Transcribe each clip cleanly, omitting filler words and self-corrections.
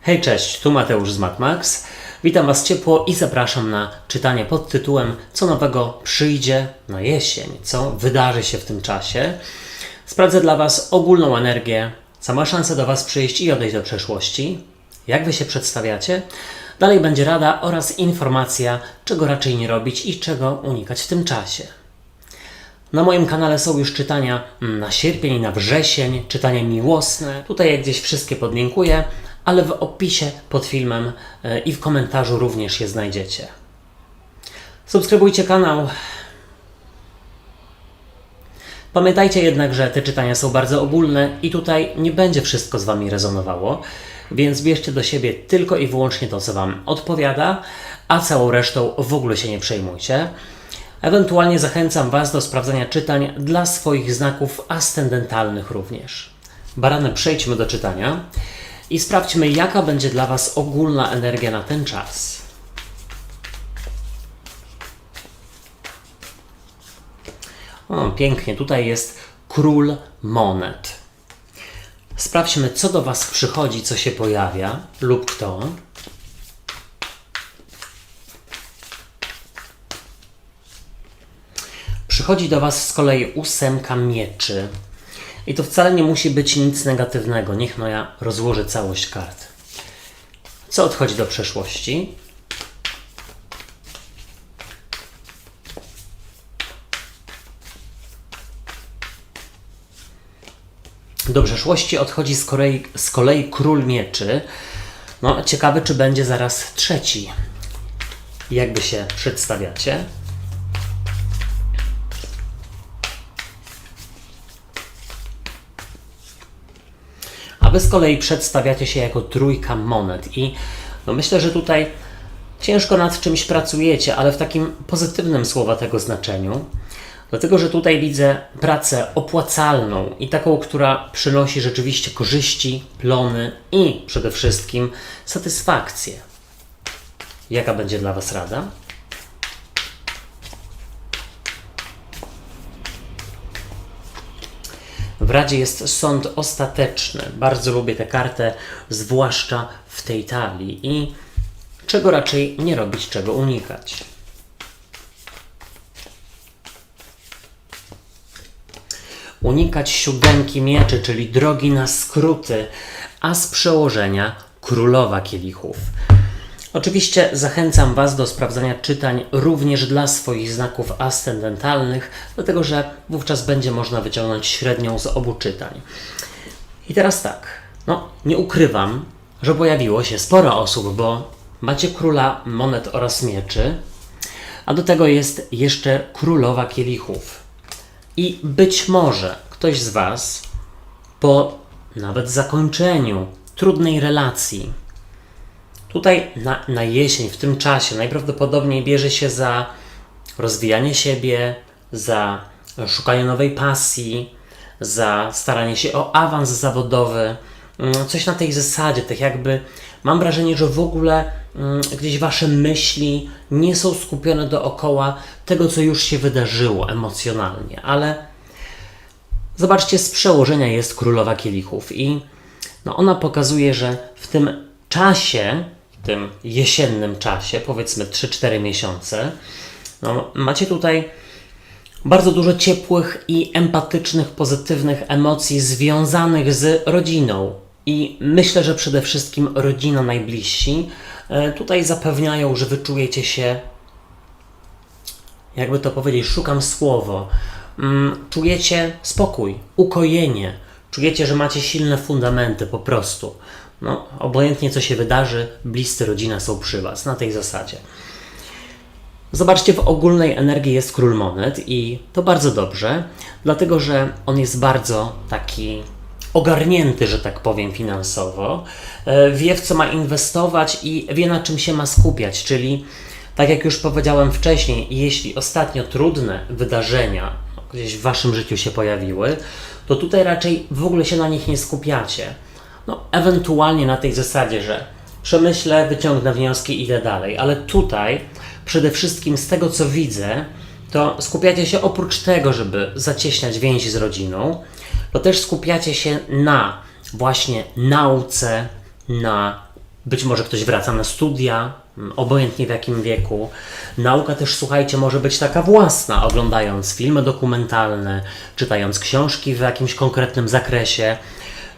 Hej, cześć, tu Mateusz z MatMax. Witam Was ciepło i zapraszam na czytanie pod tytułem Co nowego przyjdzie na jesień, co wydarzy się w tym czasie. Sprawdzę dla Was ogólną energię, co ma szansę do Was przyjść i odejść do przeszłości. Jak Wy się przedstawiacie? Dalej będzie rada oraz informacja, czego raczej nie robić i czego unikać w tym czasie. Na moim kanale są już czytania na sierpień i na wrzesień, czytania miłosne. Tutaj jak gdzieś wszystkie podlinkuję, ale w opisie pod filmem i w komentarzu również je znajdziecie. Subskrybujcie kanał. Pamiętajcie jednak, że te czytania są bardzo ogólne i tutaj nie będzie wszystko z Wami rezonowało, więc bierzcie do siebie tylko i wyłącznie to, co Wam odpowiada, a całą resztą w ogóle się nie przejmujcie. Ewentualnie zachęcam Was do sprawdzania czytań dla swoich znaków ascendentalnych również. Barany, przejdźmy do czytania i sprawdźmy, jaka będzie dla Was ogólna energia na ten czas. O, pięknie, tutaj jest Król Monet. Sprawdźmy, co do Was przychodzi, co się pojawia lub kto. Przychodzi do Was z kolei 8 mieczy. I to wcale nie musi być nic negatywnego. Niech no ja rozłożę całość kart. Co odchodzi do przeszłości? Do przeszłości odchodzi z kolei Król Mieczy. No, ciekawe, czy będzie zaraz trzeci. Jak Wy się przedstawiacie? A Wy z kolei przedstawiacie się jako trójka monet i no myślę, że tutaj ciężko nad czymś pracujecie, ale w takim pozytywnym słowa tego znaczeniu, dlatego że tutaj widzę pracę opłacalną i taką, która przynosi rzeczywiście korzyści, plony i przede wszystkim satysfakcję. Jaka będzie dla Was rada? W Radzie jest sąd ostateczny. Bardzo lubię tę kartę, zwłaszcza w tej talii. I czego raczej nie robić, czego unikać. Unikać 7 mieczy, czyli drogi na skróty, a z przełożenia Królowa Kielichów. Oczywiście zachęcam Was do sprawdzania czytań również dla swoich znaków ascendentalnych, dlatego że wówczas będzie można wyciągnąć średnią z obu czytań. I teraz tak, no nie ukrywam, że pojawiło się sporo osób, bo macie Króla Monet oraz Mieczy, a do tego jest jeszcze Królowa Kielichów. I być może ktoś z Was po nawet zakończeniu trudnej relacji tutaj na jesień, w tym czasie, najprawdopodobniej bierze się za rozwijanie siebie, za szukanie nowej pasji, za staranie się o awans zawodowy, coś na tej zasadzie, tak jakby mam wrażenie, że w ogóle gdzieś Wasze myśli nie są skupione dookoła tego, co już się wydarzyło emocjonalnie, ale zobaczcie, z przełożenia jest Królowa Kielichów i no ona pokazuje, że w tym czasie, w tym jesiennym czasie, powiedzmy 3-4 miesiące, no, macie tutaj bardzo dużo ciepłych i empatycznych, pozytywnych emocji związanych z rodziną. I myślę, że przede wszystkim rodzina, najbliżsi tutaj zapewniają, że Wy czujecie się, jakby to powiedzieć, szukam słowo, czujecie spokój, ukojenie, czujecie, że macie silne fundamenty po prostu. No, obojętnie co się wydarzy, bliscy, rodzina są przy Was, na tej zasadzie. Zobaczcie, w ogólnej energii jest Król Monet i to bardzo dobrze, dlatego że on jest bardzo taki ogarnięty, że tak powiem, finansowo, wie w co ma inwestować i wie na czym się ma skupiać, czyli tak jak już powiedziałem wcześniej, jeśli ostatnio trudne wydarzenia gdzieś w Waszym życiu się pojawiły, to tutaj raczej w ogóle się na nich nie skupiacie. No, ewentualnie na tej zasadzie, że przemyślę, wyciągnę wnioski i idę dalej, ale tutaj przede wszystkim z tego, co widzę, to skupiacie się oprócz tego, żeby zacieśniać więzi z rodziną, to też skupiacie się na właśnie nauce, na Być może ktoś wraca na studia, obojętnie w jakim wieku. Nauka też, słuchajcie, może być taka własna, oglądając filmy dokumentalne, czytając książki w jakimś konkretnym zakresie.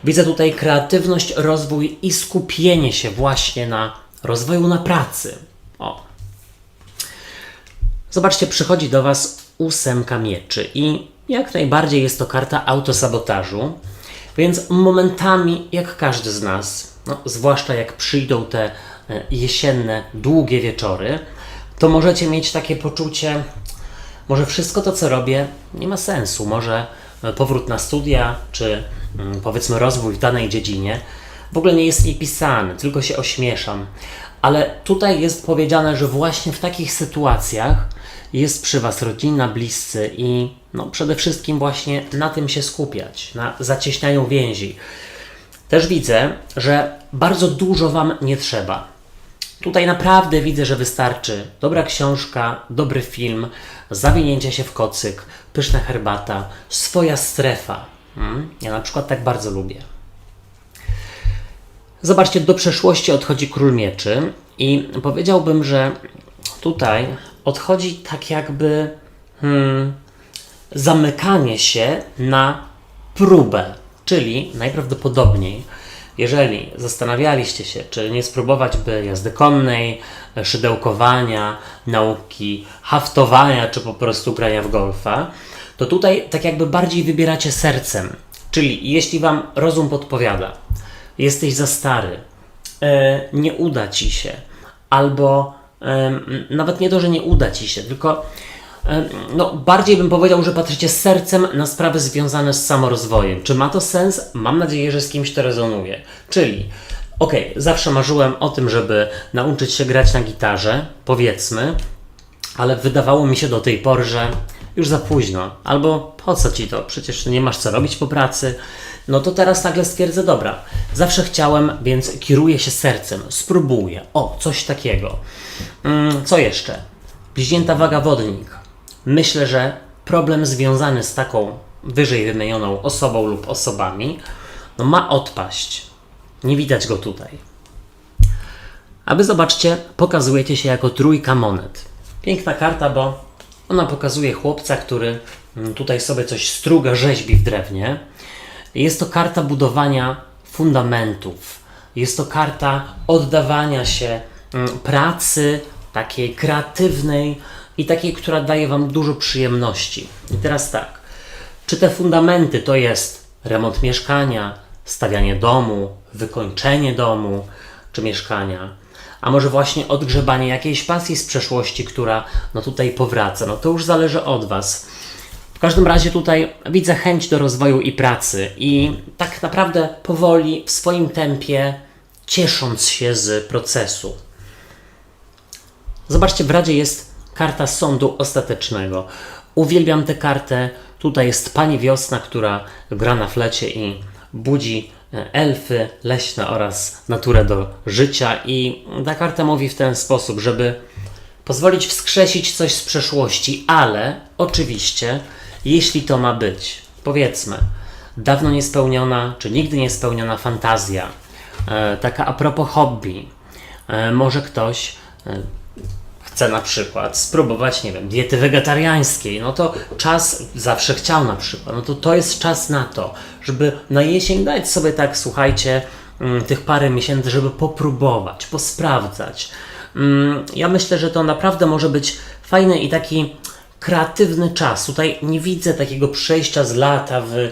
Widzę tutaj kreatywność, rozwój i skupienie się właśnie na rozwoju na pracy. O. Zobaczcie, przychodzi do Was 8 mieczy i jak najbardziej jest to karta autosabotażu, więc momentami, jak każdy z nas, zwłaszcza jak przyjdą te jesienne, długie wieczory, to możecie mieć takie poczucie, może wszystko to, co robię, nie ma sensu, może powrót na studia, czy powiedzmy rozwój w danej dziedzinie w ogóle nie jest mi pisany, tylko się ośmieszam. Ale tutaj jest powiedziane, że właśnie w takich sytuacjach jest przy Was rodzina, bliscy i przede wszystkim właśnie na tym się skupiać, na zacieśnianiu więzi. Też widzę, że bardzo dużo Wam nie trzeba. Tutaj naprawdę widzę, że wystarczy dobra książka, dobry film, zawinięcie się w kocyk, pyszna herbata, swoja strefa. Ja na przykład tak bardzo lubię. Zobaczcie, do przeszłości odchodzi Król Mieczy i powiedziałbym, że tutaj odchodzi tak jakby zamykanie się na próbę, czyli najprawdopodobniej, jeżeli zastanawialiście się, czy nie spróbować by jazdy konnej, szydełkowania, nauki haftowania, czy po prostu grania w golfa, to tutaj tak jakby bardziej wybieracie sercem. Czyli jeśli Wam rozum podpowiada, jesteś za stary, nie uda Ci się, albo nawet nie to, że nie uda Ci się, tylko bardziej bym powiedział, że patrzycie sercem na sprawy związane z samorozwojem. Czy ma to sens? Mam nadzieję, że z kimś to rezonuje. Czyli, zawsze marzyłem o tym, żeby nauczyć się grać na gitarze, powiedzmy, ale wydawało mi się do tej pory, że już za późno, albo po co Ci to? Przecież nie masz co robić po pracy. No to teraz nagle stwierdzę, dobra, zawsze chciałem, więc kieruję się sercem, spróbuję. O, coś takiego. Co jeszcze? Bliźnięta waga wodnik. Myślę, że problem związany z taką wyżej wymienioną osobą lub osobami ma odpaść. Nie widać go tutaj. A Wy zobaczcie, pokazujecie się jako trójka monet. Piękna karta, bo ona pokazuje chłopca, który tutaj sobie coś struga, rzeźbi w drewnie. Jest to karta budowania fundamentów. Jest to karta oddawania się pracy takiej kreatywnej i takiej, która daje Wam dużo przyjemności. I teraz tak, czy te fundamenty to jest remont mieszkania, stawianie domu, wykończenie domu czy mieszkania, a może właśnie odgrzebanie jakiejś pasji z przeszłości, która tutaj powraca, to już zależy od Was. W każdym razie tutaj widzę chęć do rozwoju i pracy i tak naprawdę powoli, w swoim tempie, ciesząc się z procesu. Zobaczcie, w Radzie jest karta sądu ostatecznego. Uwielbiam tę kartę. Tutaj jest Pani Wiosna, która gra na flecie i budzi elfy leśne oraz naturę do życia. I ta karta mówi w ten sposób, żeby pozwolić wskrzesić coś z przeszłości, ale oczywiście, jeśli to ma być, powiedzmy, dawno niespełniona, czy nigdy niespełniona fantazja, taka a propos hobby, może ktoś chce na przykład spróbować, diety wegetariańskiej, to czas zawsze chciał na przykład, to jest czas na to, żeby na jesień dać sobie tak, słuchajcie, tych parę miesięcy, żeby popróbować, posprawdzać. Ja myślę, że to naprawdę może być fajny i taki kreatywny czas. Tutaj nie widzę takiego przejścia z lata w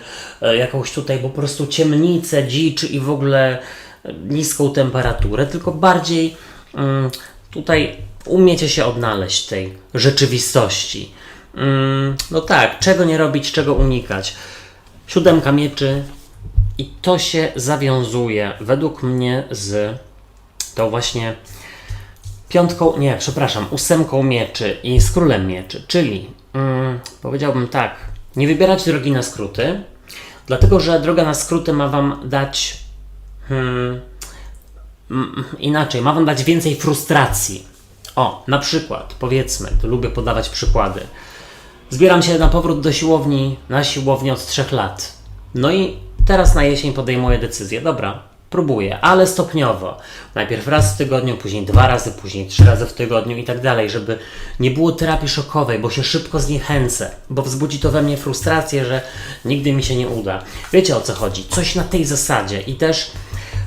jakąś tutaj po prostu ciemnicę, dzicz i w ogóle niską temperaturę, tylko bardziej tutaj umiecie się odnaleźć w tej rzeczywistości. Tak, czego nie robić, czego unikać. 7 mieczy i to się zawiązuje według mnie z tą właśnie 8 mieczy i z Królem Mieczy, czyli powiedziałbym tak, nie wybierać drogi na skróty, dlatego że droga na skróty ma Wam dać inaczej, ma Wam dać więcej frustracji. Na przykład, powiedzmy, to lubię podawać przykłady. Zbieram się na powrót do siłowni, na siłownię od 3 lat. I teraz na jesień podejmuję decyzję. Dobra, próbuję, ale stopniowo. Najpierw raz w tygodniu, później 2 razy, później 3 razy w tygodniu i tak dalej, żeby nie było terapii szokowej, bo się szybko zniechęcę, bo wzbudzi to we mnie frustrację, że nigdy mi się nie uda. Wiecie, o co chodzi? Coś na tej zasadzie i też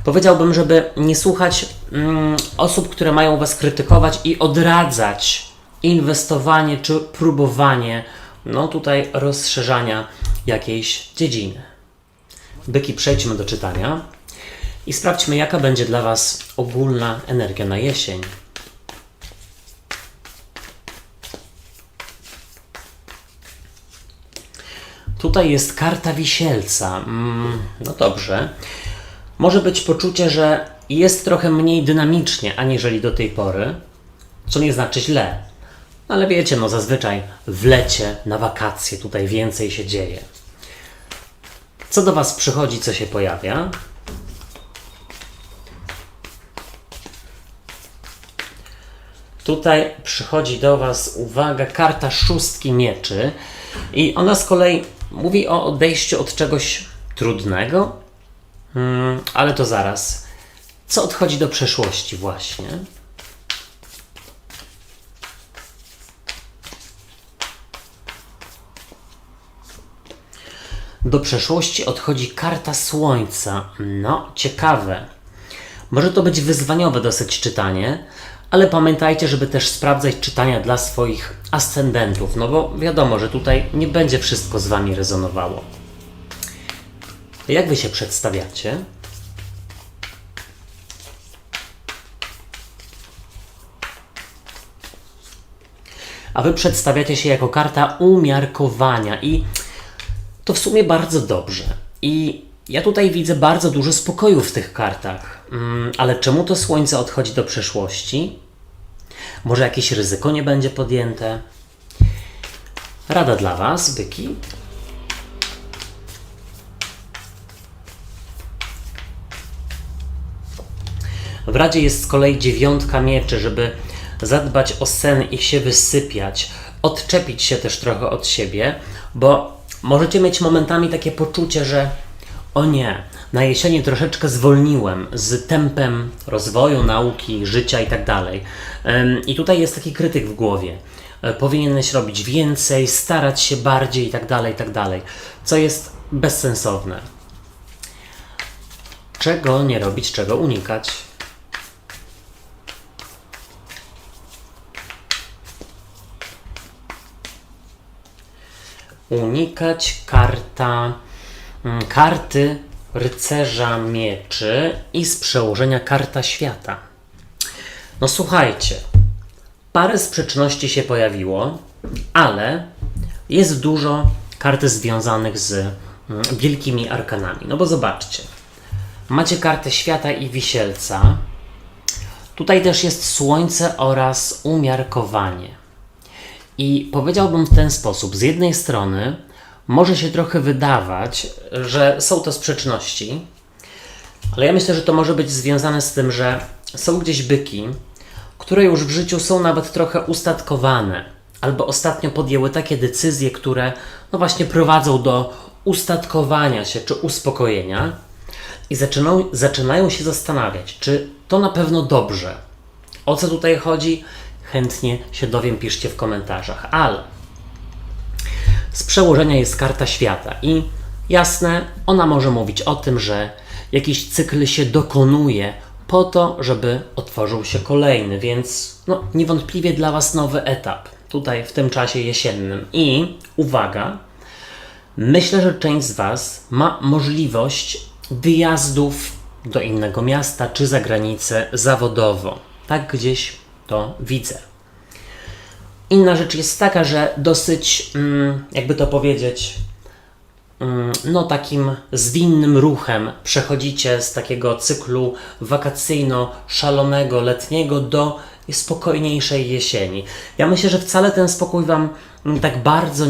powiedziałbym, żeby nie słuchać osób, które mają was krytykować i odradzać inwestowanie czy próbowanie, no tutaj rozszerzania jakiejś dziedziny. Byki, przejdźmy do czytania i sprawdźmy, jaka będzie dla was ogólna energia na jesień. Tutaj jest karta Wisielca. No dobrze. Może być poczucie, że jest trochę mniej dynamicznie, aniżeli do tej pory, co nie znaczy źle. Ale wiecie, no zazwyczaj w lecie, na wakacje tutaj więcej się dzieje. Co do was przychodzi, co się pojawia? Tutaj przychodzi do was, uwaga, karta 6 mieczy i ona z kolei mówi o odejściu od czegoś trudnego, ale to zaraz. Co odchodzi do przeszłości właśnie? Do przeszłości odchodzi karta Słońca. No, ciekawe. Może to być wyzwaniowe dosyć czytanie, ale pamiętajcie, żeby też sprawdzać czytania dla swoich ascendentów, no bo wiadomo, że tutaj nie będzie wszystko z wami rezonowało. Jak wy się przedstawiacie? A wy przedstawiacie się jako karta umiarkowania i to w sumie bardzo dobrze. I ja tutaj widzę bardzo dużo spokoju w tych kartach. Ale czemu to Słońce odchodzi do przeszłości? Może jakieś ryzyko nie będzie podjęte? Rada dla was, byki. W Radzie jest z kolei 9 mieczy, żeby zadbać o sen i się wysypiać, odczepić się też trochę od siebie, bo możecie mieć momentami takie poczucie, że o nie, na jesieni troszeczkę zwolniłem z tempem rozwoju, nauki, życia i tak dalej. I tutaj jest taki krytyk w głowie. Powinieneś robić więcej, starać się bardziej i tak dalej, co jest bezsensowne. Czego nie robić, czego unikać? Unikać karty rycerza mieczy i z przełożenia karta świata. No słuchajcie, parę sprzeczności się pojawiło, ale jest dużo kart związanych z wielkimi arkanami. No bo zobaczcie, macie kartę świata i wisielca. Tutaj też jest słońce oraz umiarkowanie. I powiedziałbym w ten sposób, z jednej strony może się trochę wydawać, że są to sprzeczności, ale ja myślę, że to może być związane z tym, że są gdzieś byki, które już w życiu są nawet trochę ustatkowane, albo ostatnio podjęły takie decyzje, które no właśnie prowadzą do ustatkowania się czy uspokojenia i zaczynają się zastanawiać, czy to na pewno dobrze. O co tutaj chodzi? Chętnie się dowiem, piszcie w komentarzach, ale z przełożenia jest karta świata i jasne, ona może mówić o tym, że jakiś cykl się dokonuje po to, żeby otworzył się kolejny, więc no, niewątpliwie dla was nowy etap tutaj w tym czasie jesiennym. I uwaga, myślę, że część z was ma możliwość wyjazdów do innego miasta czy za granicę zawodowo. Tak gdzieś to widzę. Inna rzecz jest taka, że dosyć, jakby to powiedzieć, no takim zwinnym ruchem przechodzicie z takiego cyklu wakacyjno-szalonego, letniego do spokojniejszej jesieni. Ja myślę, że wcale ten spokój wam tak bardzo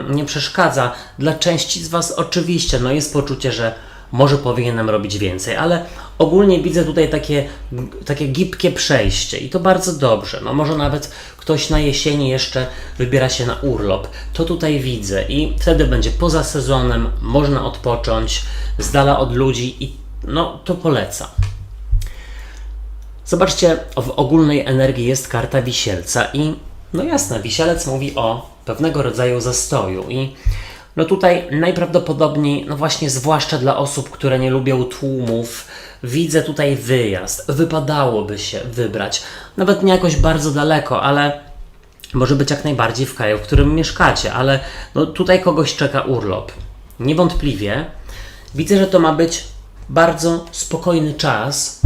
nie przeszkadza. Dla części z was oczywiście no jest poczucie, że może powinienem robić więcej, ale ogólnie widzę tutaj takie gibkie przejście i to bardzo dobrze. No może nawet ktoś na jesieni jeszcze wybiera się na urlop. To tutaj widzę i wtedy będzie poza sezonem, można odpocząć z dala od ludzi i no to polecam. Zobaczcie, w ogólnej energii jest karta Wisielca i no jasne, Wisielec mówi o pewnego rodzaju zastoju i no tutaj najprawdopodobniej, no właśnie zwłaszcza dla osób, które nie lubią tłumów, widzę tutaj wyjazd. Wypadałoby się wybrać, nawet nie jakoś bardzo daleko, ale może być jak najbardziej w kraju, w którym mieszkacie, ale no tutaj kogoś czeka urlop. Niewątpliwie widzę, że to ma być bardzo spokojny czas,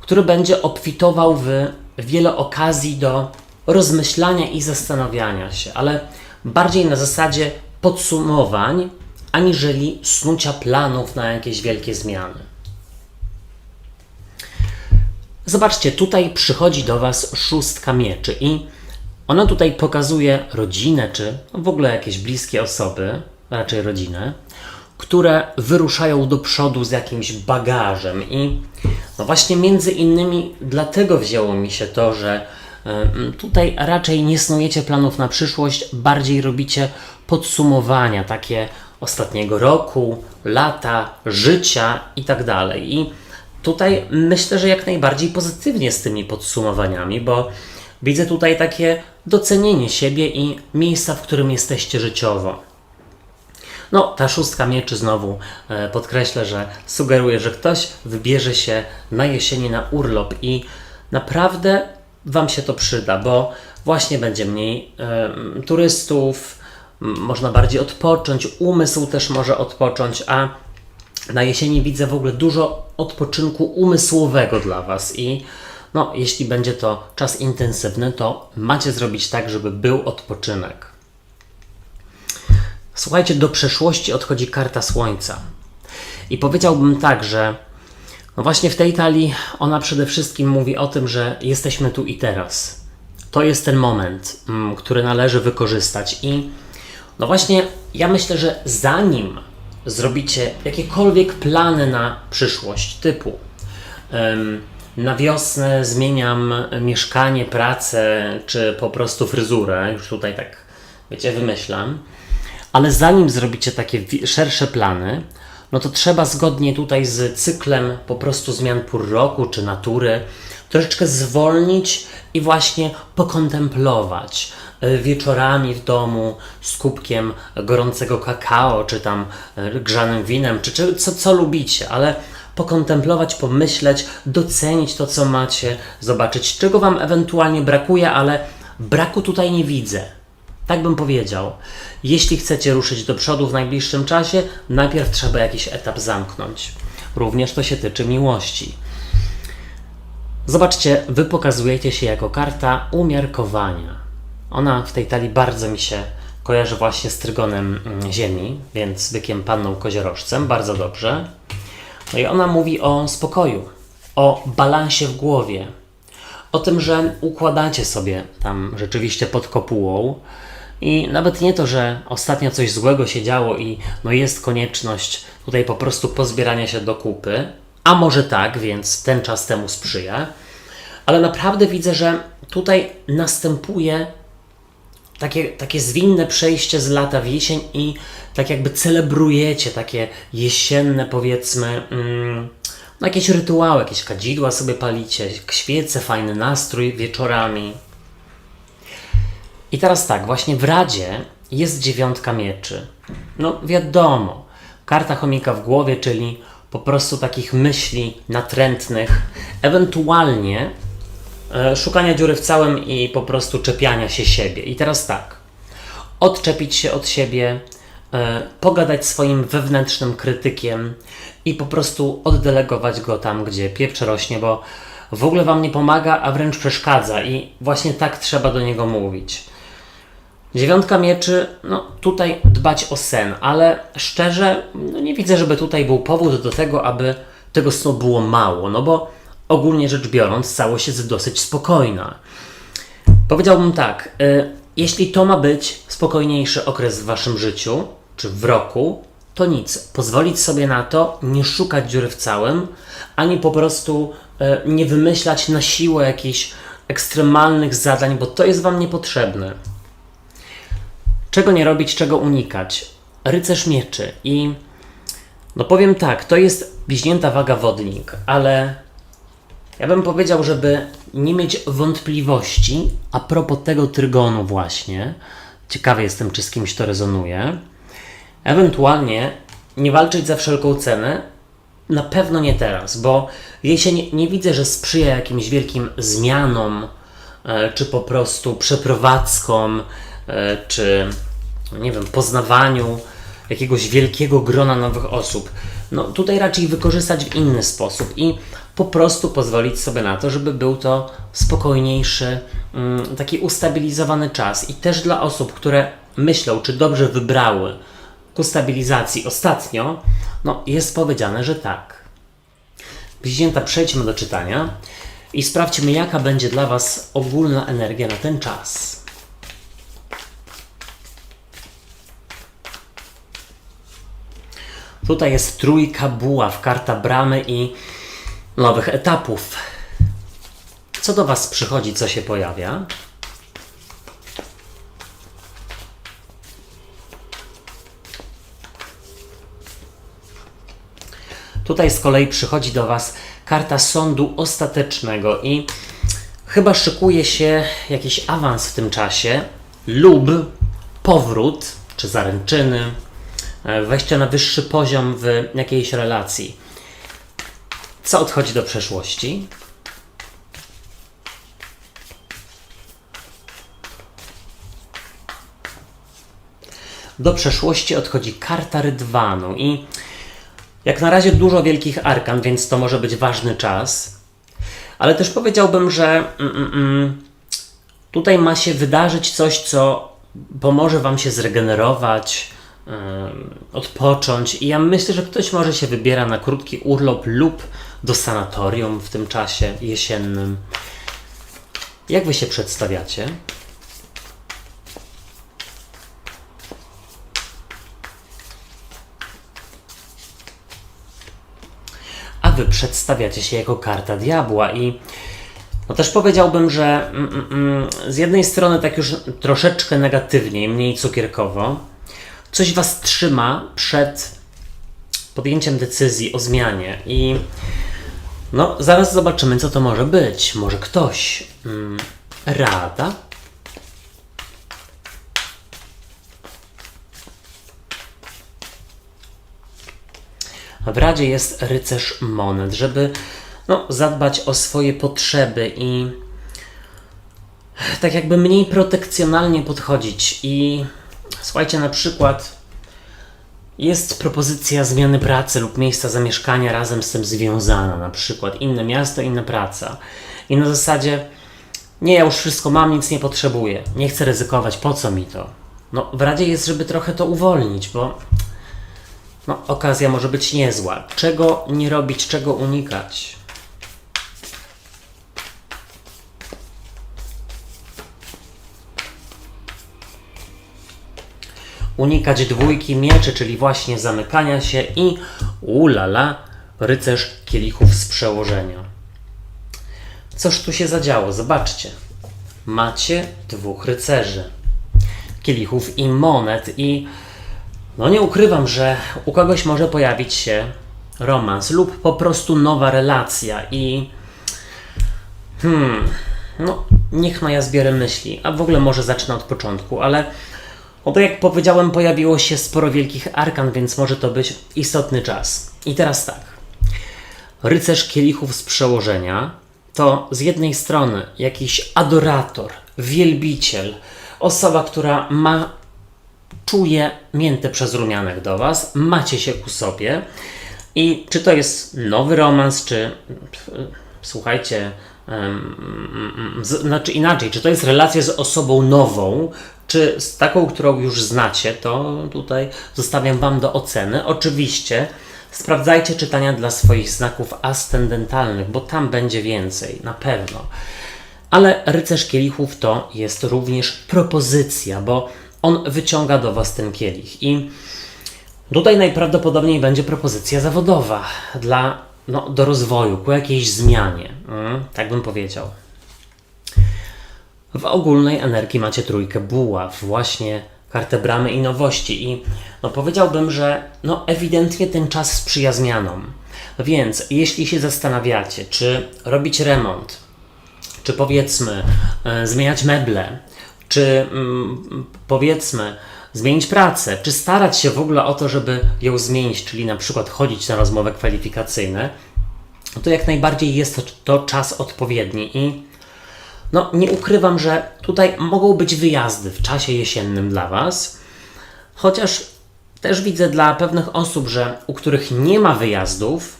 który będzie obfitował w wiele okazji do rozmyślania i zastanawiania się, ale bardziej na zasadzie podsumowań, aniżeli snucia planów na jakieś wielkie zmiany. Zobaczcie, tutaj przychodzi do Was 6 mieczy i ona tutaj pokazuje rodzinę, czy w ogóle jakieś bliskie osoby, raczej rodzinę, które wyruszają do przodu z jakimś bagażem i no właśnie między innymi dlatego wzięło mi się to, że tutaj raczej nie snujecie planów na przyszłość, bardziej robicie podsumowania takie ostatniego roku, lata, życia i tak dalej. I tutaj myślę, że jak najbardziej pozytywnie z tymi podsumowaniami, bo widzę tutaj takie docenienie siebie i miejsca, w którym jesteście życiowo. No, ta 6 mieczy znowu podkreślę, że sugeruje, że ktoś wybierze się na jesieni na urlop i naprawdę Wam się to przyda, bo właśnie będzie mniej turystów, można bardziej odpocząć, umysł też może odpocząć, a na jesieni widzę w ogóle dużo odpoczynku umysłowego dla Was i no, jeśli będzie to czas intensywny, to macie zrobić tak, żeby był odpoczynek. Słuchajcie, do przeszłości odchodzi karta Słońca. I powiedziałbym tak, że no właśnie w tej talii ona przede wszystkim mówi o tym, że jesteśmy tu i teraz. To jest ten moment, który należy wykorzystać. I no właśnie ja myślę, że zanim zrobicie jakiekolwiek plany na przyszłość, typu na wiosnę zmieniam mieszkanie, pracę, czy po prostu fryzurę, już tutaj tak, wiecie, wymyślam, ale zanim zrobicie takie szersze plany, no to trzeba zgodnie tutaj z cyklem po prostu zmian pór roku czy natury troszeczkę zwolnić i właśnie pokontemplować wieczorami w domu z kubkiem gorącego kakao, czy tam grzanym winem, czy co lubicie, ale pokontemplować, pomyśleć, docenić to, co macie, zobaczyć, czego Wam ewentualnie brakuje, ale braku tutaj nie widzę. Tak bym powiedział. Jeśli chcecie ruszyć do przodu w najbliższym czasie, najpierw trzeba jakiś etap zamknąć. Również to się tyczy miłości. Zobaczcie, Wy pokazujecie się jako karta umiarkowania. Ona w tej talii bardzo mi się kojarzy właśnie z trygonem Ziemi, więc bykiem, panną, koziorożcem. Bardzo dobrze. No i ona mówi o spokoju, o balansie w głowie, o tym, że układacie sobie tam rzeczywiście pod kopułą i nawet nie to, że ostatnio coś złego się działo i no jest konieczność tutaj po prostu pozbierania się do kupy, a może tak, więc ten czas temu sprzyja, ale naprawdę widzę, że tutaj następuje takie zwinne przejście z lata w jesień i tak jakby celebrujecie takie jesienne, powiedzmy, no jakieś rytuały, jakieś kadzidła sobie palicie, świece, fajny nastrój wieczorami. I teraz tak, właśnie w Radzie jest 9 mieczy. No wiadomo, karta chomika w głowie, czyli po prostu takich myśli natrętnych, ewentualnie szukania dziury w całym i po prostu czepiania się siebie. I teraz tak, odczepić się od siebie, pogadać swoim wewnętrznym krytykiem i po prostu oddelegować go tam, gdzie pieprz rośnie, bo w ogóle Wam nie pomaga, a wręcz przeszkadza i właśnie tak trzeba do niego mówić. 9 mieczy, no tutaj dbać o sen, ale szczerze no nie widzę, żeby tutaj był powód do tego, aby tego snu było mało, no bo ogólnie rzecz biorąc całość jest dosyć spokojna. Powiedziałbym tak, jeśli to ma być spokojniejszy okres w Waszym życiu, czy w roku, to nic. Pozwolić sobie na to, nie szukać dziury w całym, ani po prostu nie wymyślać na siłę jakichś ekstremalnych zadań, bo to jest Wam niepotrzebne. Czego nie robić, czego unikać? Rycerz mieczy i no powiem tak, to jest Bliźnięta, waga, wodnik, ale ja bym powiedział, żeby nie mieć wątpliwości a propos tego trygonu właśnie. Ciekawy jestem, czy z kimś to rezonuje. Ewentualnie nie walczyć za wszelką cenę. Na pewno nie teraz, bo jesień nie widzę, że sprzyja jakimś wielkim zmianom, czy po prostu przeprowadzkom, czy nie wiem, poznawaniu jakiegoś wielkiego grona nowych osób. No tutaj raczej wykorzystać w inny sposób i po prostu pozwolić sobie na to, żeby był to spokojniejszy, taki ustabilizowany czas. I też dla osób, które myślą, czy dobrze wybrały ku stabilizacji ostatnio, no jest powiedziane, że tak. Bliźnięta, przejdźmy do czytania i sprawdźmy, jaka będzie dla Was ogólna energia na ten czas. Tutaj jest trójka buław, karta bramy i nowych etapów. Co do Was przychodzi, co się pojawia? Tutaj z kolei przychodzi do Was karta sądu ostatecznego i chyba szykuje się jakiś awans w tym czasie lub powrót, czy zaręczyny, wejście na wyższy poziom w jakiejś relacji. Co odchodzi do przeszłości? Do przeszłości odchodzi karta rydwanu i jak na razie dużo wielkich arkan, więc to może być ważny czas. Ale też powiedziałbym, że tutaj ma się wydarzyć coś, co pomoże Wam się zregenerować, odpocząć. I ja myślę, że ktoś może się wybiera na krótki urlop lub do sanatorium w tym czasie jesiennym. Jak Wy się przedstawiacie? A Wy przedstawiacie się jako karta diabła i no też powiedziałbym, że z jednej strony tak już troszeczkę negatywniej, mniej cukierkowo, coś Was trzyma przed podjęciem decyzji o zmianie i no zaraz zobaczymy, co to może być. Może ktoś rada? W Radzie jest rycerz monet, żeby zadbać o swoje potrzeby i tak jakby mniej protekcjonalnie podchodzić. I słuchajcie, na przykład jest propozycja zmiany pracy lub miejsca zamieszkania razem z tym związana, na przykład inne miasto, inna praca. I na zasadzie nie, ja już wszystko mam, nic nie potrzebuję, nie chcę ryzykować, po co mi to? No w Radzie jest, żeby trochę to uwolnić, bo okazja może być niezła. Czego nie robić, czego unikać? Unikać dwójki mieczy, czyli właśnie zamykania się i rycerz kielichów z przełożenia. Coż tu się zadziało? Zobaczcie. Macie dwóch rycerzy kielichów i monet i nie ukrywam, że u kogoś może pojawić się romans lub po prostu nowa relacja i niech ja zbierę myśli, a w ogóle może zacznę od początku, ale to jak powiedziałem, pojawiło się sporo wielkich arkan, więc może to być istotny czas. I teraz tak. Rycerz kielichów z przełożenia to z jednej strony jakiś adorator, wielbiciel, osoba, która czuje miętę przez rumianek do Was, macie się ku sobie i czy to jest nowy romans, czy słuchajcie, znaczy inaczej, czy to jest relacja z osobą nową, czy z taką, którą już znacie, to tutaj zostawiam Wam do oceny. Oczywiście sprawdzajcie czytania dla swoich znaków ascendentalnych, bo tam będzie więcej, na pewno. Ale rycerz kielichów to jest również propozycja, bo on wyciąga do Was ten kielich i tutaj najprawdopodobniej będzie propozycja zawodowa do rozwoju, ku jakiejś zmianie, tak bym powiedział. W ogólnej energii macie trójkę buław, właśnie kartę bramy i nowości i powiedziałbym, że ewidentnie ten czas sprzyja zmianom. Więc jeśli się zastanawiacie, czy robić remont, czy powiedzmy zmieniać meble, czy powiedzmy zmienić pracę, czy starać się w ogóle o to, żeby ją zmienić, czyli na przykład chodzić na rozmowy kwalifikacyjne, to jak najbardziej jest to czas odpowiedni i no, nie ukrywam, że tutaj mogą być wyjazdy w czasie jesiennym dla Was, chociaż też widzę dla pewnych osób, że u których nie ma wyjazdów,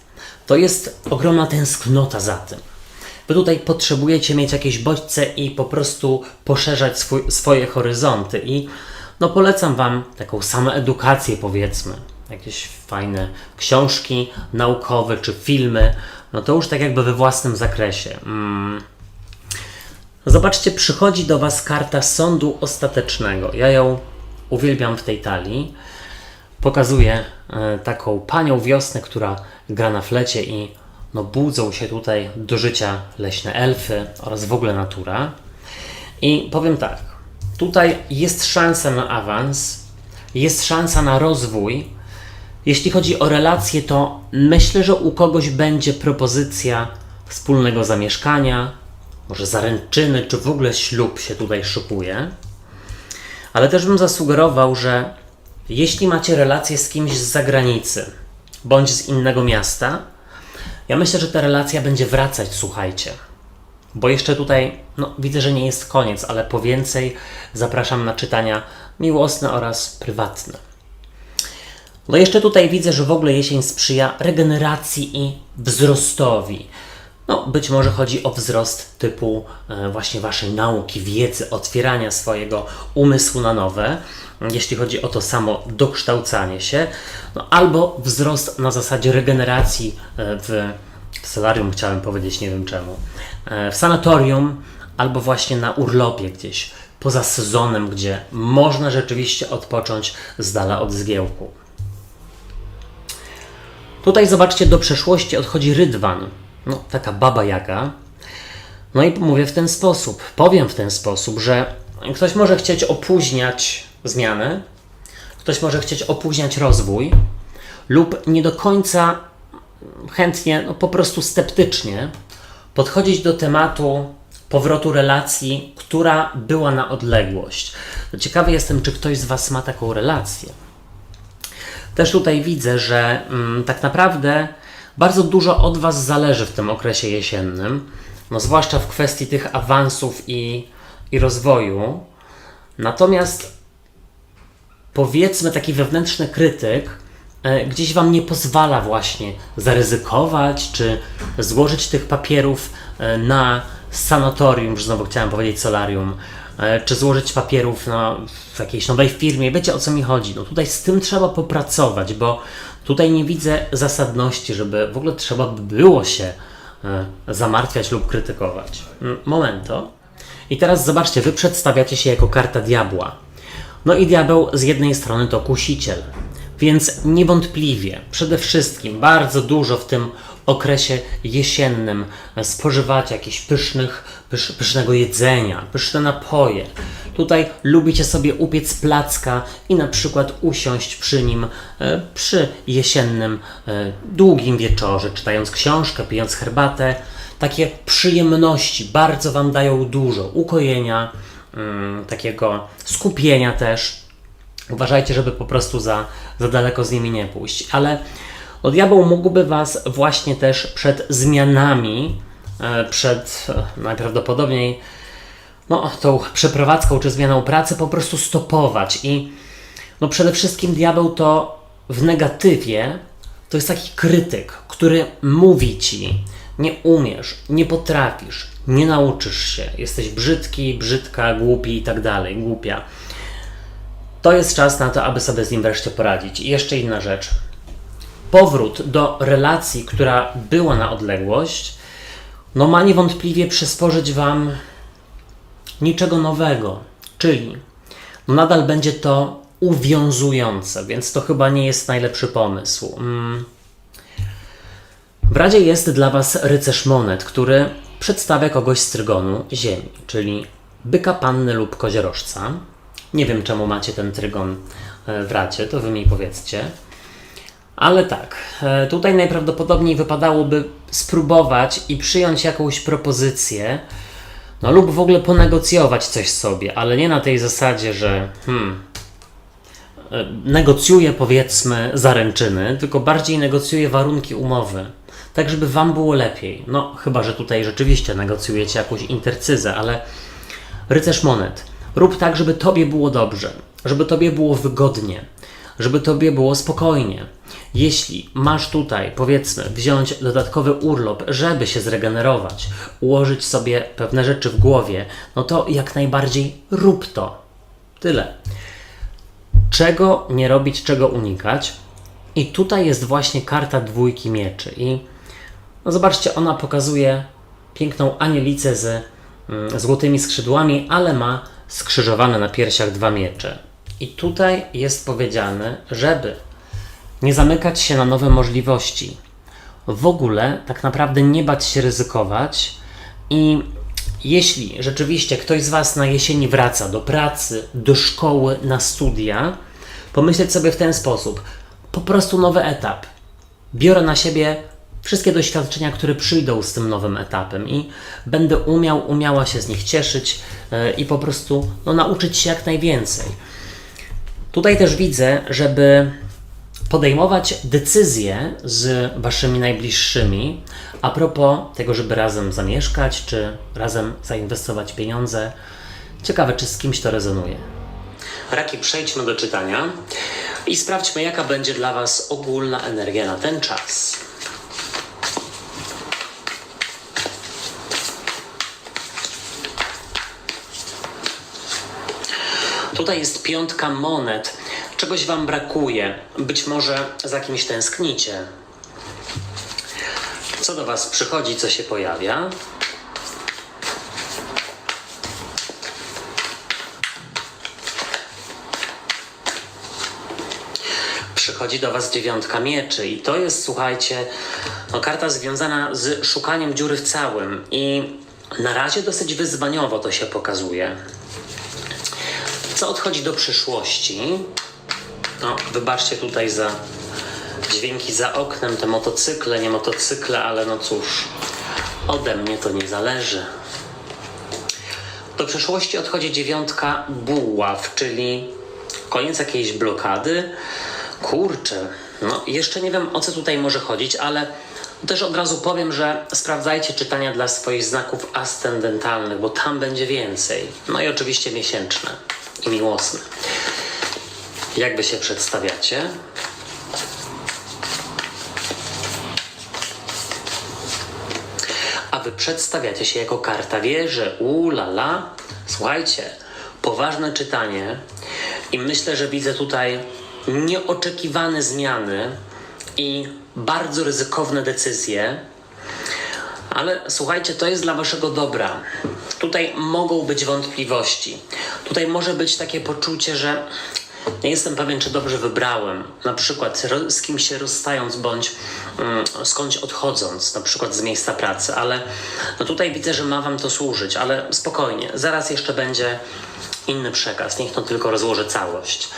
to jest ogromna tęsknota za tym. Wy tutaj potrzebujecie mieć jakieś bodźce i po prostu poszerzać swoje horyzonty i no polecam Wam taką samoedukację, powiedzmy, jakieś fajne książki naukowe czy filmy, no to już tak jakby we własnym zakresie. Zobaczcie, przychodzi do Was karta sądu ostatecznego. Ja ją uwielbiam w tej talii. Pokazuje taką panią wiosnę, która gra na flecie i no, budzą się tutaj do życia leśne elfy oraz w ogóle natura. I powiem tak, tutaj jest szansa na awans, jest szansa na rozwój. Jeśli chodzi o relacje, to myślę, że u kogoś będzie propozycja wspólnego zamieszkania, może zaręczyny, czy w ogóle ślub się tutaj szykuje. Ale też bym zasugerował, że jeśli macie relację z kimś z zagranicy, bądź z innego miasta, ja myślę, że ta relacja będzie wracać, słuchajcie. Bo jeszcze tutaj, no widzę, że nie jest koniec, ale po więcej zapraszam na czytania miłosne oraz prywatne. No jeszcze tutaj widzę, że w ogóle jesień sprzyja regeneracji i wzrostowi. No, być może chodzi o wzrost typu właśnie Waszej nauki, wiedzy, otwierania swojego umysłu na nowe, jeśli chodzi o to samo dokształcanie się, no, albo wzrost na zasadzie regeneracji w solarium, chciałem powiedzieć, nie wiem czemu, w sanatorium, albo właśnie na urlopie gdzieś, poza sezonem, gdzie można rzeczywiście odpocząć z dala od zgiełku. Tutaj zobaczcie, do przeszłości odchodzi Rydwan, no taka baba Jaga. No i mówię w ten sposób, powiem w ten sposób, że ktoś może chcieć opóźniać zmianę, ktoś może chcieć opóźniać rozwój lub nie do końca chętnie, no po prostu sceptycznie podchodzić do tematu powrotu relacji, która była na odległość. Ciekawy jestem, czy ktoś z Was ma taką relację. Też tutaj widzę, że tak naprawdę bardzo dużo od Was zależy w tym okresie jesiennym, no zwłaszcza w kwestii tych awansów i rozwoju. Natomiast powiedzmy taki wewnętrzny krytyk gdzieś Wam nie pozwala właśnie zaryzykować, czy złożyć tych papierów na sanatorium, już znowu chciałem powiedzieć solarium, czy złożyć papierów w jakiejś nowej firmie. Wiecie, o co mi chodzi? No tutaj z tym trzeba popracować, bo tutaj nie widzę zasadności, żeby w ogóle trzeba by było się zamartwiać lub krytykować. Momento. I teraz zobaczcie, Wy przedstawiacie się jako karta diabła. No i diabeł z jednej strony to kusiciel, więc niewątpliwie przede wszystkim bardzo dużo w tym okresie jesiennym spożywacie jakichś pysznego jedzenia, pyszne napoje. Tutaj lubicie sobie upiec placka i na przykład usiąść przy nim przy jesiennym długim wieczorze, czytając książkę, pijąc herbatę. Takie przyjemności bardzo Wam dają dużo ukojenia, takiego skupienia też. Uważajcie, żeby po prostu za daleko z nimi nie pójść. Ale diabeł mógłby Was właśnie też przed zmianami, przed najprawdopodobniej tą przeprowadzką czy zmianą pracy po prostu stopować. I przede wszystkim diabeł to w negatywie to jest taki krytyk, który mówi Ci: nie umiesz, nie potrafisz, nie nauczysz się, jesteś brzydki, brzydka, głupi i tak dalej, głupia. To jest czas na to, aby sobie z nim wreszcie poradzić. I jeszcze inna rzecz. Powrót do relacji, która była na odległość, ma niewątpliwie przysporzyć Wam niczego nowego. Czyli nadal będzie to uwiązujące, więc to chyba nie jest najlepszy pomysł. W razie jest dla Was rycerz monet, który przedstawia kogoś z trygonu ziemi, czyli byka, panny lub koziorożca. Nie wiem, czemu macie ten trygon w racie, to Wy mi powiedzcie. Ale tak, tutaj najprawdopodobniej wypadałoby spróbować i przyjąć jakąś propozycję, no lub w ogóle ponegocjować coś sobie, ale nie na tej zasadzie, że negocjuję powiedzmy zaręczyny, tylko bardziej negocjuję warunki umowy, tak żeby wam było lepiej. No chyba, że tutaj rzeczywiście negocjujecie jakąś intercyzę, ale rycerz monet, rób tak, żeby tobie było dobrze, żeby tobie było wygodnie, żeby tobie było spokojnie. Jeśli masz tutaj, powiedzmy, wziąć dodatkowy urlop, żeby się zregenerować, ułożyć sobie pewne rzeczy w głowie, no to jak najbardziej rób to. Tyle. Czego nie robić, czego unikać? I tutaj jest właśnie karta dwójki mieczy. I no zobaczcie, ona pokazuje piękną anielicę z złotymi skrzydłami, ale ma skrzyżowane na piersiach dwa miecze. I tutaj jest powiedziane, żeby nie zamykać się na nowe możliwości. W ogóle tak naprawdę nie bać się ryzykować i jeśli rzeczywiście ktoś z Was na jesieni wraca do pracy, do szkoły, na studia, pomyśleć sobie w ten sposób. Po prostu nowy etap. Biorę na siebie wszystkie doświadczenia, które przyjdą z tym nowym etapem i będę umiała się z nich cieszyć i po prostu nauczyć się jak najwięcej. Tutaj też widzę, żeby podejmować decyzje z Waszymi najbliższymi a propos tego, żeby razem zamieszkać, czy razem zainwestować pieniądze. Ciekawe, czy z kimś to rezonuje. Raki, przejdźmy do czytania i sprawdźmy, jaka będzie dla Was ogólna energia na ten czas. Tutaj jest piątka monet. Czegoś Wam brakuje. Być może za kimś tęsknicie. Co do Was przychodzi, co się pojawia? Przychodzi do Was dziewiątka mieczy i to jest, słuchajcie, karta związana z szukaniem dziury w całym i na razie dosyć wyzwaniowo to się pokazuje. Co odchodzi do przyszłości? Wybaczcie tutaj za dźwięki za oknem, te motocykle, nie motocykle, ale no cóż, ode mnie to nie zależy. Do przyszłości odchodzi dziewiątka buław, czyli koniec jakiejś blokady. Kurczę, jeszcze nie wiem, o co tutaj może chodzić, ale też od razu powiem, że sprawdzajcie czytania dla swoich znaków ascendentalnych, bo tam będzie więcej. No i oczywiście miesięczne i miłosne. Jak wy się przedstawiacie? A wy przedstawiacie się jako karta wieży. Lala. Słuchajcie, poważne czytanie i myślę, że widzę tutaj nieoczekiwane zmiany i bardzo ryzykowne decyzje, ale słuchajcie, to jest dla waszego dobra. Tutaj mogą być wątpliwości. Tutaj może być takie poczucie, że nie jestem pewien, czy dobrze wybrałem. Na przykład z kimś się rozstając, bądź skądś odchodząc, na przykład z miejsca pracy, ale tutaj widzę, że ma wam to służyć, ale spokojnie, zaraz jeszcze będzie inny przekaz. Niech to tylko rozłoży całość.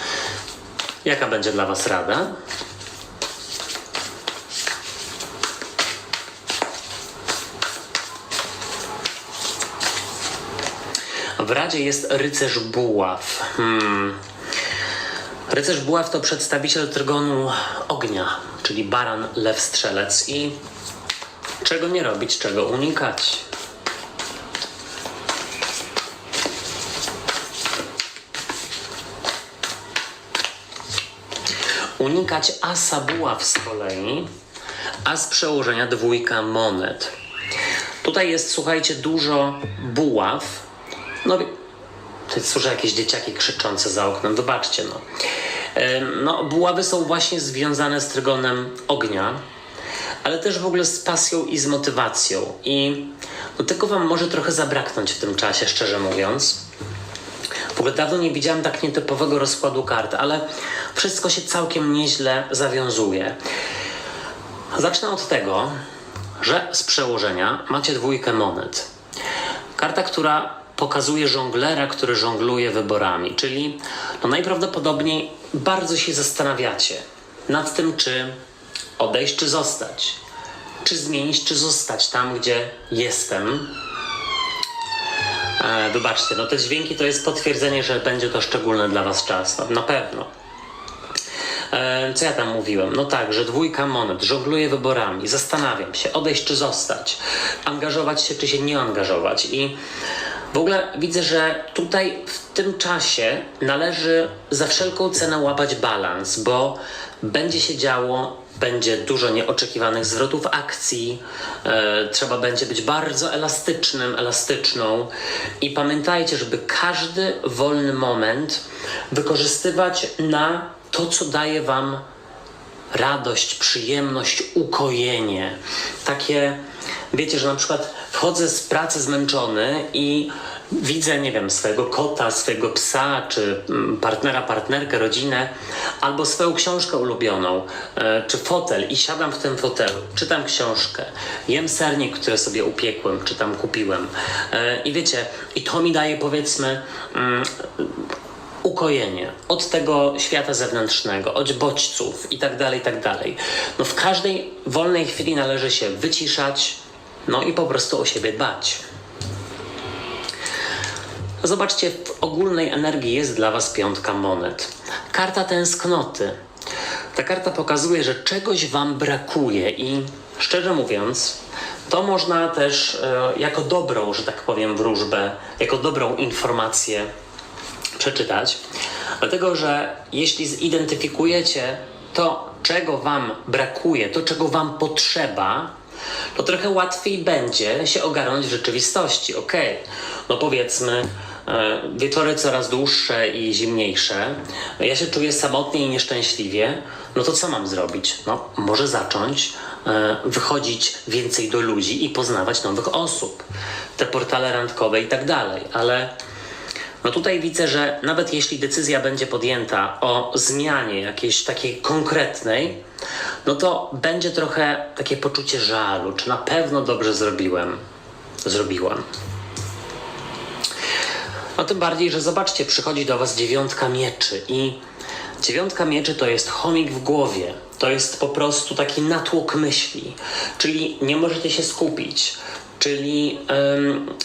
Jaka będzie dla was rada? W Radzie jest rycerz buław. Rycerz buław to przedstawiciel trygonu ognia, czyli baran, lew, strzelec i czego nie robić, czego unikać. Unikać asa buław z kolei, a z przełożenia dwójka monet. Tutaj jest, słuchajcie, dużo buław. To słyszę jakieś dzieciaki krzyczące za oknem, wybaczcie buławy są właśnie związane z trygonem ognia, ale też w ogóle z pasją i z motywacją i tego wam może trochę zabraknąć w tym czasie, szczerze mówiąc. W ogóle dawno nie widziałem tak nietypowego rozkładu kart, ale wszystko się całkiem nieźle zawiązuje. Zacznę od tego, że z przełożenia macie dwójkę monet. Karta, która pokazuje żonglera, który żongluje wyborami, czyli najprawdopodobniej bardzo się zastanawiacie. nad tym, czy odejść, czy zostać. Czy zmienić, czy zostać tam, gdzie jestem. Wybaczcie, no te dźwięki to jest potwierdzenie, że będzie to szczególny dla was czas. No, na pewno. Co ja tam mówiłem? No tak, że 2 monet, żongluję wyborami, zastanawiam się, odejść czy zostać, angażować się czy się nie angażować i w ogóle widzę, że tutaj w tym czasie należy za wszelką cenę łapać balans, bo będzie się działo, będzie dużo nieoczekiwanych zwrotów akcji, trzeba będzie być bardzo elastyczną i pamiętajcie, żeby każdy wolny moment wykorzystywać na to, co daje wam radość, przyjemność, ukojenie. Takie, wiecie, że na przykład wchodzę z pracy zmęczony i widzę, nie wiem, swojego kota, swojego psa, czy partnera, partnerkę, rodzinę, albo swoją książkę ulubioną, czy fotel i siadam w tym fotelu, czytam książkę, jem sernik, który sobie upiekłem, czy tam kupiłem. I wiecie, i to mi daje, powiedzmy, ukojenie od tego świata zewnętrznego, od bodźców i tak dalej. No w każdej wolnej chwili należy się wyciszać, no i po prostu o siebie dbać. Zobaczcie, w ogólnej energii jest dla was 5 monet. Karta tęsknoty. Ta karta pokazuje, że czegoś wam brakuje i szczerze mówiąc, to można też jako dobrą, że tak powiem, wróżbę, jako dobrą informację przeczytać, dlatego że jeśli zidentyfikujecie to, czego wam brakuje, to, czego wam potrzeba, to trochę łatwiej będzie się ogarnąć w rzeczywistości. No powiedzmy, wieczory coraz dłuższe i zimniejsze, ja się czuję samotnie i nieszczęśliwie, no to co mam zrobić? No może zacząć wychodzić więcej do ludzi i poznawać nowych osób, te portale randkowe i tak dalej, ale no tutaj widzę, że nawet jeśli decyzja będzie podjęta o zmianie jakiejś takiej konkretnej, no to będzie trochę takie poczucie żalu, czy na pewno dobrze zrobiłam. No tym bardziej, że zobaczcie, przychodzi do was 9 mieczy i 9 mieczy to jest chomik w głowie, to jest po prostu taki natłok myśli, czyli nie możecie się skupić. Czyli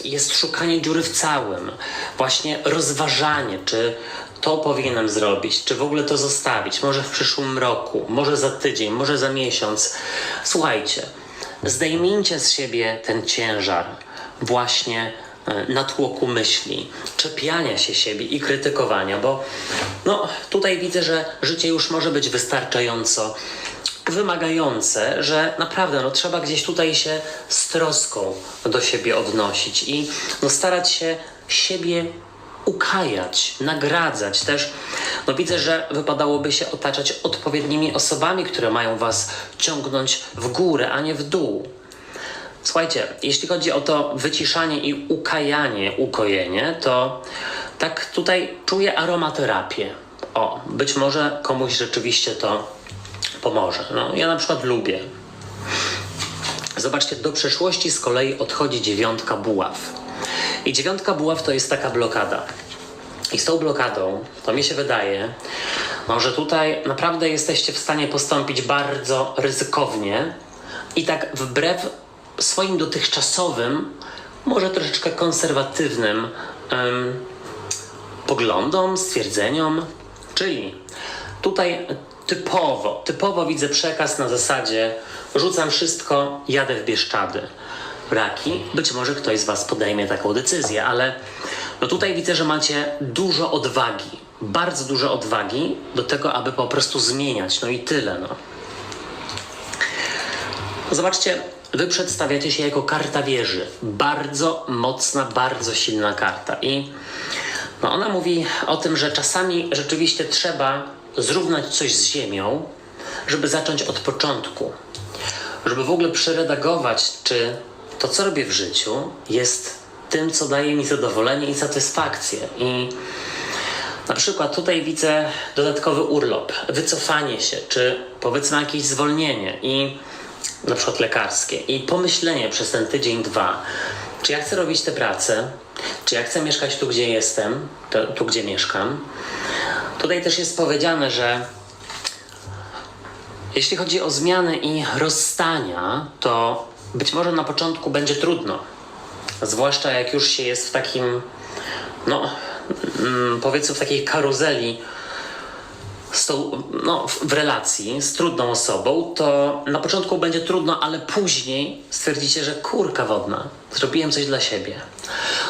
jest szukanie dziury w całym, właśnie rozważanie, czy to powinienem zrobić, czy w ogóle to zostawić, może w przyszłym roku, może za tydzień, może za miesiąc. Słuchajcie, zdejmijcie z siebie ten ciężar właśnie natłoku myśli, czepiania się siebie i krytykowania, bo no, tutaj widzę, że życie już może być wystarczająco wymagające, że naprawdę no, trzeba gdzieś tutaj się z troską do siebie odnosić i no, starać się siebie ukajać, nagradzać też. No widzę, że wypadałoby się otaczać odpowiednimi osobami, które mają was ciągnąć w górę, a nie w dół. Słuchajcie, jeśli chodzi o to wyciszanie i ukajanie, ukojenie, to tak tutaj czuję aromaterapię. Być może komuś rzeczywiście to pomoże. No, ja na przykład lubię. Zobaczcie, do przeszłości z kolei odchodzi 9 buław. I 9 buław to jest taka blokada. I z tą blokadą, to mi się wydaje, no, że tutaj naprawdę jesteście w stanie postąpić bardzo ryzykownie i tak wbrew swoim dotychczasowym, może troszeczkę konserwatywnym poglądom, stwierdzeniom. Czyli tutaj typowo widzę przekaz na zasadzie rzucam wszystko, jadę w Bieszczady. Raki, być może ktoś z was podejmie taką decyzję, ale no tutaj widzę, że macie dużo odwagi, bardzo dużo odwagi do tego, aby po prostu zmieniać, no i tyle, no. Zobaczcie, wy przedstawiacie się jako karta wieży, bardzo mocna, bardzo silna karta i no ona mówi o tym, że czasami rzeczywiście trzeba zrównać coś z ziemią, żeby zacząć od początku, żeby w ogóle przeredagować, czy to, co robię w życiu, jest tym, co daje mi zadowolenie i satysfakcję. I na przykład tutaj widzę dodatkowy urlop, wycofanie się, czy powiedzmy jakieś zwolnienie i na przykład lekarskie i pomyślenie przez ten tydzień, 2, czy ja chcę robić tę pracę, czy ja chcę mieszkać tu, gdzie jestem, tu, gdzie mieszkam. Tutaj też jest powiedziane, że Jeśli chodzi o zmiany i rozstania, to być może na początku będzie trudno. Zwłaszcza jak już się jest w takim, powiedzmy w takiej karuzeli w relacji z trudną osobą, to na początku będzie trudno, ale później stwierdzicie, że kurka wodna, zrobiłem coś dla siebie.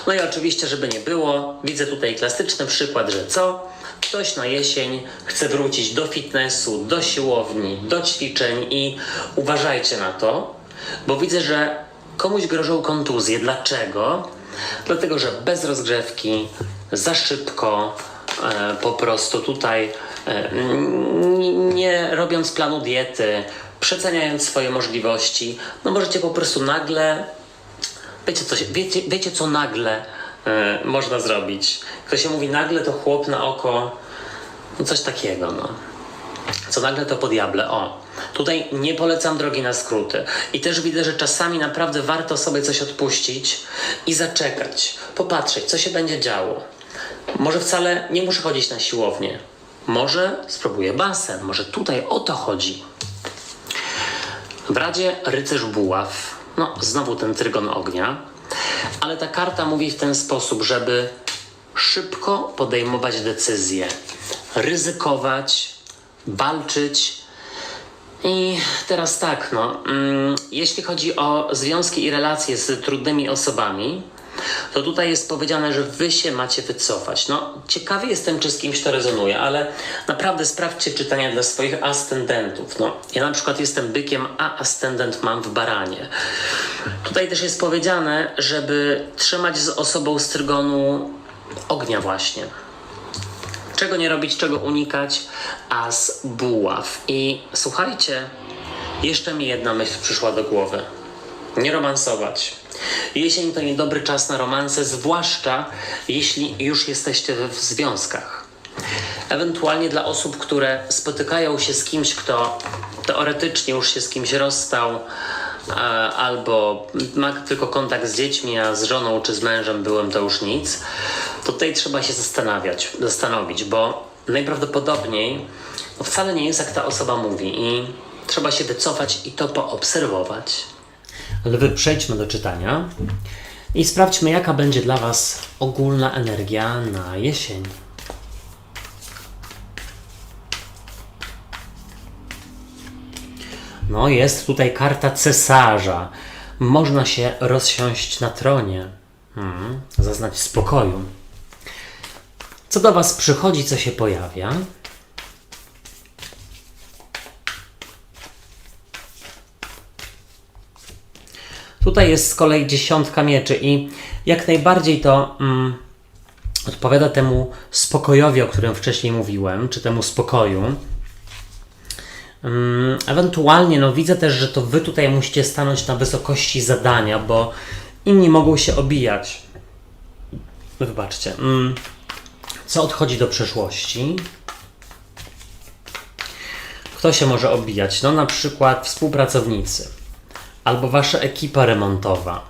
No i oczywiście, żeby nie było, widzę tutaj klasyczny przykład, że ktoś na jesień chce wrócić do fitnessu, do siłowni, do ćwiczeń i uważajcie na to, bo widzę, że komuś grożą kontuzje. Dlaczego? Dlatego, że bez rozgrzewki, za szybko, po prostu tutaj nie robiąc planu diety, przeceniając swoje możliwości, możecie po prostu nagle, wiecie co nagle można zrobić. Kto się mówi nagle, to chłop na oko, coś takiego, Co nagle, to po diable. Tutaj nie polecam drogi na skróty. I też widzę, że czasami naprawdę warto sobie coś odpuścić i zaczekać, popatrzeć, co się będzie działo. Może wcale nie muszę chodzić na siłownię. Może spróbuję basen. Może tutaj o to chodzi. W Radzie rycerz buław. Znowu ten trygon ognia. Ale ta karta mówi w ten sposób, żeby szybko podejmować decyzje, ryzykować, walczyć. I teraz tak, jeśli chodzi o związki i relacje z trudnymi osobami, to tutaj jest powiedziane, że wy się macie wycofać. Ciekawy jestem, czy z kimś to rezonuje, ale naprawdę sprawdźcie czytania dla swoich ascendentów. Ja na przykład jestem bykiem, a ascendent mam w baranie. Tutaj też jest powiedziane, żeby trzymać z osobą z trygonu ognia właśnie. Czego nie robić, czego unikać? As buław. I słuchajcie, jeszcze mi jedna myśl przyszła do głowy. Nie romansować. Jesień to niedobry czas na romanse, zwłaszcza jeśli już jesteście w związkach. Ewentualnie dla osób, które spotykają się z kimś, kto teoretycznie już się z kimś rozstał, albo ma tylko kontakt z dziećmi, a z żoną czy z mężem byłem, to już nic, to tutaj trzeba się zastanowić, bo najprawdopodobniej wcale nie jest, jak ta osoba mówi, i trzeba się wycofać i to poobserwować. Lwy, przejdźmy do czytania i sprawdźmy, jaka będzie dla Was ogólna energia na jesień. Jest tutaj karta cesarza. Można się rozsiąść na tronie. Zaznać spokoju. Co do Was przychodzi, co się pojawia? Tutaj jest z kolei 10 mieczy i jak najbardziej to odpowiada temu spokojowi, o którym wcześniej mówiłem, czy temu spokoju. Ewentualnie widzę też, że to wy tutaj musicie stanąć na wysokości zadania, bo inni mogą się obijać. Wybaczcie. Co odchodzi do przeszłości? Kto się może obijać? Na przykład współpracownicy. Albo wasza ekipa remontowa.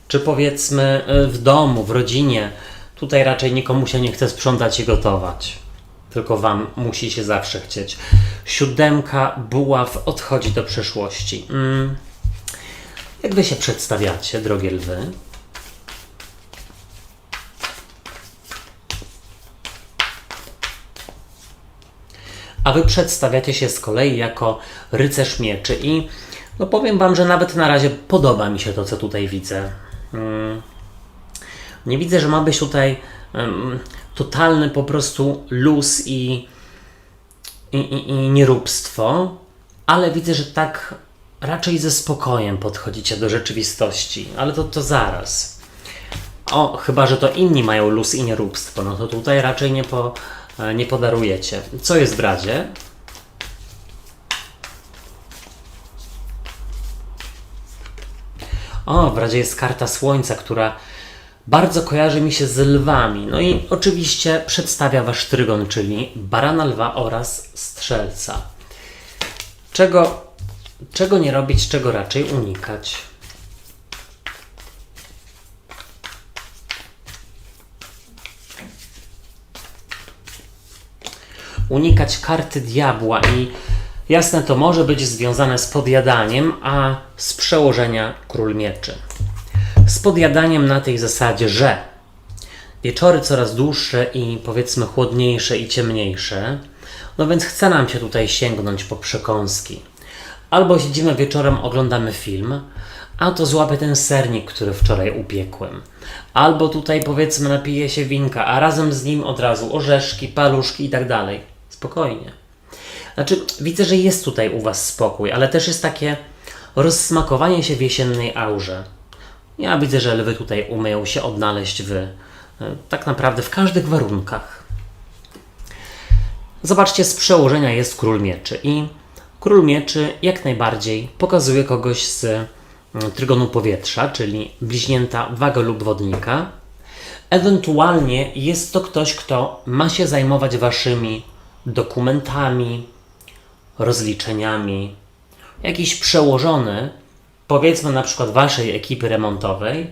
Czy powiedzmy w domu, w rodzinie. Tutaj raczej nikomu się nie chce sprzątać i gotować. Tylko wam musi się zawsze chcieć. 7 buław odchodzi do przeszłości. Jak wy się przedstawiacie, drogie lwy? A wy przedstawiacie się z kolei jako rycerz mieczy i powiem wam, że nawet na razie podoba mi się to, co tutaj widzę. Nie widzę, że ma być tutaj totalny po prostu luz i nieróbstwo, ale widzę, że tak raczej ze spokojem podchodzicie do rzeczywistości, ale to zaraz. Chyba że to inni mają luz i nieróbstwo, to tutaj raczej nie podarujecie. Co jest w Radzie? W Radzie jest karta Słońca, która bardzo kojarzy mi się z lwami. I oczywiście przedstawia wasz trygon, czyli barana, lwa oraz strzelca. Czego nie robić, czego raczej unikać? Unikać karty diabła i Jasne, to może być związane z podjadaniem, a z przełożenia król mieczy. Z podjadaniem na tej zasadzie, że wieczory coraz dłuższe i powiedzmy chłodniejsze i ciemniejsze, no więc chce nam się tutaj sięgnąć po przekąski. Albo siedzimy wieczorem, oglądamy film, a to złapię ten sernik, który wczoraj upiekłem. Albo tutaj powiedzmy napiję się winka, a razem z nim od razu orzeszki, paluszki i tak dalej. Spokojnie. Znaczy, widzę, że jest tutaj u Was spokój, ale też jest takie rozsmakowanie się w jesiennej aurze. Ja widzę, że lwy tutaj umieją się odnaleźć tak naprawdę w każdych warunkach. Zobaczcie, z przełożenia jest król mieczy i król mieczy jak najbardziej pokazuje kogoś z trygonu powietrza, czyli bliźnięta, wagę lub wodnika. Ewentualnie jest to ktoś, kto ma się zajmować Waszymi dokumentami, rozliczeniami. Jakiś przełożony, powiedzmy na przykład Waszej ekipy remontowej,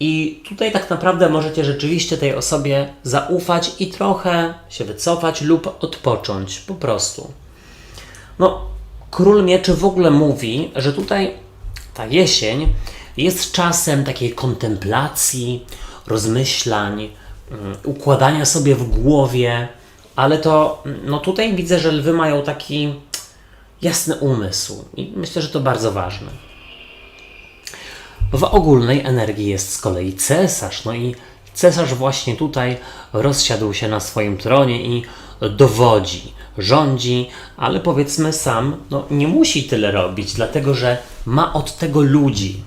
i tutaj tak naprawdę możecie rzeczywiście tej osobie zaufać i trochę się wycofać lub odpocząć, po prostu. No, król mieczy w ogóle mówi, że tutaj ta jesień jest czasem takiej kontemplacji, rozmyślań, układania sobie w głowie, ale to, no tutaj widzę, że lwy mają taki jasny umysł i myślę, że to bardzo ważne. W ogólnej energii jest z kolei cesarz, no i cesarz właśnie tutaj rozsiadł się na swoim tronie i dowodzi, rządzi, ale powiedzmy sam nie musi tyle robić, dlatego że ma od tego ludzi.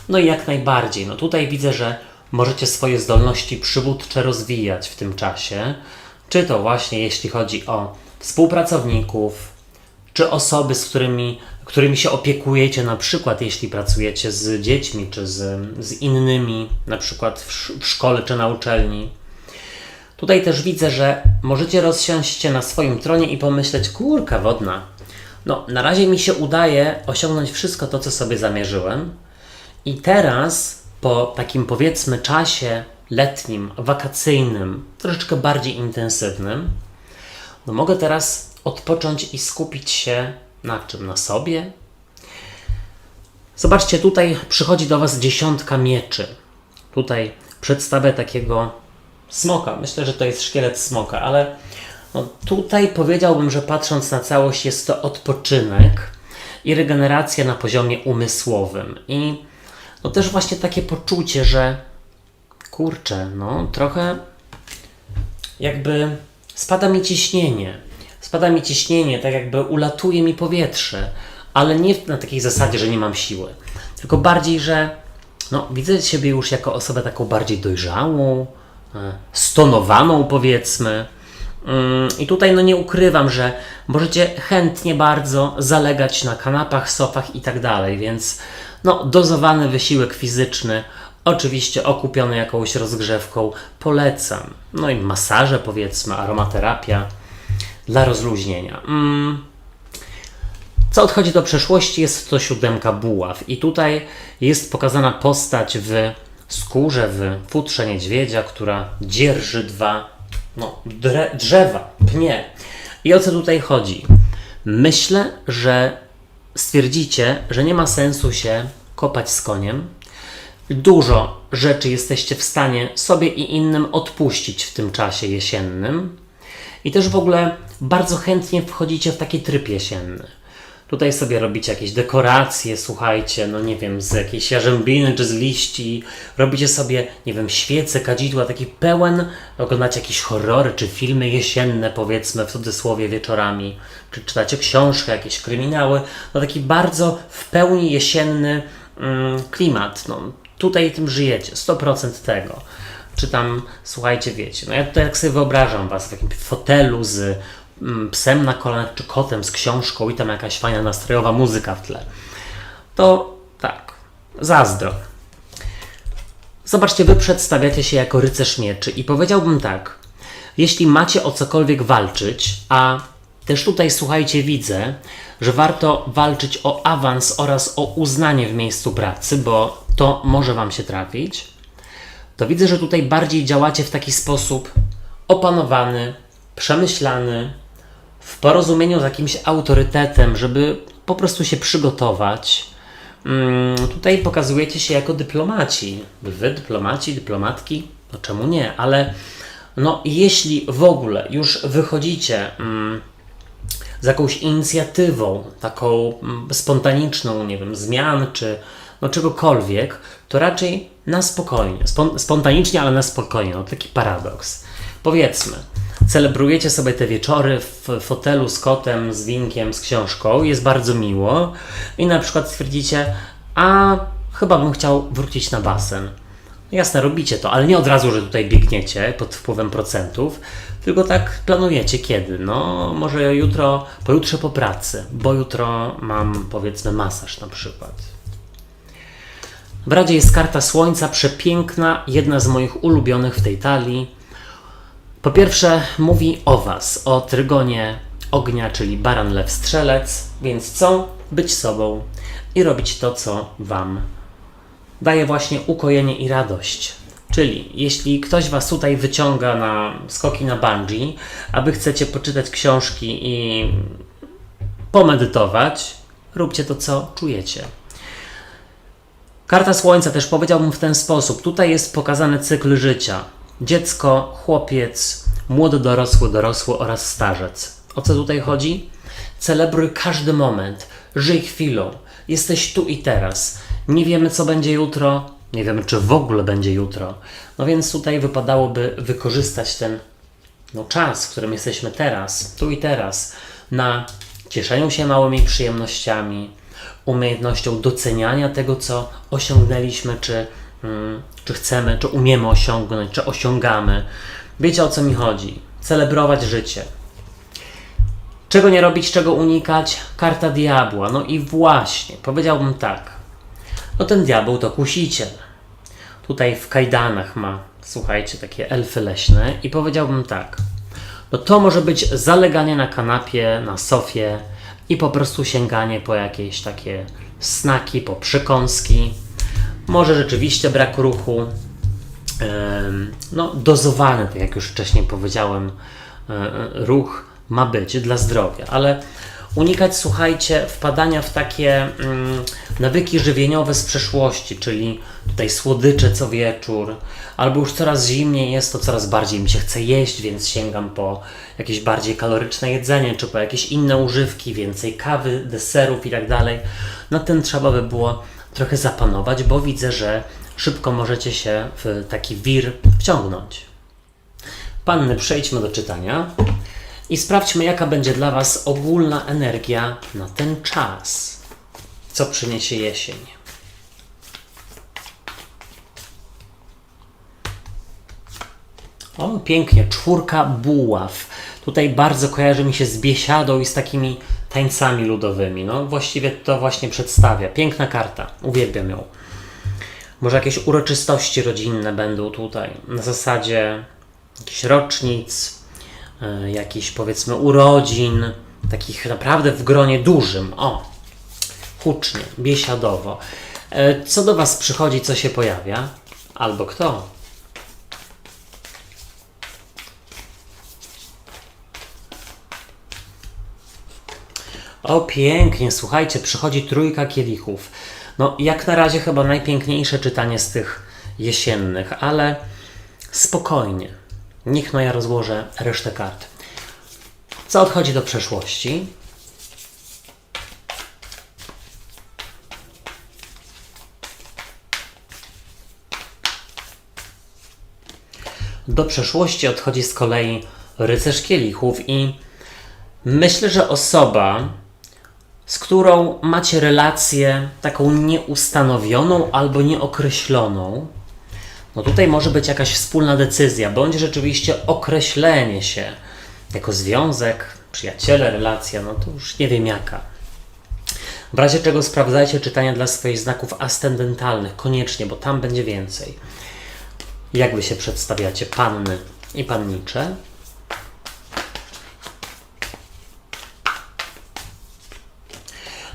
No i jak najbardziej, tutaj widzę, że możecie swoje zdolności przywódcze rozwijać w tym czasie, czy to właśnie jeśli chodzi o współpracowników, czy osoby, z którymi się opiekujecie, na przykład jeśli pracujecie z dziećmi, czy z innymi, na przykład w szkole czy na uczelni. Tutaj też widzę, że możecie rozsiąść się na swoim tronie i pomyśleć, kurka wodna, na razie mi się udaje osiągnąć wszystko to, co sobie zamierzyłem i teraz po takim powiedzmy czasie letnim, wakacyjnym, troszeczkę bardziej intensywnym, mogę teraz odpocząć i skupić się na czym? Na sobie? Zobaczcie, tutaj przychodzi do Was 10 mieczy. Tutaj przedstawię takiego smoka. Myślę, że to jest szkielet smoka, ale tutaj powiedziałbym, że patrząc na całość jest to odpoczynek i regeneracja na poziomie umysłowym. I też właśnie takie poczucie, że kurczę, trochę jakby spada mi ciśnienie. Spada mi ciśnienie, tak jakby ulatuje mi powietrze, ale nie na takiej zasadzie, że nie mam siły, tylko bardziej, że widzę siebie już jako osobę taką bardziej dojrzałą, stonowaną powiedzmy. I tutaj nie ukrywam, że możecie chętnie bardzo zalegać na kanapach, sofach i tak dalej, więc dozowany wysiłek fizyczny, oczywiście okupiony jakąś rozgrzewką, polecam. I masaże powiedzmy, aromaterapia dla rozluźnienia. Co odchodzi do przeszłości, jest to 7 buław i tutaj jest pokazana postać w skórze, w futrze niedźwiedzia, która dzierży 2 drzewa, pnie. I o co tutaj chodzi? Myślę, że stwierdzicie, że nie ma sensu się kopać z koniem. Dużo rzeczy jesteście w stanie sobie i innym odpuścić w tym czasie jesiennym. I też w ogóle bardzo chętnie wchodzicie w taki tryb jesienny. Tutaj sobie robicie jakieś dekoracje, słuchajcie, z jakiejś jarzębiny czy z liści. Robicie sobie, świece, kadzidła, taki pełen, oglądacie jakieś horrory czy filmy jesienne, powiedzmy, w cudzysłowie wieczorami. Czy czytacie książkę, jakieś kryminały. Taki bardzo w pełni jesienny klimat. Tutaj tym żyjecie, 100% tego. Czy tam, słuchajcie, wiecie, ja tutaj jak sobie wyobrażam Was w takim fotelu z psem na kolanach, czy kotem z książką i tam jakaś fajna nastrojowa muzyka w tle. To tak, zazdro. Zobaczcie, Wy przedstawiacie się jako rycerz mieczy i powiedziałbym tak, jeśli macie o cokolwiek walczyć, a też tutaj, słuchajcie, widzę, że warto walczyć o awans oraz o uznanie w miejscu pracy, bo to może Wam się trafić, to widzę, że tutaj bardziej działacie w taki sposób opanowany, przemyślany, w porozumieniu z jakimś autorytetem, żeby po prostu się przygotować. Tutaj pokazujecie się jako dyplomaci. Wy, dyplomaci, dyplomatki, no czemu nie? Ale no, jeśli w ogóle już wychodzicie z jakąś inicjatywą, taką spontaniczną, nie wiem, zmian czy no czegokolwiek, to raczej na spokojnie. Spontanicznie, ale na spokojnie. No, taki paradoks. Powiedzmy, celebrujecie sobie te wieczory w fotelu z kotem, z winkiem, z książką, jest bardzo miło i na przykład stwierdzicie, a chyba bym chciał wrócić na basen. Jasne, robicie to, ale nie od razu, że tutaj biegniecie pod wpływem procentów, tylko tak planujecie kiedy. No, może jutro, pojutrze po pracy, bo jutro mam, powiedzmy, masaż na przykład. W radzie jest karta Słońca, przepiękna, jedna z moich ulubionych w tej talii. Po pierwsze mówi o Was, o trygonie ognia, czyli baran, lew, strzelec, więc co? Być sobą i robić to, co Wam daje właśnie ukojenie i radość. Czyli jeśli ktoś Was tutaj wyciąga na skoki na bungee, a Wy chcecie poczytać książki i pomedytować, róbcie to, co czujecie. Karta Słońca też powiedziałbym w ten sposób. Tutaj jest pokazany cykl życia. Dziecko, chłopiec, młody dorosły, dorosły oraz starzec. O co tutaj chodzi? Celebruj każdy moment. Żyj chwilą. Jesteś tu i teraz. Nie wiemy, co będzie jutro. Nie wiemy, czy w ogóle będzie jutro. No więc tutaj wypadałoby wykorzystać ten czas, w którym jesteśmy teraz, tu i teraz, na cieszeniu się małymi przyjemnościami, umiejętnością doceniania tego, co osiągnęliśmy, czy chcemy, czy umiemy osiągnąć, czy osiągamy. Wiecie, o co mi chodzi. Celebrować życie. Czego nie robić, czego unikać? Karta diabła. No i właśnie, powiedziałbym tak. No ten diabeł to kusiciel. Tutaj w kajdanach ma, słuchajcie, takie elfy leśne i powiedziałbym tak. No to może być zaleganie na kanapie, na sofie i po prostu sięganie po jakieś takie snaki, po przekąski. Może rzeczywiście brak ruchu. No dozowany, tak jak już wcześniej powiedziałem, ruch ma być dla zdrowia, ale unikać, słuchajcie, wpadania w takie nawyki żywieniowe z przeszłości, czyli tutaj słodycze co wieczór, albo już coraz zimniej jest, to coraz bardziej mi się chce jeść, więc sięgam po jakieś bardziej kaloryczne jedzenie, czy po jakieś inne używki, więcej kawy, deserów i tak dalej. Na tym trzeba by było trochę zapanować, bo widzę, że szybko możecie się w taki wir wciągnąć. Panny, przejdźmy do czytania i sprawdźmy, jaka będzie dla Was ogólna energia na ten czas. Co przyniesie jesień? O, pięknie, 4 buław. Tutaj bardzo kojarzy mi się z biesiadą i z takimi tańcami ludowymi. No, właściwie to właśnie przedstawia. Piękna karta, uwielbiam ją. Może jakieś uroczystości rodzinne będą tutaj, na zasadzie jakichś rocznic, jakichś powiedzmy urodzin, takich naprawdę w gronie dużym. O, hucznie, biesiadowo. Co do Was przychodzi, co się pojawia? Albo kto? O, pięknie, słuchajcie, przychodzi 3 kielichów. No, jak na razie chyba najpiękniejsze czytanie z tych jesiennych, ale spokojnie. Niech no ja rozłożę resztę kart. Co odchodzi do przeszłości? Do przeszłości odchodzi z kolei rycerz kielichów i myślę, że osoba, z którą macie relację taką nieustanowioną albo nieokreśloną, no tutaj może być jakaś wspólna decyzja, bądź rzeczywiście określenie się jako związek, przyjaciele, relacja, no to już nie wiem jaka. W razie czego sprawdzajcie czytania dla swoich znaków ascendentalnych, koniecznie, bo tam będzie więcej. Jak Wy się przedstawiacie, panny i pannicze?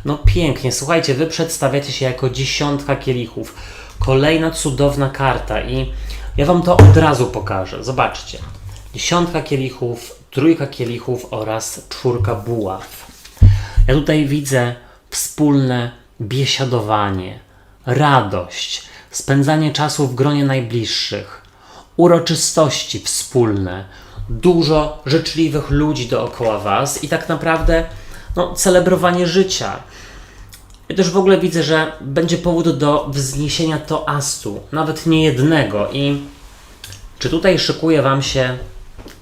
No pięknie, słuchajcie, Wy przedstawiacie się jako 10 kielichów. Kolejna cudowna karta i ja Wam to od razu pokażę. Zobaczcie. 10 kielichów, trójka kielichów oraz czwórka buław. Ja tutaj widzę wspólne biesiadowanie, radość, spędzanie czasu w gronie najbliższych, uroczystości wspólne, dużo życzliwych ludzi dookoła was i tak naprawdę celebrowanie życia. Ja też w ogóle widzę, że będzie powód do wzniesienia toastu, nawet nie jednego. I czy tutaj szykuje wam się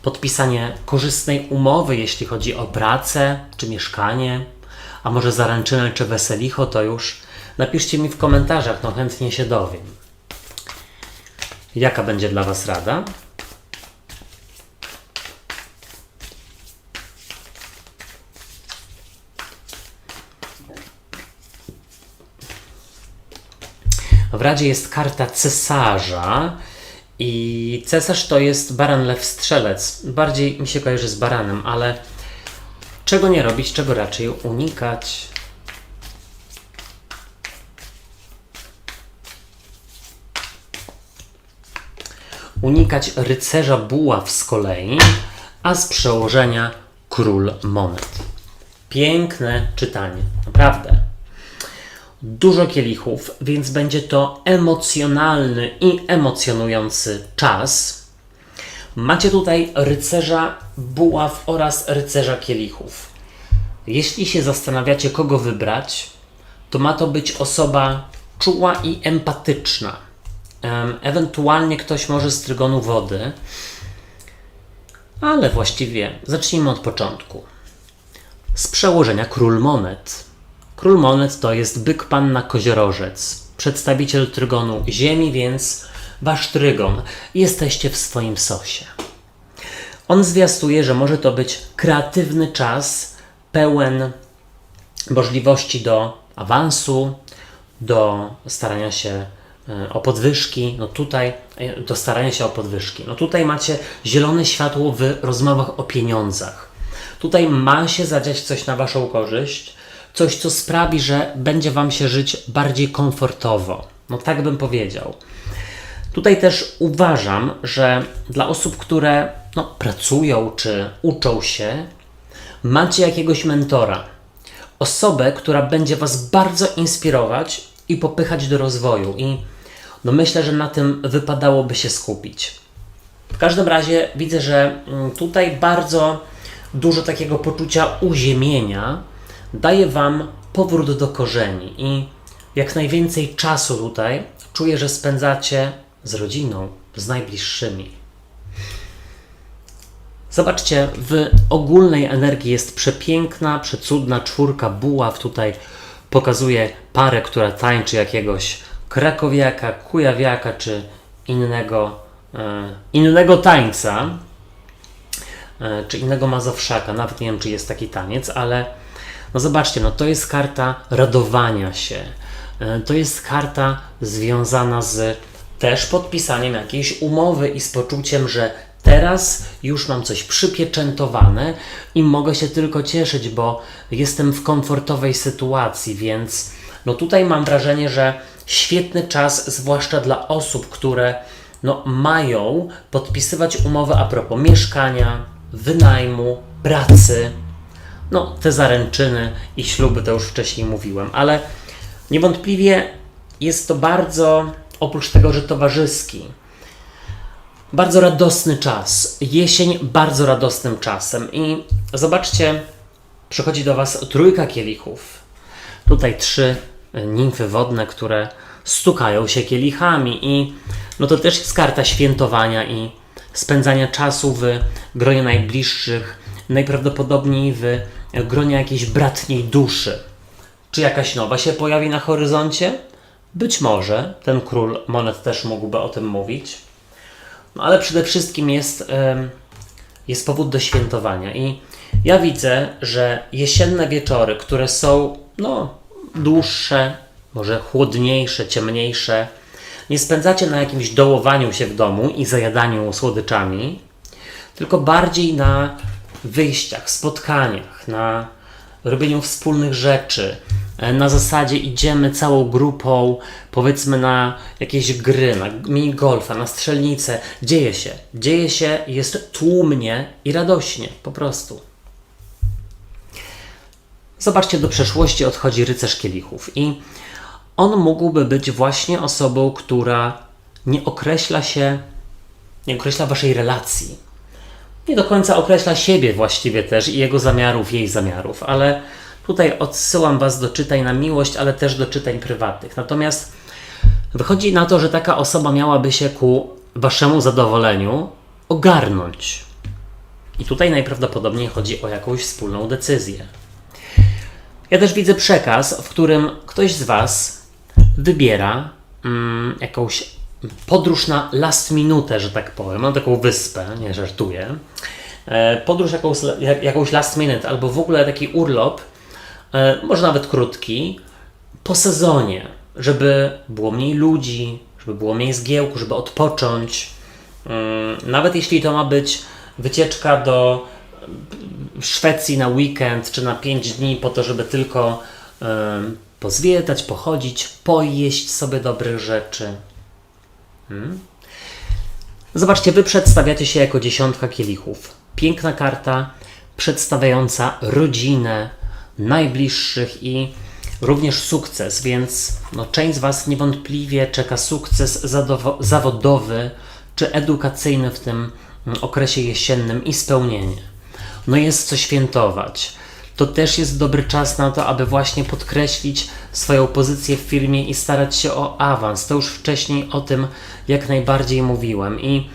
podpisanie korzystnej umowy, jeśli chodzi o pracę czy mieszkanie, a może zaręczynę czy weselicho, to już napiszcie mi w komentarzach, chętnie się dowiem. Jaka będzie dla was rada? W Radzie jest karta cesarza i cesarz to jest baran, lew, strzelec. Bardziej mi się kojarzy z baranem, ale czego nie robić, czego raczej unikać? Unikać rycerza buław z kolei, a z przełożenia król monet. Piękne czytanie, naprawdę. Dużo kielichów, więc będzie to emocjonalny i emocjonujący czas. Macie tutaj rycerza buław oraz rycerza kielichów. Jeśli się zastanawiacie, kogo wybrać, to ma to być osoba czuła i empatyczna. Ewentualnie ktoś może z trygonu wody, ale właściwie zacznijmy od początku. Z przełożenia król monet. Król monet to jest byk, panna, koziorożec, przedstawiciel trygonu ziemi, więc wasz trygon. Jesteście w swoim sosie. On zwiastuje, że może to być kreatywny czas, pełen możliwości do awansu, do starania się o podwyżki. Tutaj macie zielone światło w rozmowach o pieniądzach. Tutaj ma się zadziać coś na waszą korzyść, coś, co sprawi, że będzie wam się żyć bardziej komfortowo. Tak bym powiedział. Tutaj też uważam, że dla osób, które pracują czy uczą się, macie jakiegoś mentora. Osobę, która będzie was bardzo inspirować i popychać do rozwoju. I myślę, że na tym wypadałoby się skupić. W każdym razie widzę, że tutaj bardzo dużo takiego poczucia uziemienia daje wam powrót do korzeni i jak najwięcej czasu tutaj czuję, że spędzacie z rodziną, z najbliższymi. Zobaczcie, w ogólnej energii jest przepiękna, przecudna czwórka buław. Tutaj pokazuje parę, która tańczy jakiegoś krakowiaka, kujawiaka czy innego tańca, czy innego mazowszaka. Nawet nie wiem, czy jest taki taniec, ale zobaczcie, to jest karta radowania się. To jest karta związana z też podpisaniem jakiejś umowy i z poczuciem, że teraz już mam coś przypieczętowane i mogę się tylko cieszyć, bo jestem w komfortowej sytuacji, więc tutaj mam wrażenie, że świetny czas, zwłaszcza dla osób, które mają podpisywać umowy a propos mieszkania, wynajmu, pracy. Te zaręczyny i śluby to już wcześniej mówiłem, ale niewątpliwie jest to bardzo, oprócz tego, że towarzyski, bardzo radosny czas. Jesień bardzo radosnym czasem. I zobaczcie, przychodzi do was trójka kielichów. Tutaj 3 nimfy wodne, które stukają się kielichami i to też jest karta świętowania i spędzania czasu w gronie najbliższych, najprawdopodobniej w gronie jakiejś bratniej duszy. Czy jakaś nowa się pojawi na horyzoncie? Być może. Ten król monet też mógłby o tym mówić. Ale przede wszystkim jest powód do świętowania. I ja widzę, że jesienne wieczory, które są dłuższe, może chłodniejsze, ciemniejsze, nie spędzacie na jakimś dołowaniu się w domu i zajadaniu słodyczami, tylko bardziej na wyjściach, spotkaniach, na robieniu wspólnych rzeczy. Na zasadzie idziemy całą grupą, powiedzmy na jakieś gry, na minigolfa, na strzelnicę. Dzieje się, jest tłumnie i radośnie, po prostu. Zobaczcie, do przeszłości odchodzi rycerz kielichów i on mógłby być właśnie osobą, która nie określa waszej relacji. Nie do końca określa siebie właściwie też i jego zamiarów, jej zamiarów, ale tutaj odsyłam was do czytań na miłość, ale też do czytań prywatnych. Natomiast wychodzi na to, że taka osoba miałaby się ku waszemu zadowoleniu ogarnąć. I tutaj najprawdopodobniej chodzi o jakąś wspólną decyzję. Ja też widzę przekaz, w którym ktoś z was wybiera jakąś podróż na last minute, że tak powiem. Mam taką wyspę, nie żartuję. Podróż jakąś last minute, albo w ogóle taki urlop, może nawet krótki, po sezonie, żeby było mniej ludzi, żeby było mniej zgiełku, żeby odpocząć. Nawet jeśli to ma być wycieczka do Szwecji na weekend, czy na 5 dni, po to, żeby tylko pozwiedzać, pochodzić, pojeść sobie dobrych rzeczy. Zobaczcie, wy przedstawiacie się jako 10 kielichów. Piękna karta przedstawiająca rodzinę, najbliższych i również sukces, więc część z was niewątpliwie czeka sukces zawodowy czy edukacyjny w tym okresie jesiennym i spełnienie. Jest co świętować. To też jest dobry czas na to, aby właśnie podkreślić swoją pozycję w firmie i starać się o awans. To już wcześniej o tym jak najbardziej mówiłem. I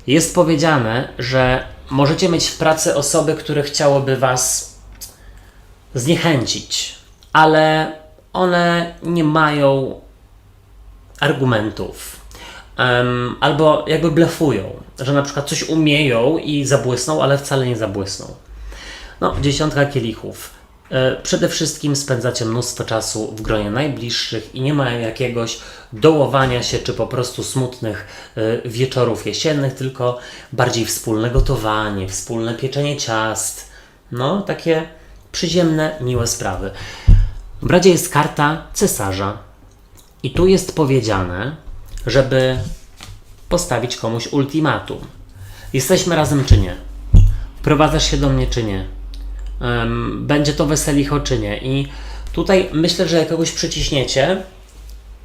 jest powiedziane, że możecie mieć w pracy osoby, które chciałyby was zniechęcić, ale one nie mają argumentów. Albo jakby blefują, że na przykład coś umieją i zabłysną, ale wcale nie zabłysną. 10 kielichów. Przede wszystkim spędzacie mnóstwo czasu w gronie najbliższych i nie ma jakiegoś dołowania się, czy po prostu smutnych wieczorów jesiennych, tylko bardziej wspólne gotowanie, wspólne pieczenie ciast. Takie przyziemne, miłe sprawy. W razie jest karta cesarza i tu jest powiedziane, żeby postawić komuś ultimatum. Jesteśmy razem czy nie? Wprowadzasz się do mnie czy nie? Będzie to weselicho czy nie? I tutaj myślę, że jak kogoś przyciśniecie,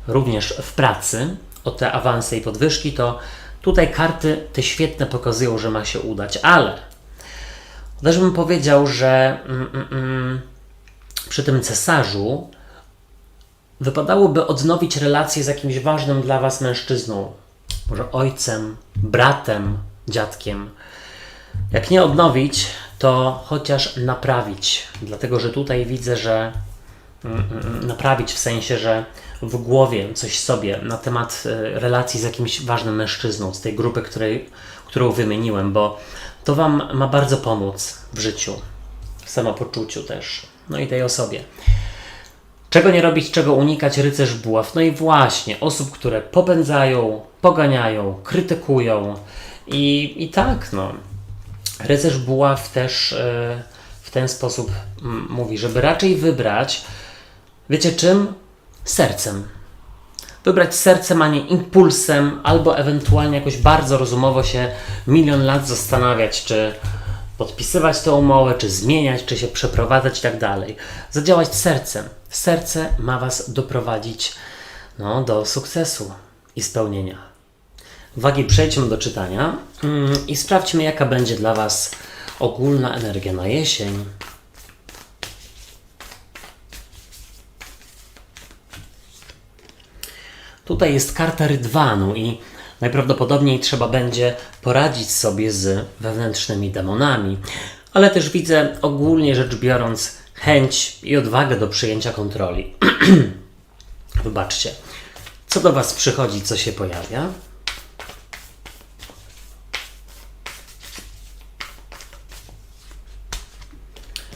również w pracy, o te awanse i podwyżki, to tutaj karty te świetne pokazują, że ma się udać, ale też bym powiedział, że przy tym cesarzu wypadałoby odnowić relacje z jakimś ważnym dla was mężczyzną. Może ojcem, bratem, dziadkiem. Jak nie odnowić, to chociaż naprawić. Dlatego, że tutaj widzę, że naprawić w sensie, że w głowie coś sobie na temat relacji z jakimś ważnym mężczyzną, z tej grupy, którą wymieniłem, bo to wam ma bardzo pomóc w życiu, w samopoczuciu też, i tej osobie. Czego nie robić, czego unikać, rycerz buław. I właśnie, osób, które popędzają, poganiają, krytykują i tak, rycerz buław też w ten sposób mówi, żeby raczej wybrać, wiecie czym? Sercem. Wybrać sercem, a nie impulsem, albo ewentualnie jakoś bardzo rozumowo się milion lat zastanawiać, czy podpisywać tę umowę, czy zmieniać, czy się przeprowadzać i tak dalej. Zadziałać sercem. Serce ma was doprowadzić do sukcesu i spełnienia. Uwagi, przejdźmy do czytania i sprawdźmy, jaka będzie dla was ogólna energia na jesień. Tutaj jest karta rydwanu i najprawdopodobniej trzeba będzie poradzić sobie z wewnętrznymi demonami, ale też widzę ogólnie rzecz biorąc chęć i odwagę do przyjęcia kontroli. Wybaczcie, co do was przychodzi, co się pojawia?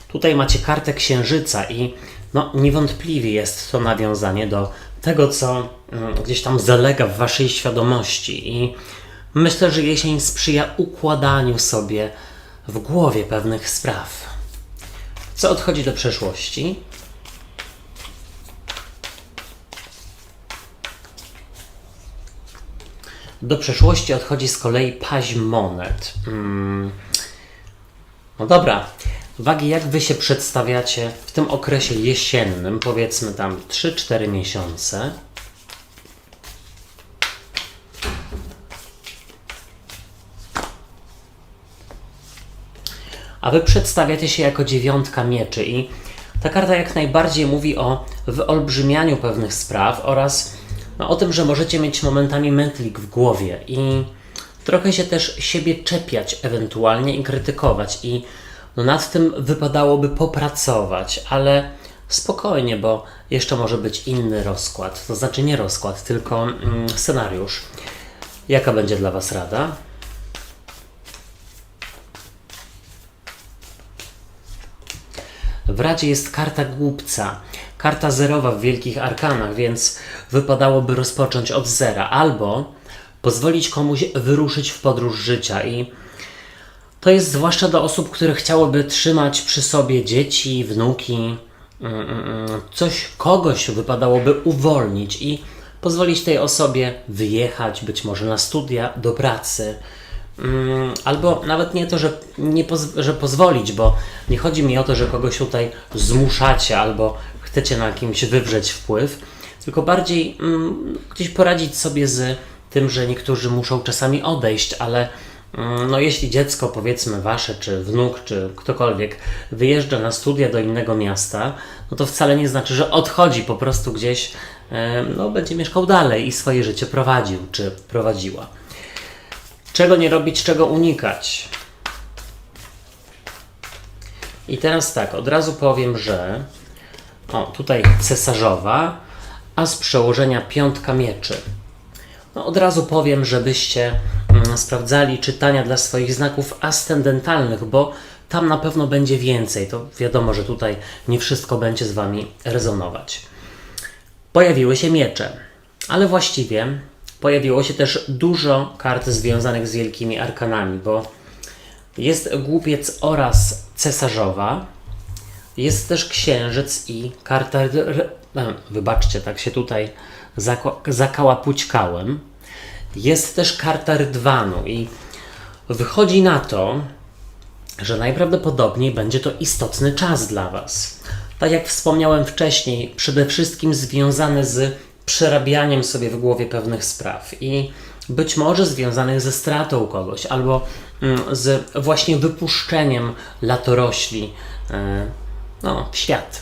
Tutaj macie kartę księżyca i niewątpliwie jest to nawiązanie do tego, co gdzieś tam zalega w waszej świadomości i myślę, że jesień sprzyja układaniu sobie w głowie pewnych spraw. co odchodzi do przeszłości. Do przeszłości odchodzi z kolei paź monet. No dobra, wagi, jak wy się przedstawiacie w tym okresie jesiennym, powiedzmy tam 3-4 miesiące? A wy przedstawiacie się jako 9 mieczy i ta karta jak najbardziej mówi o wyolbrzymianiu pewnych spraw oraz o tym, że możecie mieć momentami mętlik w głowie i trochę się też siebie czepiać ewentualnie i krytykować i nad tym wypadałoby popracować, ale spokojnie, bo jeszcze może być inny rozkład, to znaczy nie rozkład, tylko scenariusz. Jaka będzie dla was rada? W Radzie jest karta głupca, karta zerowa w wielkich arkanach, więc wypadałoby rozpocząć od zera albo pozwolić komuś wyruszyć w podróż życia i to jest zwłaszcza do osób, które chciałyby trzymać przy sobie dzieci, wnuki, kogoś wypadałoby uwolnić i pozwolić tej osobie wyjechać, być może na studia, do pracy. Albo nawet nie to, że pozwolić, bo nie chodzi mi o to, że kogoś tutaj zmuszacie albo chcecie na kimś wywrzeć wpływ, tylko bardziej gdzieś poradzić sobie z tym, że niektórzy muszą czasami odejść, ale no jeśli dziecko, powiedzmy wasze, czy wnuk, czy ktokolwiek wyjeżdża na studia do innego miasta, no to wcale nie znaczy, że odchodzi, po prostu gdzieś będzie mieszkał dalej i swoje życie prowadził, czy prowadziła. Czego nie robić, czego unikać? I teraz tak, od razu powiem, że tutaj cesarzowa, a z przełożenia 5 mieczy. No, od razu powiem, żebyście sprawdzali czytania dla swoich znaków ascendentalnych, bo tam na pewno będzie więcej. To wiadomo, że tutaj nie wszystko będzie z wami rezonować. Pojawiły się miecze, ale właściwie pojawiło się też dużo kart związanych z wielkimi arkanami, bo jest głupiec oraz cesarzowa, jest też księżyc i karta... Wybaczcie, tak się tutaj zakałapućkałem. Jest też karta rydwanu i wychodzi na to, że najprawdopodobniej będzie to istotny czas dla was. Tak jak wspomniałem wcześniej, przede wszystkim związany z przerabianiem sobie w głowie pewnych spraw i być może związanych ze stratą kogoś albo z właśnie wypuszczeniem latorośli w świat.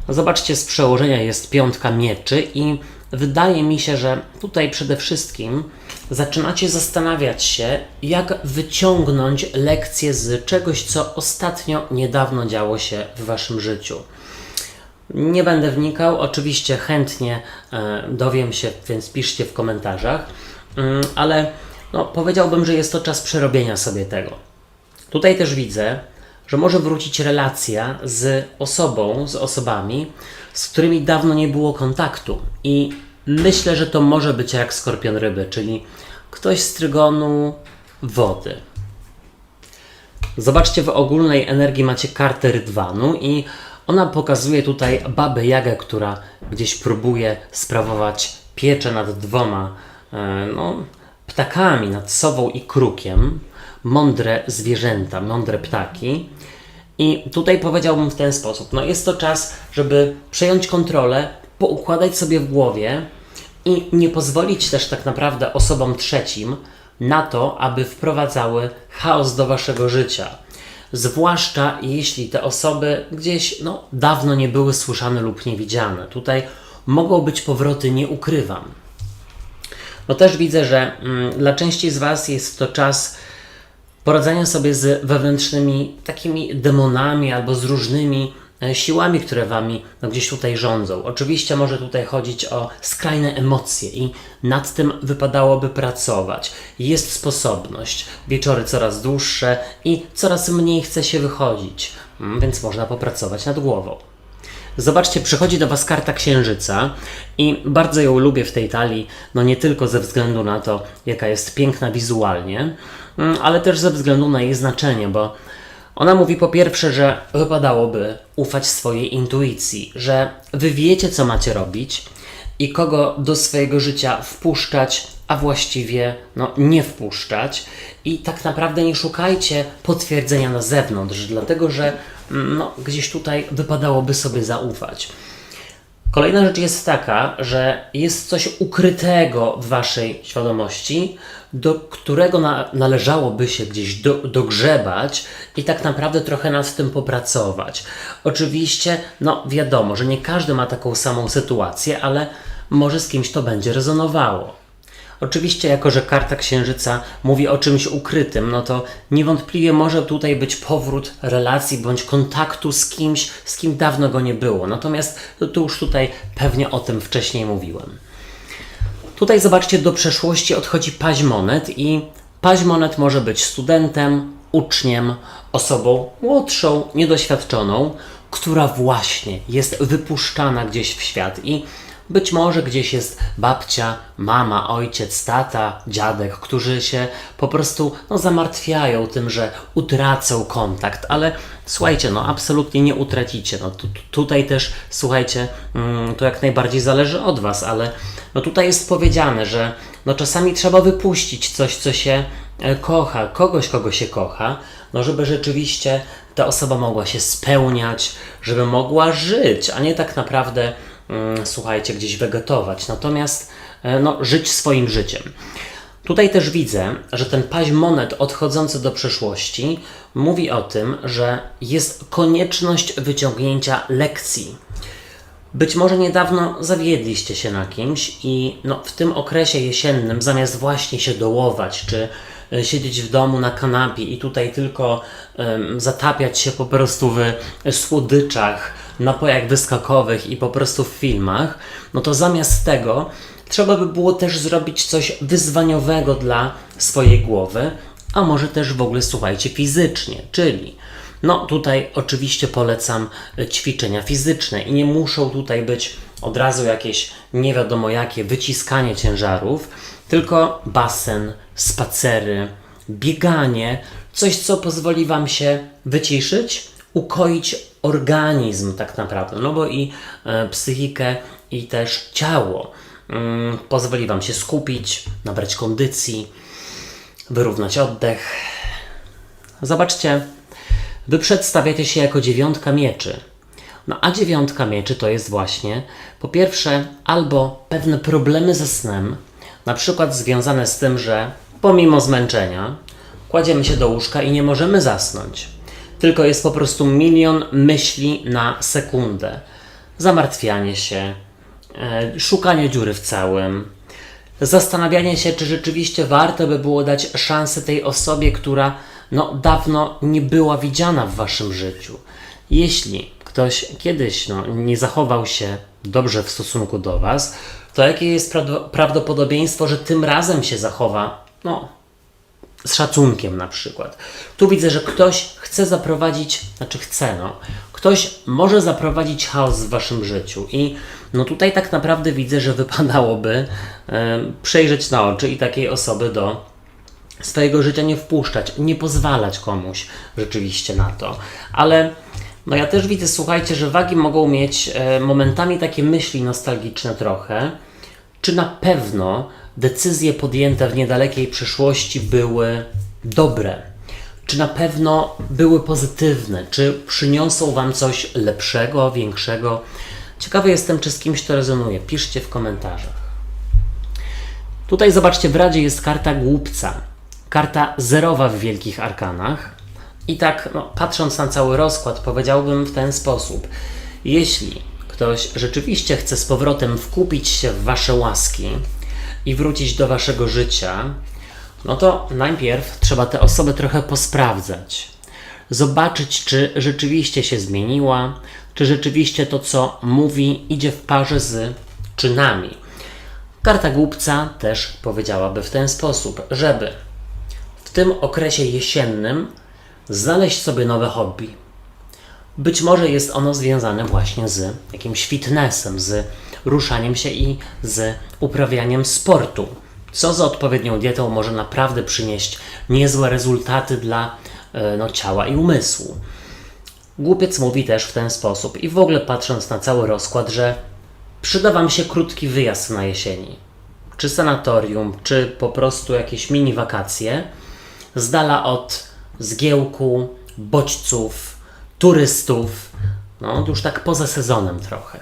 Zobaczcie, z przełożenia jest 5 mieczy i wydaje mi się, że tutaj przede wszystkim zaczynacie zastanawiać się, jak wyciągnąć lekcje z czegoś, co ostatnio niedawno działo się w waszym życiu. Nie będę wnikał, oczywiście chętnie dowiem się, więc piszcie w komentarzach, ale powiedziałbym, że jest to czas przerobienia sobie tego. Tutaj też widzę, że może wrócić relacja z osobami, z którymi dawno nie było kontaktu i myślę, że to może być jak skorpion ryby, czyli ktoś z trygonu wody. Zobaczcie, w ogólnej energii macie kartę rydwanu i ona pokazuje tutaj babę Jagę, która gdzieś próbuje sprawować pieczę nad 2 ptakami, nad sową i krukiem. Mądre zwierzęta, mądre ptaki. I tutaj powiedziałbym w ten sposób, jest to czas, żeby przejąć kontrolę, poukładać sobie w głowie i nie pozwolić też tak naprawdę osobom trzecim na to, aby wprowadzały chaos do waszego życia. Zwłaszcza jeśli te osoby gdzieś dawno nie były słyszane lub niewidziane. Tutaj mogą być powroty, nie ukrywam. Też widzę, że dla części z was jest to czas poradzenia sobie z wewnętrznymi takimi demonami albo z różnymi siłami, które wami gdzieś tutaj rządzą. Oczywiście może tutaj chodzić o skrajne emocje i nad tym wypadałoby pracować. Jest sposobność, wieczory coraz dłuższe i coraz mniej chce się wychodzić, więc można popracować nad głową. Zobaczcie, przychodzi do was karta księżyca i bardzo ją lubię w tej talii, nie tylko ze względu na to, jaka jest piękna wizualnie, ale też ze względu na jej znaczenie, bo Ona mówi po pierwsze, że wypadałoby ufać swojej intuicji, że wy wiecie, co macie robić i kogo do swojego życia wpuszczać, a właściwie nie wpuszczać. I tak naprawdę nie szukajcie potwierdzenia na zewnątrz, dlatego że gdzieś tutaj wypadałoby sobie zaufać. Kolejna rzecz jest taka, że jest coś ukrytego w waszej świadomości, do którego należałoby się gdzieś dogrzebać i tak naprawdę trochę nad tym popracować. Oczywiście, wiadomo, że nie każdy ma taką samą sytuację, ale może z kimś to będzie rezonowało. Oczywiście, jako że karta Księżyca mówi o czymś ukrytym, to niewątpliwie może tutaj być powrót relacji bądź kontaktu z kimś, z kim dawno go nie było. Natomiast to już tutaj pewnie o tym wcześniej mówiłem. Tutaj zobaczcie, do przeszłości odchodzi paź monet i paź monet może być studentem, uczniem, osobą młodszą, niedoświadczoną, która właśnie jest wypuszczana gdzieś w świat i być może gdzieś jest babcia, mama, ojciec, tata, dziadek, którzy się po prostu zamartwiają tym, że utracą kontakt, ale słuchajcie, absolutnie nie utracicie. Tutaj też, słuchajcie, to jak najbardziej zależy od was, ale tutaj jest powiedziane, że czasami trzeba wypuścić coś, co się kocha, kogoś, kogo się kocha, żeby rzeczywiście ta osoba mogła się spełniać, żeby mogła żyć, a nie tak naprawdę słuchajcie, gdzieś wegetować, natomiast żyć swoim życiem. Tutaj też widzę, że ten paź monet odchodzący do przeszłości mówi o tym, że jest konieczność wyciągnięcia lekcji. Być może niedawno zawiedliście się na kimś i w tym okresie jesiennym, zamiast właśnie się dołować, czy siedzieć w domu na kanapie i tutaj tylko zatapiać się po prostu w słodyczach, napojach wyskokowych i po prostu w filmach, to zamiast tego trzeba by było też zrobić coś wyzwaniowego dla swojej głowy, a może też w ogóle, słuchajcie, fizycznie, czyli tutaj oczywiście polecam ćwiczenia fizyczne i nie muszą tutaj być od razu jakieś nie wiadomo jakie wyciskanie ciężarów, tylko basen, spacery, bieganie, coś co pozwoli wam się wyciszyć, ukoić organizm tak naprawdę, bo i psychikę i też ciało pozwoli wam się skupić, nabrać kondycji, wyrównać oddech. Zobaczcie, wy przedstawiacie się jako 9 mieczy. A 9 mieczy to jest właśnie po pierwsze albo pewne problemy ze snem, na przykład związane z tym, że pomimo zmęczenia kładziemy się do łóżka i nie możemy zasnąć. Tylko jest po prostu milion myśli na sekundę. Zamartwianie się, szukanie dziury w całym, zastanawianie się, czy rzeczywiście warto by było dać szansę tej osobie, która dawno nie była widziana w waszym życiu. Jeśli ktoś kiedyś nie zachował się dobrze w stosunku do was, to jakie jest prawdopodobieństwo, że tym razem się zachowa z szacunkiem na przykład. Tu widzę, że ktoś chce zaprowadzić, ktoś może zaprowadzić chaos w waszym życiu i tutaj tak naprawdę widzę, że wypadałoby przejrzeć na oczy i takiej osoby do swojego życia nie wpuszczać, nie pozwalać komuś rzeczywiście na to. Ale ja też widzę, słuchajcie, że wagi mogą mieć momentami takie myśli nostalgiczne trochę, czy na pewno decyzje podjęte w niedalekiej przyszłości były dobre? Czy na pewno były pozytywne? Czy przyniosą wam coś lepszego, większego? Ciekawy jestem, czy z kimś to rezonuje. Piszcie w komentarzach. Tutaj zobaczcie, w Radzie jest karta Głupca. Karta zerowa w Wielkich Arkanach. I tak, patrząc na cały rozkład, powiedziałbym w ten sposób. Jeśli ktoś rzeczywiście chce z powrotem wkupić się w wasze łaski i wrócić do waszego życia, to najpierw trzeba tę osobę trochę posprawdzać. Zobaczyć, czy rzeczywiście się zmieniła, czy rzeczywiście to, co mówi, idzie w parze z czynami. Karta Głupca też powiedziałaby w ten sposób, żeby w tym okresie jesiennym znaleźć sobie nowe hobby. Być może jest ono związane właśnie z jakimś fitnessem, z ruszaniem się i z uprawianiem sportu, co z odpowiednią dietą może naprawdę przynieść niezłe rezultaty dla ciała i umysłu. Głupiec mówi też w ten sposób i w ogóle patrząc na cały rozkład, że przyda Wam się krótki wyjazd na jesieni. Czy sanatorium, czy po prostu jakieś mini wakacje, z dala od zgiełku, bodźców, turystów, już tak poza sezonem trochę.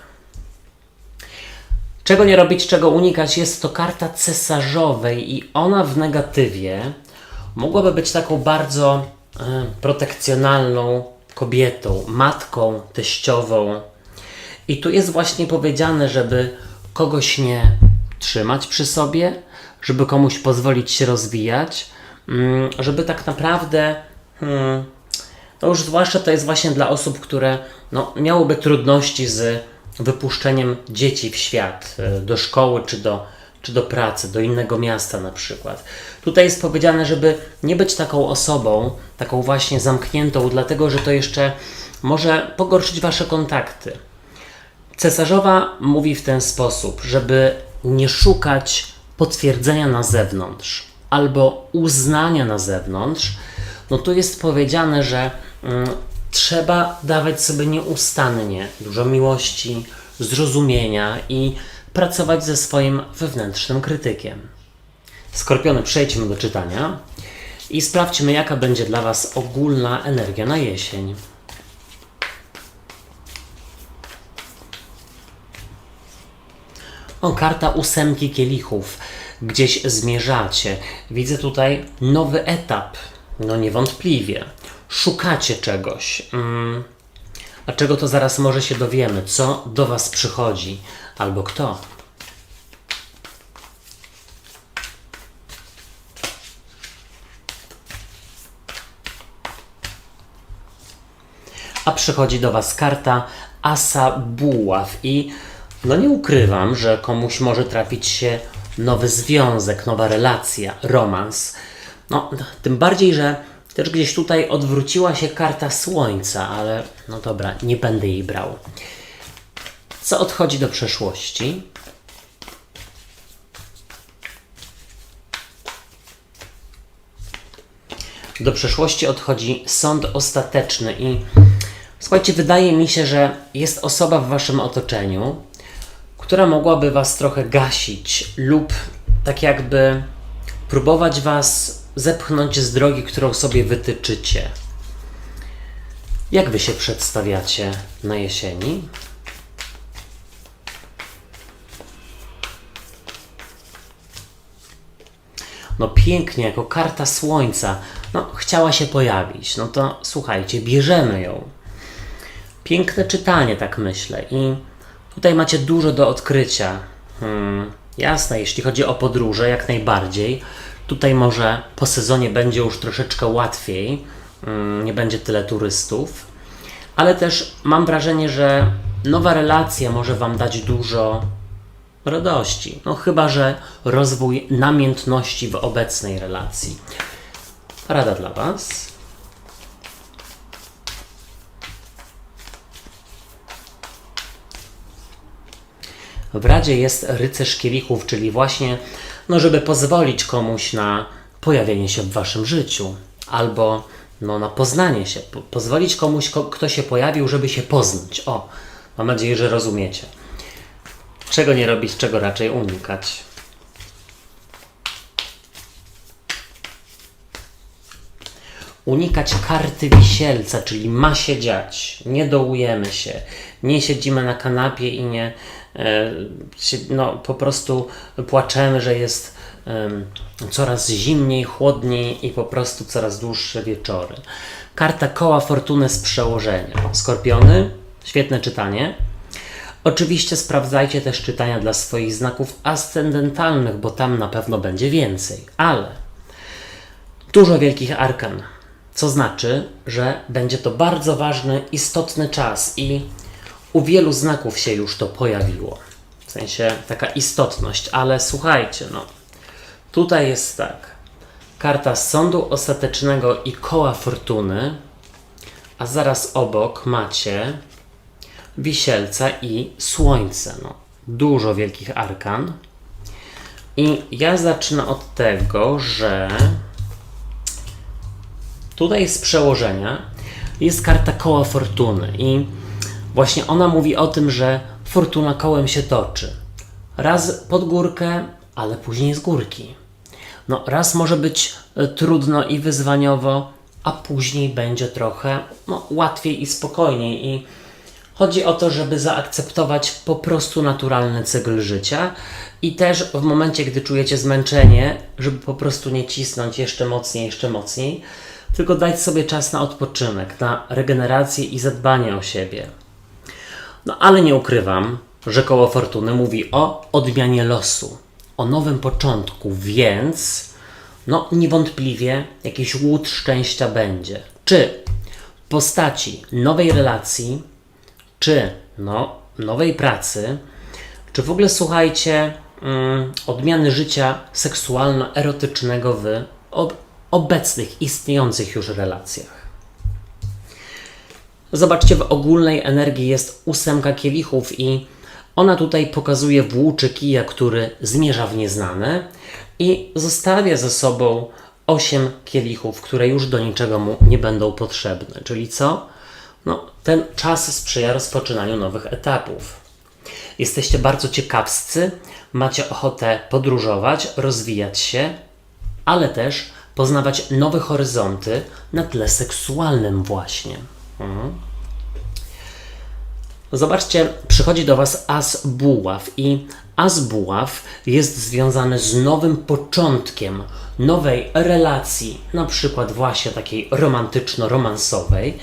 Czego nie robić, czego unikać, jest to karta cesarzowej i ona w negatywie mogłaby być taką bardzo protekcjonalną kobietą, matką, teściową. I tu jest właśnie powiedziane, żeby kogoś nie trzymać przy sobie, żeby komuś pozwolić się rozwijać, żeby tak naprawdę, już zwłaszcza to jest właśnie dla osób, które miałyby trudności z wypuszczeniem dzieci w świat, do szkoły czy do pracy, do innego miasta na przykład. Tutaj jest powiedziane, żeby nie być taką osobą, taką właśnie zamkniętą, dlatego że to jeszcze może pogorszyć Wasze kontakty. Cesarzowa mówi w ten sposób, żeby nie szukać potwierdzenia na zewnątrz albo uznania na zewnątrz. Tu jest powiedziane, że trzeba dawać sobie nieustannie dużo miłości, zrozumienia i pracować ze swoim wewnętrznym krytykiem. Skorpiony, przejdźmy do czytania i sprawdźmy, jaka będzie dla Was ogólna energia na jesień. Karta 8 kielichów. Gdzieś zmierzacie. Widzę tutaj nowy etap. Niewątpliwie. Szukacie czegoś. A czego to zaraz może się dowiemy? Co do Was przychodzi? Albo kto? A przychodzi do Was karta Asa Buław i nie ukrywam, że komuś może trafić się nowy związek, nowa relacja, romans. Tym bardziej, że też gdzieś tutaj odwróciła się karta Słońca, ale dobra, nie będę jej brał. Co odchodzi do przeszłości? Do przeszłości odchodzi sąd ostateczny i słuchajcie, wydaje mi się, że jest osoba w Waszym otoczeniu, która mogłaby Was trochę gasić lub tak jakby próbować Was zepchnąć z drogi, którą sobie wytyczycie. Jak Wy się przedstawiacie na jesieni? Pięknie, jako karta Słońca. Chciała się pojawić. To słuchajcie, bierzemy ją. Piękne czytanie, tak myślę. I tutaj macie dużo do odkrycia. Jasne, jeśli chodzi o podróże, jak najbardziej. Tutaj może po sezonie będzie już troszeczkę łatwiej. Nie będzie tyle turystów. Ale też mam wrażenie, że nowa relacja może Wam dać dużo radości. Chyba że rozwój namiętności w obecnej relacji. Rada dla Was. W Radzie jest rycerz kielichów, czyli właśnie, żeby pozwolić komuś na pojawienie się w Waszym życiu. Albo na poznanie się. Pozwolić komuś, kto się pojawił, żeby się poznać. Mam nadzieję, że rozumiecie. Czego nie robić, czego raczej unikać. Unikać karty wisielca, czyli ma się dziać. Nie dołujemy się. Nie siedzimy na kanapie i nie po prostu płaczemy, że jest coraz zimniej, chłodniej i po prostu coraz dłuższe wieczory. Karta koła fortuny z przełożenia. Skorpiony, świetne czytanie. Oczywiście sprawdzajcie też czytania dla swoich znaków ascendentalnych, bo tam na pewno będzie więcej, ale dużo wielkich arkan, co znaczy, że będzie to bardzo ważny, istotny czas i u wielu znaków się już to pojawiło. W sensie taka istotność, ale słuchajcie, tutaj jest tak. Karta sądu ostatecznego i koła fortuny, a zaraz obok macie wisielca i słońce. Dużo wielkich arkan. I ja zacznę od tego, że tutaj z przełożenia jest karta koła fortuny i właśnie ona mówi o tym, że fortuna kołem się toczy. Raz pod górkę, ale później z górki. No, raz może być trudno i wyzwaniowo, a później będzie trochę łatwiej i spokojniej. I chodzi o to, żeby zaakceptować po prostu naturalny cykl życia i też w momencie, gdy czujecie zmęczenie, żeby po prostu nie cisnąć jeszcze mocniej, tylko dać sobie czas na odpoczynek, na regenerację i zadbanie o siebie. No ale nie ukrywam, że koło fortuny mówi o odmianie losu, o nowym początku, więc niewątpliwie jakiś łód szczęścia będzie. Czy w postaci nowej relacji, czy nowej pracy, czy w ogóle słuchajcie, odmiany życia seksualno-erotycznego w obecnych, istniejących już relacjach. Zobaczcie, w ogólnej energii jest 8 kielichów i ona tutaj pokazuje włóczy kija, który zmierza w nieznane i zostawia za sobą 8 kielichów, które już do niczego mu nie będą potrzebne. Czyli co? Ten czas sprzyja rozpoczynaniu nowych etapów. Jesteście bardzo ciekawscy, macie ochotę podróżować, rozwijać się, ale też poznawać nowe horyzonty na tle seksualnym właśnie. Zobaczcie, przychodzi do Was as buław i as buław jest związany z nowym początkiem nowej relacji, na przykład właśnie takiej romantyczno-romansowej,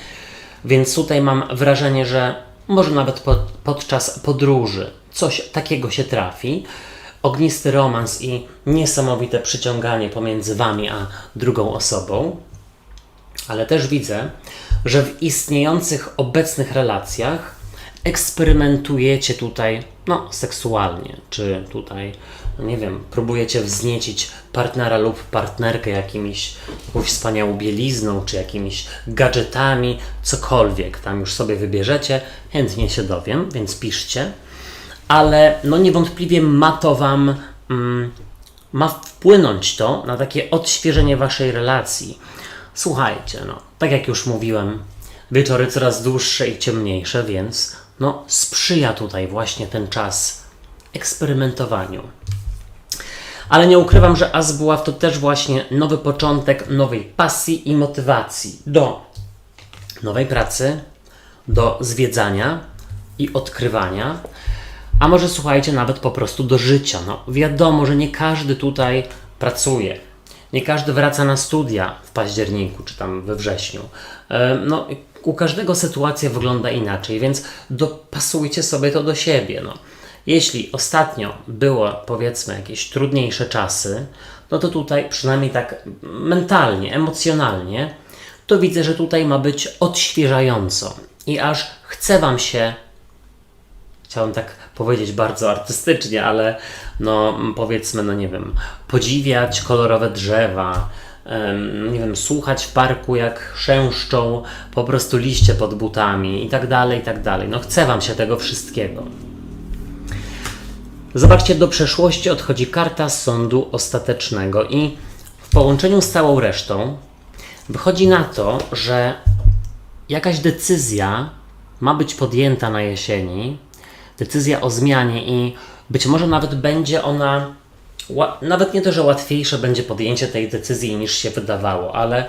więc tutaj mam wrażenie, że może nawet podczas podróży coś takiego się trafi, ognisty romans i niesamowite przyciąganie pomiędzy Wami a drugą osobą, ale też widzę, że w istniejących obecnych relacjach eksperymentujecie tutaj, seksualnie, czy tutaj, próbujecie wzniecić partnera lub partnerkę jakąś wspaniałą bielizną, czy jakimiś gadżetami, cokolwiek tam już sobie wybierzecie, chętnie się dowiem, więc piszcie, ale niewątpliwie ma wpłynąć to na takie odświeżenie Waszej relacji. Słuchajcie, tak jak już mówiłem, wieczory coraz dłuższe i ciemniejsze, więc sprzyja tutaj właśnie ten czas eksperymentowaniu. Ale nie ukrywam, że as buław to też właśnie nowy początek nowej pasji i motywacji do nowej pracy, do zwiedzania i odkrywania, a może słuchajcie, nawet po prostu do życia. Wiadomo, że nie każdy tutaj pracuje. Nie każdy wraca na studia w październiku czy tam we wrześniu. U każdego sytuacja wygląda inaczej, więc dopasujcie sobie to do siebie. Jeśli ostatnio było, powiedzmy, jakieś trudniejsze czasy, to tutaj przynajmniej tak mentalnie, emocjonalnie, to widzę, że tutaj ma być odświeżająco i aż chce Wam się, chciałem tak powiedzieć bardzo artystycznie, ale powiedzmy, podziwiać kolorowe drzewa, słuchać w parku jak chrzęszczą po prostu liście pod butami i tak dalej, i tak dalej. Chce Wam się tego wszystkiego. Zobaczcie, do przeszłości odchodzi karta sądu ostatecznego i w połączeniu z całą resztą wychodzi na to, że jakaś decyzja ma być podjęta na jesieni, decyzja o zmianie i być może nawet będzie ona, nawet nie to, że łatwiejsze będzie podjęcie tej decyzji niż się wydawało, ale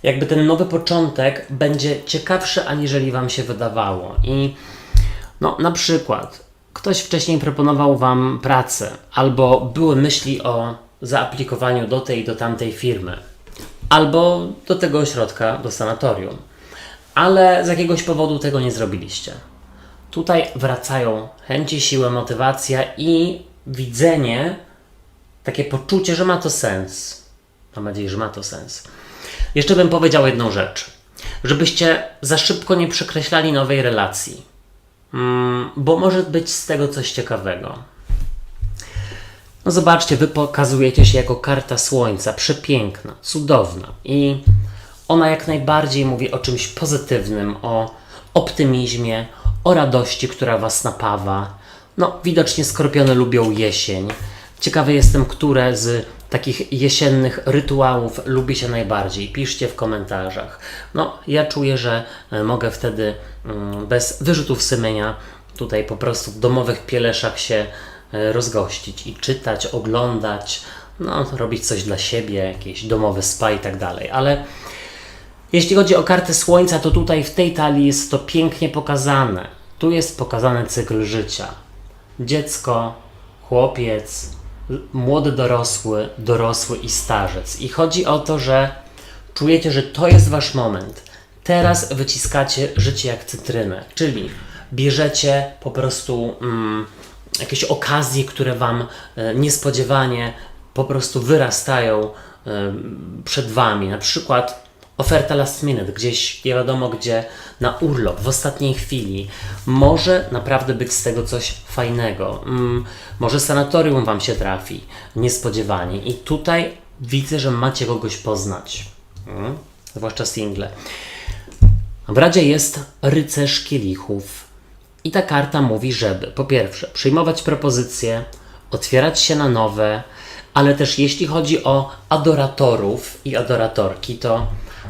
jakby ten nowy początek będzie ciekawszy aniżeli Wam się wydawało. I na przykład ktoś wcześniej proponował Wam pracę albo były myśli o zaaplikowaniu do tej i do tamtej firmy albo do tego ośrodka, do sanatorium, ale z jakiegoś powodu tego nie zrobiliście. Tutaj wracają chęci, siła, motywacja i widzenie, takie poczucie, że ma to sens. Mam nadzieję, że ma to sens. Jeszcze bym powiedział jedną rzecz. Żebyście za szybko nie przekreślali nowej relacji. Bo może być z tego coś ciekawego. Zobaczcie, Wy pokazujecie się jako karta słońca. Przepiękna, cudowna. I ona jak najbardziej mówi o czymś pozytywnym, o optymizmie, o radości, która Was napawa. Widocznie skorpiony lubią jesień. Ciekawy jestem, które z takich jesiennych rytuałów lubi się najbardziej? Piszcie w komentarzach. No, ja czuję, że mogę wtedy bez wyrzutów sumienia tutaj po prostu w domowych pieleszach się rozgościć i czytać, oglądać, no, robić coś dla siebie, jakieś domowe spa i tak dalej. Ale jeśli chodzi o kartę Słońca, to tutaj w tej talii jest to pięknie pokazane. Tu jest pokazany cykl życia. Dziecko, chłopiec, młody dorosły, dorosły i starzec. I chodzi o to, że czujecie, że to jest wasz moment. Teraz wyciskacie życie jak cytrynę, czyli bierzecie po prostu jakieś okazje, które wam niespodziewanie po prostu wyrastają przed wami. Na przykład oferta last minute, gdzieś nie wiadomo gdzie, na urlop, w ostatniej chwili. Może naprawdę być z tego coś fajnego. Może sanatorium wam się trafi niespodziewanie. I tutaj widzę, że macie kogoś poznać. Zwłaszcza single. W Radzie jest rycerz kielichów. I ta karta mówi, żeby po pierwsze przyjmować propozycje, otwierać się na nowe, ale też jeśli chodzi o adoratorów i adoratorki, to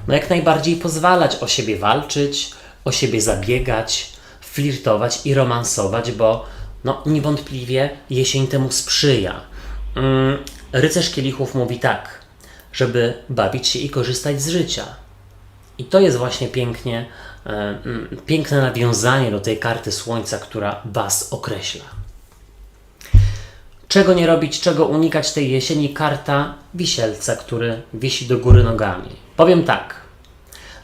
no jak najbardziej pozwalać o siebie walczyć, o siebie zabiegać, flirtować i romansować, bo no niewątpliwie jesień temu sprzyja. Rycerz kielichów mówi tak, żeby bawić się i korzystać z życia. I to jest właśnie piękne nawiązanie do tej karty Słońca, która was określa. Czego nie robić, czego unikać tej jesieni? Karta Wisielca, który wisi do góry nogami. Powiem tak,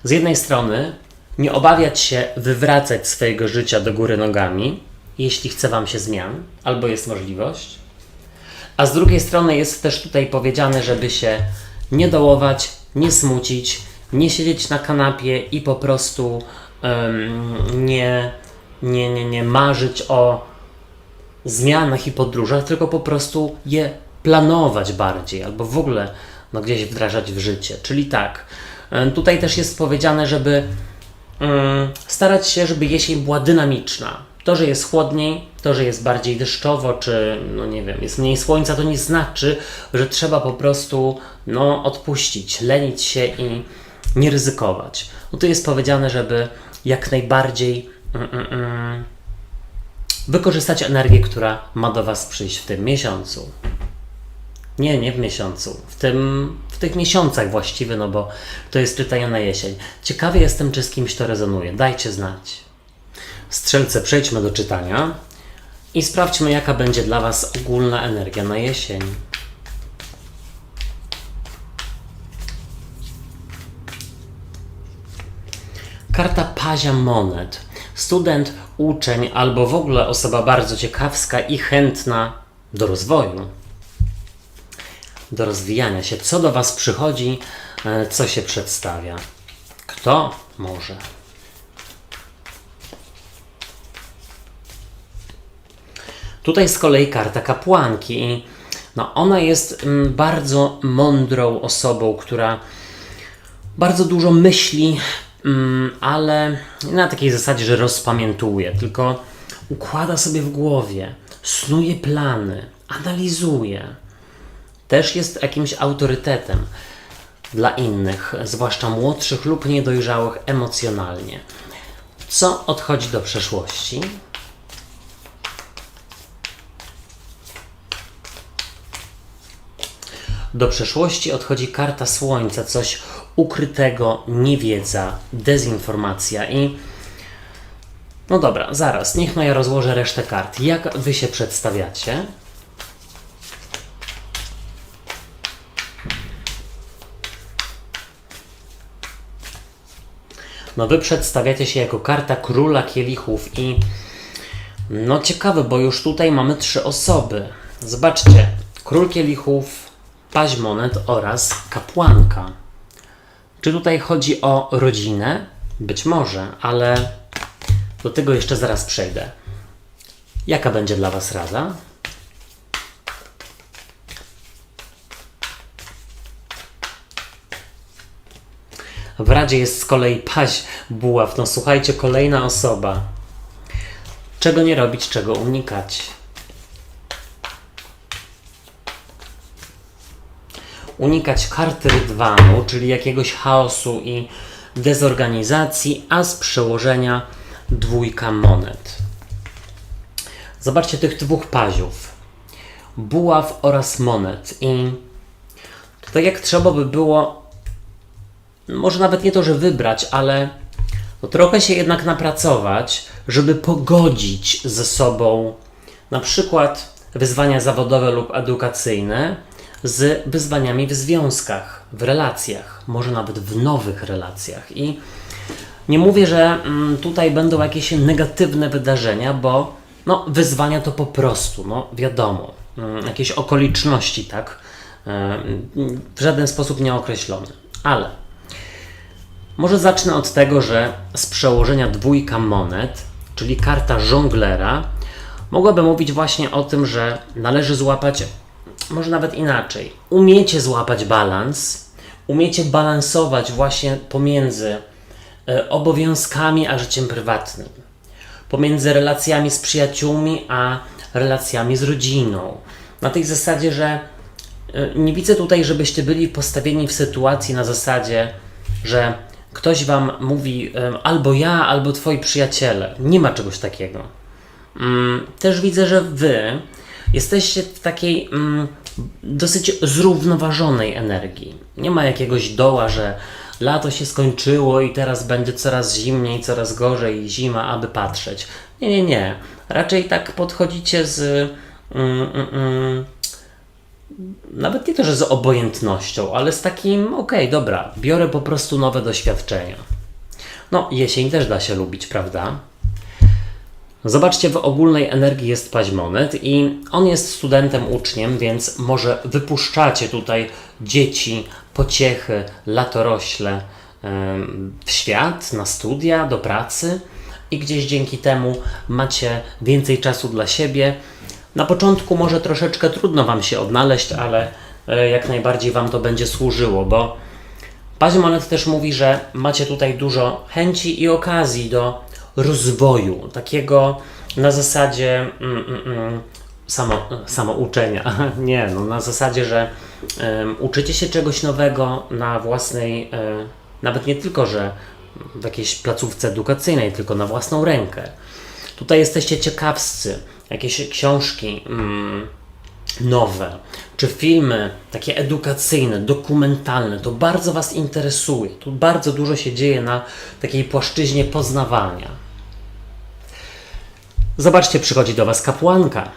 z jednej strony nie obawiać się wywracać swojego życia do góry nogami, jeśli chce wam się zmian, albo jest możliwość, a z drugiej strony jest też tutaj powiedziane, żeby się nie dołować, nie smucić, nie siedzieć na kanapie i po prostu nie marzyć o zmianach i podróżach, tylko po prostu je planować bardziej, albo w ogóle no, gdzieś wdrażać w życie. Czyli tak, tutaj też jest powiedziane, żeby starać się, żeby jesień była dynamiczna. To, że jest chłodniej, to, że jest bardziej deszczowo, czy no nie wiem, jest mniej słońca, to nie znaczy, że trzeba po prostu no, odpuścić, lenić się i nie ryzykować. No tu jest powiedziane, żeby jak najbardziej wykorzystać energię, która ma do was przyjść w tym miesiącu. Nie w miesiącu, w tych miesiącach właściwie, no bo to jest czytanie na jesień. Ciekawy jestem, czy z kimś to rezonuje. Dajcie znać. Strzelce, przejdźmy do czytania i sprawdźmy, jaka będzie dla was ogólna energia na jesień. Karta Pazia monet. Student, uczeń albo w ogóle osoba bardzo ciekawska i chętna do rozwoju, do rozwijania się. Co do was przychodzi, co się przedstawia? Kto może? Tutaj z kolei karta kapłanki. No, ona jest bardzo mądrą osobą, która bardzo dużo myśli, ale nie na takiej zasadzie, że rozpamiętuje, tylko układa sobie w głowie, snuje plany, analizuje. Też jest jakimś autorytetem dla innych, zwłaszcza młodszych lub niedojrzałych emocjonalnie. Co odchodzi do przeszłości? Do przeszłości odchodzi karta Słońca, coś ukrytego, niewiedza, dezinformacja i... No dobra, zaraz, niech no ja rozłożę resztę kart. Jak wy się przedstawiacie? No wy przedstawiacie się jako karta Króla Kielichów i... No ciekawe, bo już tutaj mamy 3 osoby. Zobaczcie, Król Kielichów, Paź monet oraz kapłanka. Czy tutaj chodzi o rodzinę? Być może, ale do tego jeszcze zaraz przejdę. Jaka będzie dla was rada? W Radzie jest z kolei Paź buław. No słuchajcie, kolejna osoba. Czego nie robić, czego unikać? unikać karty rydwanu, czyli jakiegoś chaosu i dezorganizacji, a z przełożenia dwójka monet. Zobaczcie tych dwóch paziów. Buław oraz monet. I to tak jak trzeba by było, może nawet nie to, że wybrać, ale trochę się jednak napracować, żeby pogodzić ze sobą na przykład wyzwania zawodowe lub edukacyjne z wyzwaniami w związkach, w relacjach, może nawet w nowych relacjach. I nie mówię, że tutaj będą jakieś negatywne wydarzenia, bo wyzwania to po prostu, wiadomo, jakieś okoliczności, tak, w żaden sposób nieokreślone. Ale może zacznę od tego, że z przełożenia dwójka monet, czyli karta żonglera, mogłaby mówić właśnie o tym, że należy złapać, może nawet inaczej, umiecie złapać balans, umiecie balansować właśnie pomiędzy obowiązkami a życiem prywatnym, pomiędzy relacjami z przyjaciółmi a relacjami z rodziną. Na tej zasadzie, że nie widzę tutaj, żebyście byli postawieni w sytuacji na zasadzie, że ktoś wam mówi albo ja, albo twoi przyjaciele. Nie ma czegoś takiego. Też widzę, że wy jesteście w takiej dosyć zrównoważonej energii. Nie ma jakiegoś doła, że lato się skończyło i teraz będzie coraz zimniej, coraz gorzej i zima, aby patrzeć. Nie. Raczej tak podchodzicie z nawet nie to, że z obojętnością, ale z takim okej, dobra, biorę po prostu nowe doświadczenia. Jesień też da się lubić, prawda? Zobaczcie, w ogólnej energii jest paź monet i on jest studentem, uczniem, więc może wypuszczacie tutaj dzieci, pociechy, latorośle w świat, na studia, do pracy i gdzieś dzięki temu macie więcej czasu dla siebie. Na początku może troszeczkę trudno wam się odnaleźć, ale jak najbardziej wam to będzie służyło, bo paź monet też mówi, że macie tutaj dużo chęci i okazji do rozwoju, takiego na zasadzie samouczenia. Nie, na zasadzie, że uczycie się czegoś nowego na własnej, nawet nie tylko, że w jakiejś placówce edukacyjnej, tylko na własną rękę. Tutaj jesteście ciekawscy, jakieś książki nowe, czy filmy takie edukacyjne, dokumentalne, to bardzo was interesuje. Tu bardzo dużo się dzieje na takiej płaszczyźnie poznawania. Zobaczcie, przychodzi do was kapłanka.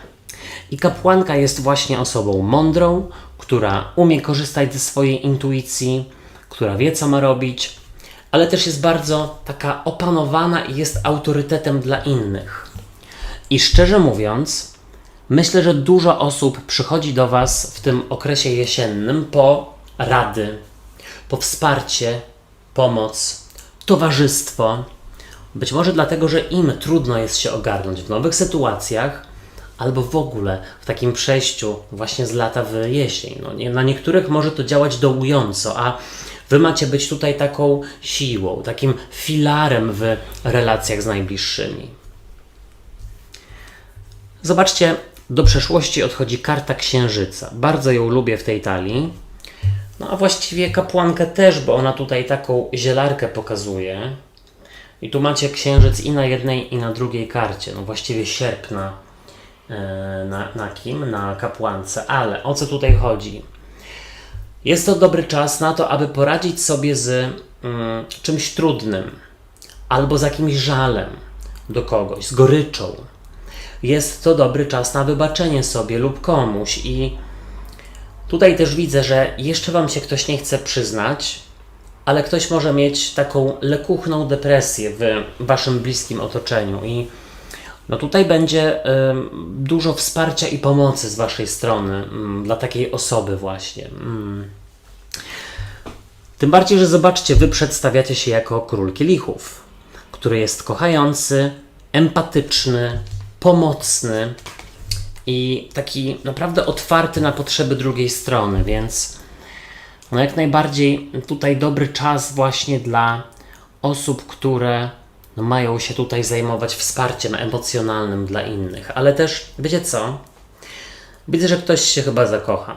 I kapłanka jest właśnie osobą mądrą, która umie korzystać ze swojej intuicji, która wie, co ma robić, ale też jest bardzo taka opanowana i jest autorytetem dla innych. I szczerze mówiąc, myślę, że dużo osób przychodzi do was w tym okresie jesiennym po rady, po wsparcie, pomoc, towarzystwo. Być może dlatego, że im trudno jest się ogarnąć w nowych sytuacjach, albo w ogóle w takim przejściu właśnie z lata w jesień. Na niektórych może to działać dołująco, a wy macie być tutaj taką siłą, takim filarem w relacjach z najbliższymi. Zobaczcie, do przeszłości odchodzi karta księżyca. Bardzo ją lubię w tej talii. A właściwie kapłankę też, bo ona tutaj taką zielarkę pokazuje. I tu macie księżyc i na jednej, i na drugiej karcie. Właściwie sierp na kim? Na kapłance. Ale o co tutaj chodzi? Jest to dobry czas na to, aby poradzić sobie z czymś trudnym. Albo z jakimś żalem do kogoś, z goryczą. Jest to dobry czas na wybaczenie sobie lub komuś. I tutaj też widzę, że jeszcze wam się ktoś nie chce przyznać, ale ktoś może mieć taką lekuchną depresję w waszym bliskim otoczeniu i tutaj będzie dużo wsparcia i pomocy z waszej strony dla takiej osoby właśnie. Tym bardziej, że zobaczcie, wy przedstawiacie się jako król kielichów, który jest kochający, empatyczny, pomocny i taki naprawdę otwarty na potrzeby drugiej strony, więc jak najbardziej tutaj dobry czas właśnie dla osób, które mają się tutaj zajmować wsparciem emocjonalnym dla innych. Ale też, wiecie co? Widzę, że ktoś się chyba zakocha.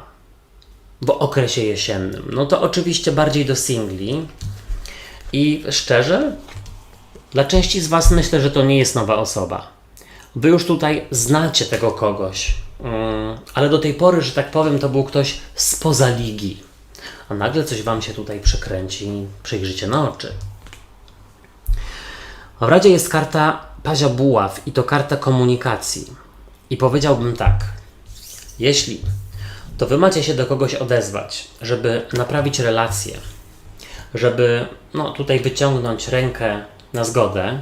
w okresie jesiennym? No to oczywiście bardziej do singli i szczerze, dla części z Was myślę, że to nie jest nowa osoba. Wy już tutaj znacie tego kogoś, ale do tej pory, że tak powiem, to był ktoś spoza ligi. A nagle coś Wam się tutaj przekręci i przyjrzycie na oczy. W Radzie jest karta Pazia Buław i to karta komunikacji. I powiedziałbym tak, jeśli to Wy macie się do kogoś odezwać, żeby naprawić relacje, żeby tutaj wyciągnąć rękę na zgodę,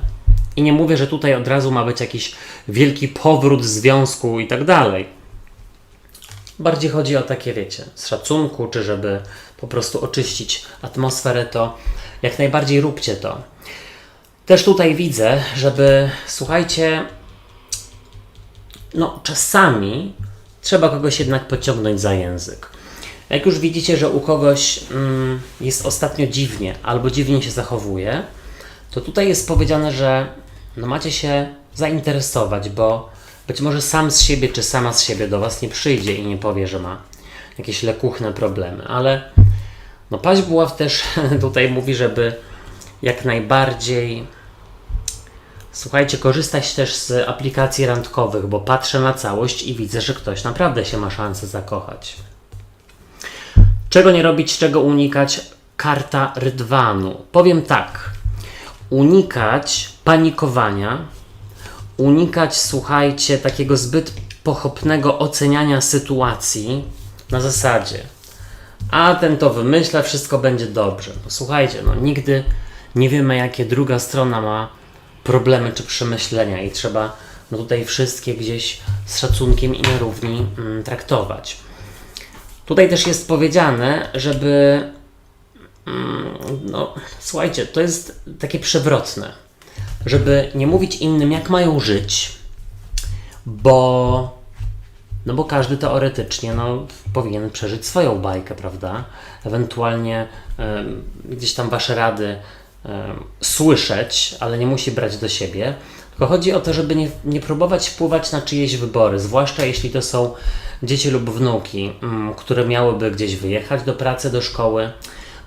i nie mówię, że tutaj od razu ma być jakiś wielki powrót związku i tak dalej. Bardziej chodzi o takie, wiecie, z szacunku, czy żeby po prostu oczyścić atmosferę, to jak najbardziej róbcie to. Też tutaj widzę, żeby, słuchajcie, czasami trzeba kogoś jednak pociągnąć za język. Jak już widzicie, że u kogoś jest ostatnio dziwnie, albo dziwnie się zachowuje, to tutaj jest powiedziane, że macie się zainteresować, bo być może sam z siebie, czy sama z siebie do Was nie przyjdzie i nie powie, że ma jakieś lekuchne problemy, ale Paź Buław też tutaj mówi, żeby jak najbardziej, słuchajcie, korzystać też z aplikacji randkowych, bo patrzę na całość i widzę, że ktoś naprawdę się ma szansę zakochać. Czego nie robić, czego unikać? Karta rydwanu. Powiem tak, unikać panikowania, unikać, słuchajcie, takiego zbyt pochopnego oceniania sytuacji na zasadzie a ten to wymyśla, wszystko będzie dobrze. Słuchajcie, nigdy nie wiemy, jakie druga strona ma problemy czy przemyślenia i trzeba tutaj wszystkie gdzieś z szacunkiem i na równi traktować. Tutaj też jest powiedziane, żeby słuchajcie, to jest takie przewrotne, żeby nie mówić innym, jak mają żyć, bo każdy teoretycznie powinien przeżyć swoją bajkę, prawda? Ewentualnie gdzieś tam Wasze rady słyszeć, ale nie musi brać do siebie. Tylko chodzi o to, żeby nie próbować wpływać na czyjeś wybory, zwłaszcza jeśli to są dzieci lub wnuki, które miałyby gdzieś wyjechać do pracy, do szkoły.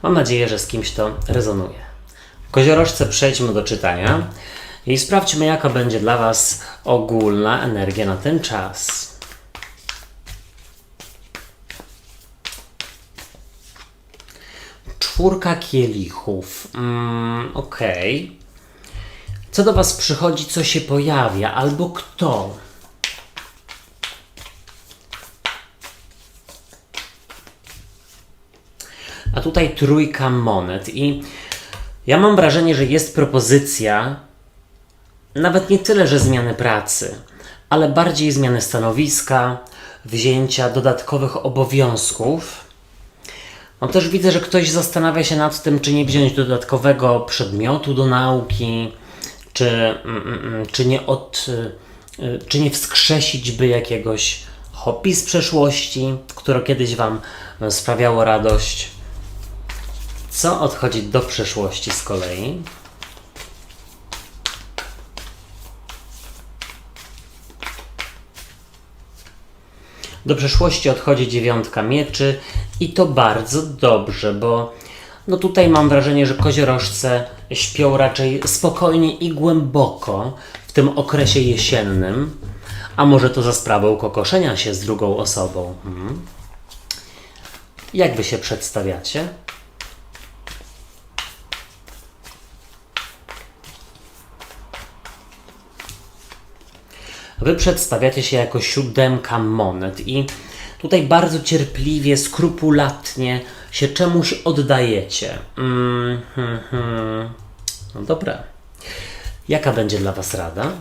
Mam nadzieję, że z kimś to rezonuje. Koziorożce, przejdźmy do czytania i sprawdźmy, jaka będzie dla Was ogólna energia na ten czas. Czwórka kielichów. Okej. Co do Was przychodzi, co się pojawia, albo kto? A tutaj trójka monet i ja mam wrażenie, że jest propozycja nawet nie tyle, że zmiany pracy, ale bardziej zmiany stanowiska, wzięcia dodatkowych obowiązków. Też widzę, że ktoś zastanawia się nad tym, czy nie wziąć dodatkowego przedmiotu do nauki, czy nie wskrzesić by jakiegoś hobby z przeszłości, które kiedyś Wam sprawiało radość. Co odchodzi do przeszłości z kolei? Do przeszłości odchodzi 9 mieczy i to bardzo dobrze, bo tutaj mam wrażenie, że koziorożce śpią raczej spokojnie i głęboko w tym okresie jesiennym, a może to za sprawą kokoszenia się z drugą osobą. Jak Wy się przedstawiacie? Wy przedstawiacie się jako 7 monet i tutaj bardzo cierpliwie, skrupulatnie się czemuś oddajecie. No dobra. Jaka będzie dla Was rada?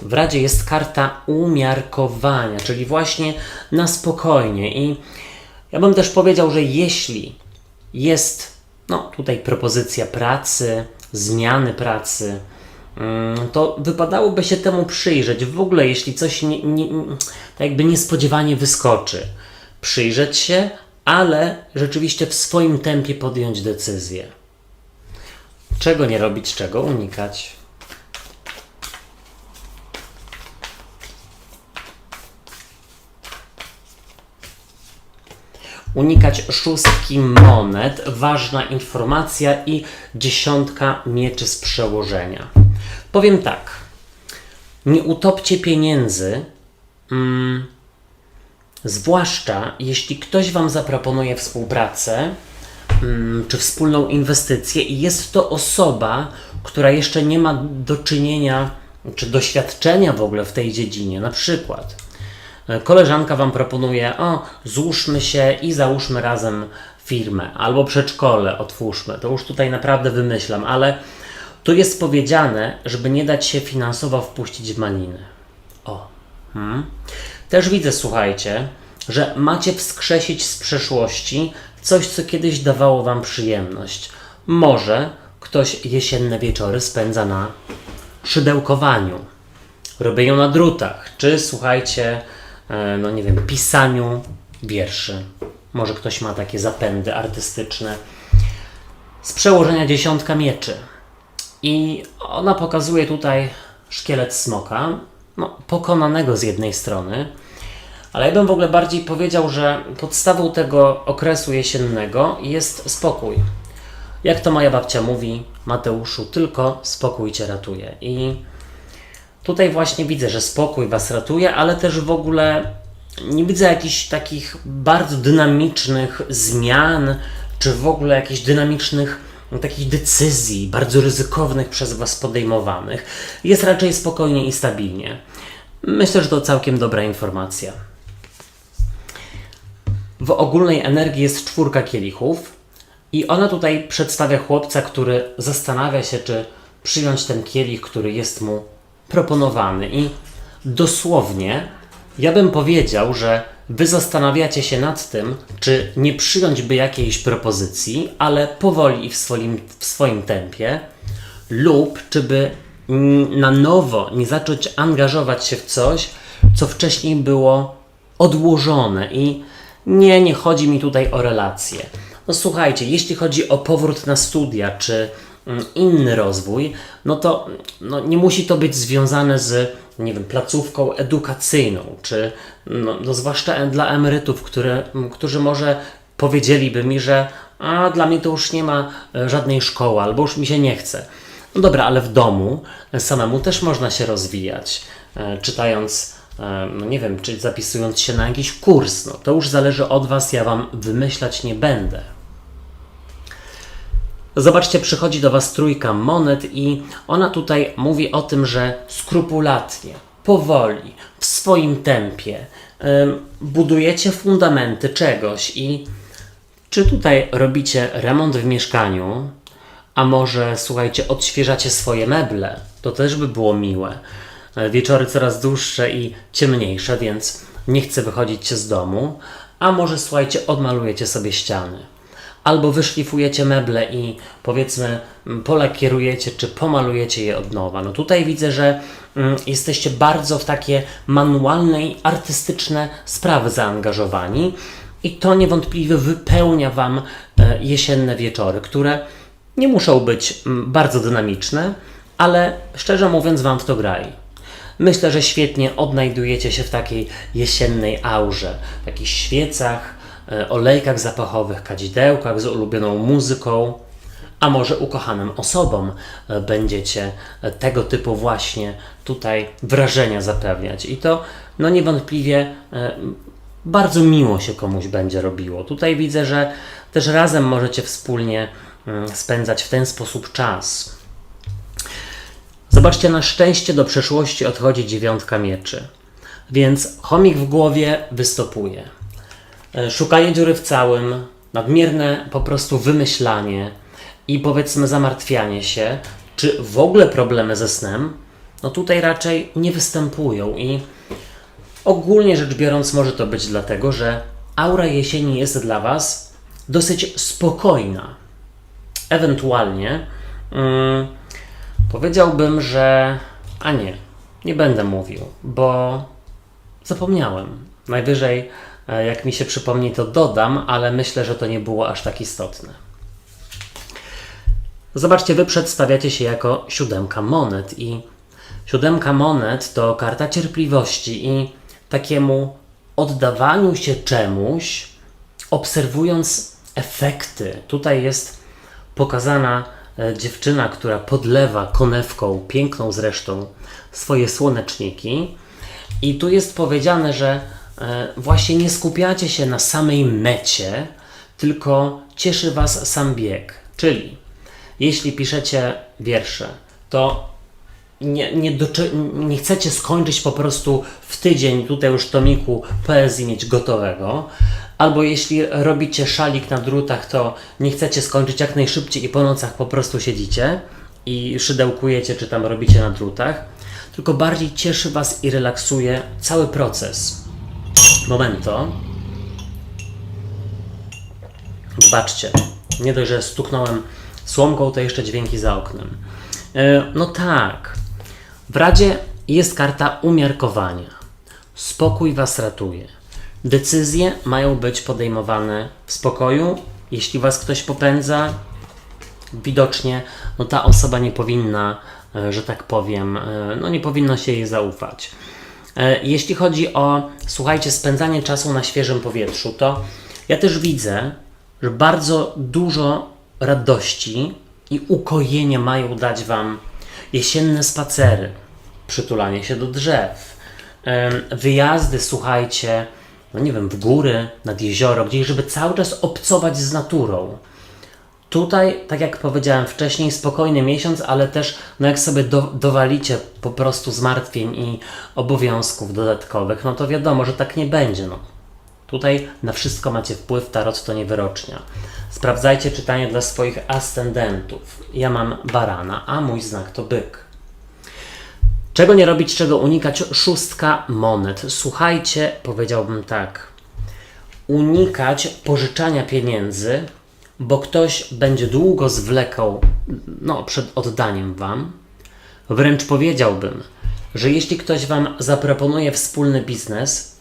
W Radzie jest karta umiarkowania, czyli właśnie na spokojnie. I ja bym też powiedział, że jeśli jest tutaj propozycja pracy, zmiany pracy, to wypadałoby się temu przyjrzeć. W ogóle, jeśli coś tak jakby niespodziewanie wyskoczy, przyjrzeć się, ale rzeczywiście w swoim tempie podjąć decyzję. Czego nie robić, czego unikać. unikać szóstki monet, ważna informacja, i 10 mieczy z przełożenia. Powiem tak, nie utopcie pieniędzy, zwłaszcza jeśli ktoś Wam zaproponuje współpracę czy wspólną inwestycję i jest to osoba, która jeszcze nie ma do czynienia czy doświadczenia w ogóle w tej dziedzinie. Na przykład koleżanka Wam proponuje: złóżmy się i załóżmy razem firmę, albo przedszkole otwórzmy. To już tutaj naprawdę wymyślam, ale tu jest powiedziane, żeby nie dać się finansowo wpuścić w maliny. Też widzę, słuchajcie, że macie wskrzesić z przeszłości coś, co kiedyś dawało Wam przyjemność. Może ktoś jesienne wieczory spędza na szydełkowaniu, robieniu na drutach, czy słuchajcie, pisaniu wierszy. Może ktoś ma takie zapędy artystyczne. Z przełożenia 10 mieczy. I ona pokazuje tutaj szkielet smoka, pokonanego z jednej strony, ale ja bym w ogóle bardziej powiedział, że podstawą tego okresu jesiennego jest spokój. Jak to moja babcia mówi: Mateuszu, tylko spokój Cię ratuje. I tutaj właśnie widzę, że spokój Was ratuje, ale też w ogóle nie widzę jakichś takich bardzo dynamicznych zmian, czy w ogóle jakichś dynamicznych takich decyzji, bardzo ryzykownych przez Was podejmowanych. Jest raczej spokojnie i stabilnie. Myślę, że to całkiem dobra informacja. W ogólnej energii jest 4 kielichów i ona tutaj przedstawia chłopca, który zastanawia się, czy przyjąć ten kielich, który jest mu proponowany. I dosłownie ja bym powiedział, że Wy zastanawiacie się nad tym, czy nie przyjąć by jakiejś propozycji, ale powoli i w swoim tempie, lub czy by na nowo nie zacząć angażować się w coś, co wcześniej było odłożone. I nie chodzi mi tutaj o relacje. Słuchajcie, jeśli chodzi o powrót na studia, czy inny rozwój, to nie musi to być związane z, placówką edukacyjną, czy zwłaszcza dla emerytów, którzy może powiedzieliby mi, że dla mnie to już nie ma żadnej szkoły, albo już mi się nie chce. Dobra, ale w domu samemu też można się rozwijać, czytając, czy zapisując się na jakiś kurs. To już zależy od Was, ja Wam wymyślać nie będę. Zobaczcie, przychodzi do Was 3 monet i ona tutaj mówi o tym, że skrupulatnie, powoli, w swoim tempie budujecie fundamenty czegoś. I czy tutaj robicie remont w mieszkaniu, a może, słuchajcie, odświeżacie swoje meble? To też by było miłe. Wieczory coraz dłuższe i ciemniejsze, więc nie chcę wychodzić z domu. A może, słuchajcie, odmalujecie sobie ściany. Albo wyszlifujecie meble i, powiedzmy, polakierujecie czy pomalujecie je od nowa. Tutaj widzę, że jesteście bardzo w takie manualne i artystyczne sprawy zaangażowani i to niewątpliwie wypełnia Wam jesienne wieczory, które nie muszą być bardzo dynamiczne, ale szczerze mówiąc Wam w to grali. Myślę, że świetnie odnajdujecie się w takiej jesiennej aurze, w jakichś świecach, olejkach zapachowych, kadzidełkach z ulubioną muzyką, a może ukochanym osobom będziecie tego typu właśnie tutaj wrażenia zapewniać. I to niewątpliwie bardzo miło się komuś będzie robiło. Tutaj widzę, że też razem możecie wspólnie spędzać w ten sposób czas. Zobaczcie, na szczęście do przeszłości odchodzi 9 mieczy, więc chomik w głowie wystopuje. Szukanie dziury w całym, nadmierne po prostu wymyślanie i, powiedzmy, zamartwianie się, czy w ogóle problemy ze snem, tutaj raczej nie występują. I ogólnie rzecz biorąc może to być dlatego, że aura jesieni jest dla Was dosyć spokojna. Ewentualnie powiedziałbym, że nie będę mówił, bo zapomniałem. Najwyżej jak mi się przypomni, to dodam, ale myślę, że to nie było aż tak istotne. Zobaczcie, Wy przedstawiacie się jako 7 monet i 7 monet to karta cierpliwości i takiemu oddawaniu się czemuś obserwując efekty. Tutaj jest pokazana dziewczyna, która podlewa konewką, piękną zresztą, swoje słoneczniki. I tu jest powiedziane, że właśnie nie skupiacie się na samej mecie, tylko cieszy Was sam bieg. Czyli jeśli piszecie wiersze, to nie chcecie skończyć po prostu w tydzień tutaj już tomiku poezji mieć gotowego, albo jeśli robicie szalik na drutach, to nie chcecie skończyć jak najszybciej i po nocach po prostu siedzicie i szydełkujecie, czy tam robicie na drutach, tylko bardziej cieszy Was i relaksuje cały proces. Momento. Zobaczcie, nie dość, że stuknąłem słomką, to jeszcze dźwięki za oknem. No tak, w Radzie jest karta umiarkowania. Spokój Was ratuje. Decyzje mają być podejmowane w spokoju. Jeśli Was ktoś popędza, widocznie no ta osoba nie powinna, że tak powiem, no nie powinno się jej zaufać. Jeśli chodzi o, słuchajcie, spędzanie czasu na świeżym powietrzu, to ja też widzę, że bardzo dużo radości i ukojenia mają dać Wam jesienne spacery, przytulanie się do drzew, wyjazdy, słuchajcie, no nie wiem, w góry, nad jezioro, gdzieś, żeby cały czas obcować z naturą. Tutaj, tak jak powiedziałem wcześniej, spokojny miesiąc, ale też, no jak sobie dowalicie po prostu zmartwień i obowiązków dodatkowych, no to wiadomo, że tak nie będzie, no. Tutaj na wszystko macie wpływ, tarot to nie wyrocznia. Sprawdzajcie czytanie dla swoich ascendentów. Ja mam barana, a mój znak to byk. Czego nie robić, czego unikać? 6 monet. Słuchajcie, powiedziałbym tak. Unikać pożyczania pieniędzy, bo ktoś będzie długo zwlekał przed oddaniem Wam. Wręcz powiedziałbym, że jeśli ktoś Wam zaproponuje wspólny biznes,